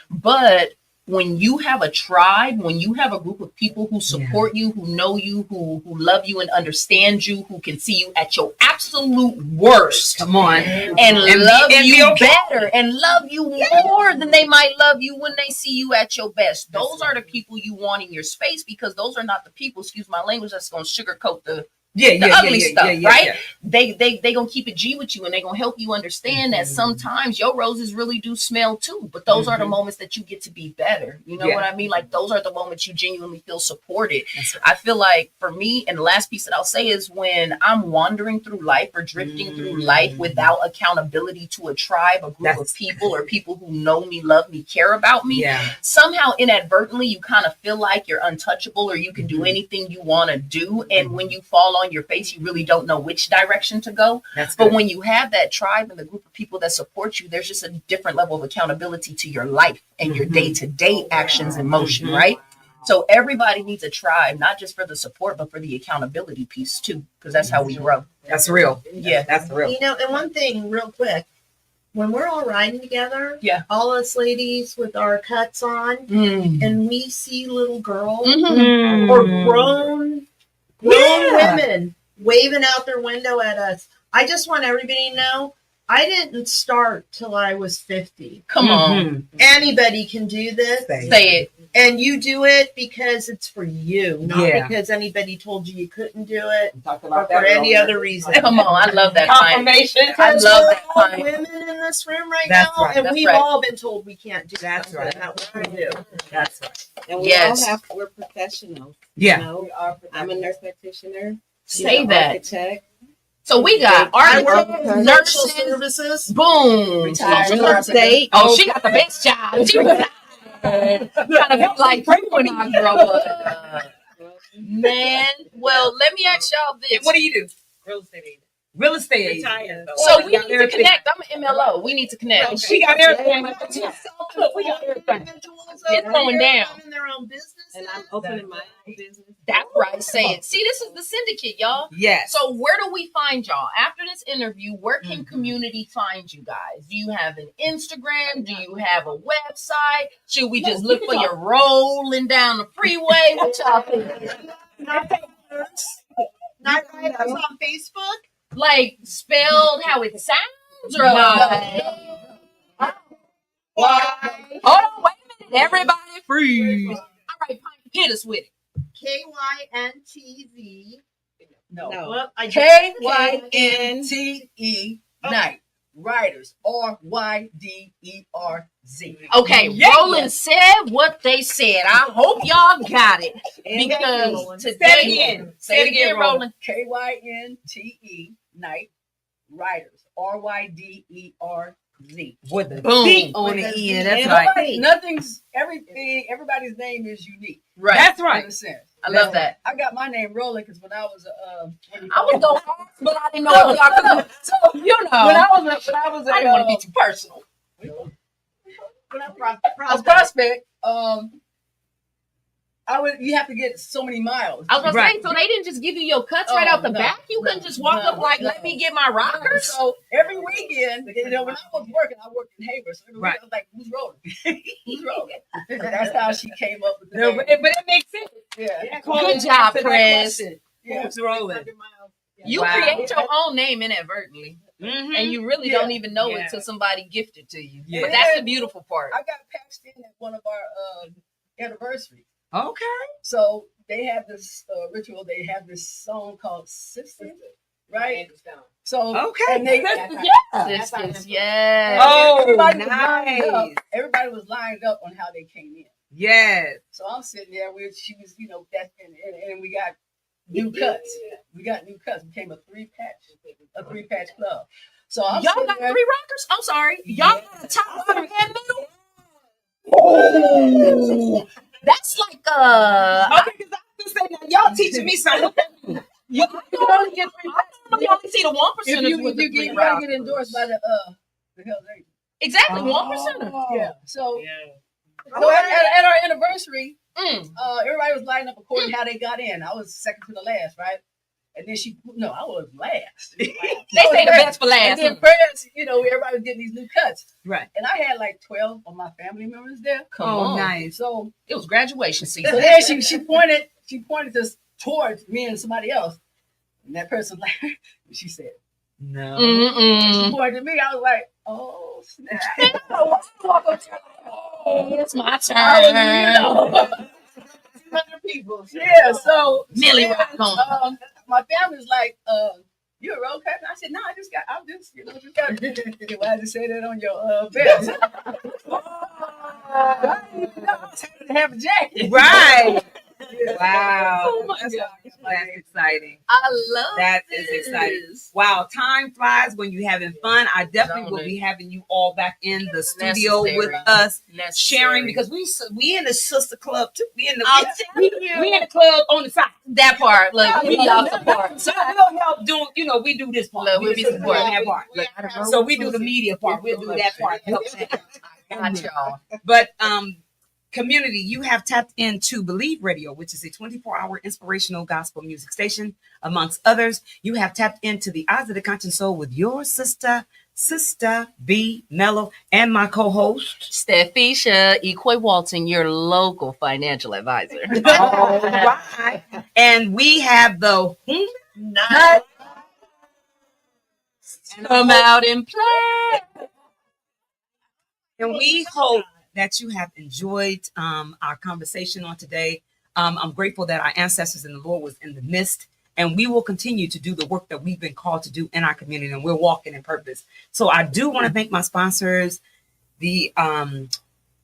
But when you have a tribe, when you have a group of people who support you, who know you, who love you and understand you, who can see you at your absolute worst, Come on. and love you better and love you more than they might love you when they see you at your best. Those are the people you want in your space, because those are not the people, excuse my language, that's going to sugarcoat the ugly stuff, right? They gonna keep it G with you, and they gonna help you understand that sometimes your roses really do smell too. But those are the moments that you get to be better. You know what I mean? Like, those are the moments you genuinely feel supported. I feel like for me, and the last piece that I'll say is, when I'm wandering through life or drifting through life without accountability to a tribe, a group of people, or people who know me, love me, care about me, somehow inadvertently you kind of feel like you're untouchable, or you can do anything you want to do. And when you fall on your face, you really don't know which direction to go. But when you have that tribe and the group of people that support you, there's just a different level of accountability to your life and your day-to-day actions and motion, right? So everybody needs a tribe, not just for the support, but for the accountability piece too, because that's how we grow. That's real. Yeah, that's real. You know, and one thing real quick, when we're all riding together, all us ladies with our cuts on, and we see little girls or grown women waving out their window at us, I just want everybody to know, I didn't start till I was 50. Come on. Anybody can do this. Say it. And you do it because it's for you, not because anybody told you you couldn't do it, or for any other reason. Come on, I love that confirmation. I love that all women in this room right now, and we've all been told we can't do that. That's right. That's what we do. That's right. And we all we're professionals. Yeah. You know, I'm a nurse practitioner. Say that. Architect. So we got architects, nurses, services, boom, real estate. Oh, she got the best job. She was trying to be like when I grow up. Man, well, let me ask y'all this. What do you do? Real estate agent. Real estate agent. So we need to connect. I'm an MLO. We need to connect. She got everything. We got individuals It's going down. in their own business, And I'm opening my own business. That's right. Say it. See, this is the syndicate, y'all. Yes. So where do we find y'all after this interview? Where can community find you guys? Do you have an Instagram? Do you have a website? Should we just look for you rolling down the freeway? What y'all think? Not writers on Facebook. Like spelled how it sounds, or hold on, wait a minute, everybody freeze. All right, hit us with it. KYNTZ. No. Well, I KYNTE night writers RYDERZ. Okay, Roland said what they said. I hope y'all got it, because today, say it again, Roland. KYNTE night writers RYDERZ. With the Boom. D on the end. That's And right. everybody's name is unique. Right. That's In right. a sense. I love that. I got my name rolling because when I was I was going to ask, but I didn't know what y'all could. So, you know. when I was I didn't want to be too personal. a prospect, you have to get so many miles. I was going Right. to say, so they didn't just give you your cuts right out the back? You couldn't just walk up like, let me get my rockers? So every weekend, when I was working, I worked in Haver. So every week I was like, who's rolling? Who's rolling? That's how she came up with the No, name. but it makes sense. Yeah. Good job, Chris. Yeah. Who's rolling? You Wow. create your own name inadvertently, and you really don't even know it Yeah. till somebody gifted to you. Yeah. But that's the beautiful part. I got patched in at one of our anniversaries. Okay. So they have this ritual. They have this song called Sister, right? So Okay. and they, Sisters, yeah. Oh, everybody was lined up. nice. Everybody was lined up on how they came in. Yes. So I'm sitting there where she was, and we got new cuts. We got new cuts. Became a three patch club. So I'm Y'all sitting got there, 3 rockers? I'm sorry. Y'all got a top, bottom, and middle? Oh, that's like Okay, because I was saying, y'all teaching me something. you only get 3 rockers. You only see the 1%ers with the 3 you gotta get rockers. endorsed by the Hell's Angels. Exactly, 1%er. Yeah. So at our anniversary, everybody was lining up according to how they got in. I was second to the last, right? And then I was last. They say the best for And last. then first, everybody was getting these new cuts. Right. And I had like 12 of my family members there. Come Oh, on. nice. So It was graduation so season. then she pointed us towards me and somebody else. And that person like she said, No. she pointed at me. I was like, oh snap. It's my turn. I was, 200 people. yeah, so Millie then, rock on. my family's like, you a road captain? I said, no, I just got why did you say that on your vest? I didn't even know I was having to have a jacket. Right. Yeah. Wow. Oh my That's, God. that's exciting. I love That is exciting. this. Wow, time flies when you're having fun. I definitely will be having you all back in the studio with Necessary. us, Necessary. sharing because we in the sister club too. We in the I'm telling you. we in the club on the side. That part. Look, we y'all support. So we'll help do. We do this part. Look, we'll be just supporting that part. So we do the media part. We'll do that part. Got y'all. But community, you have tapped into Believe Radio, which is a 24-hour inspirational gospel music station, amongst others. You have tapped into the Eyes of the Conscious Soul with your sister B Mello, and my co-host Stephisha Equay Walton, your local financial advisor. All right. And we have the Nice. Come out and play. And we hope that you have enjoyed our conversation on today. I'm grateful that our ancestors in the Lord was in the midst, and we will continue to do the work that we've been called to do in our community, and we're walking in purpose. So I do want to thank my sponsors, the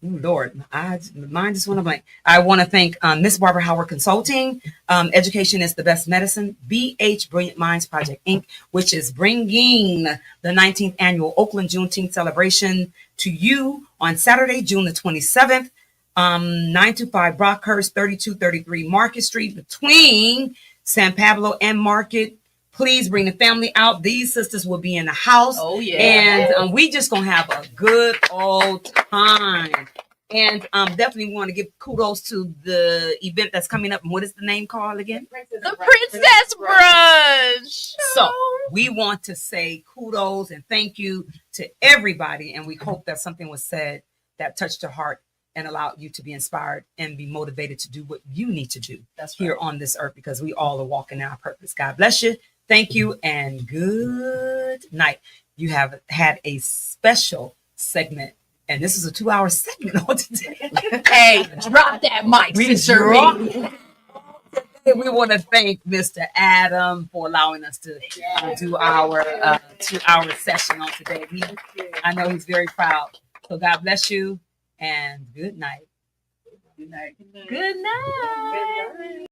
Lord, my mind just went blank. I want to thank Miss Barbara Howard Consulting. Education is the best medicine. BH Brilliant Minds Project Inc., which is bringing the 19th annual Oakland Juneteenth celebration to you on Saturday, June the 27th, 925 Brockhurst, 3233 Market Street, between San Pablo and Market. Please bring the family out. These sisters will be in the house. Oh, yeah. And we just going to have a good old time. And definitely want to give kudos to the event that's coming up. And what is the name called again? The Princess Brunch. So we want to say kudos and thank you to everybody. And we hope that something was said that touched your heart and allowed you to be inspired and be motivated to do what you need to do here on this earth, because we all are walking in our purpose. God bless you. Thank you and good night. You have had a special segment, and this is a 2-hour segment on today. Hey, drop that mic, Sister Reed. We want to thank Mr. Adam for allowing us to do our 2-hour session on today. I know he's very proud. So God bless you and good night. Good night. Good night.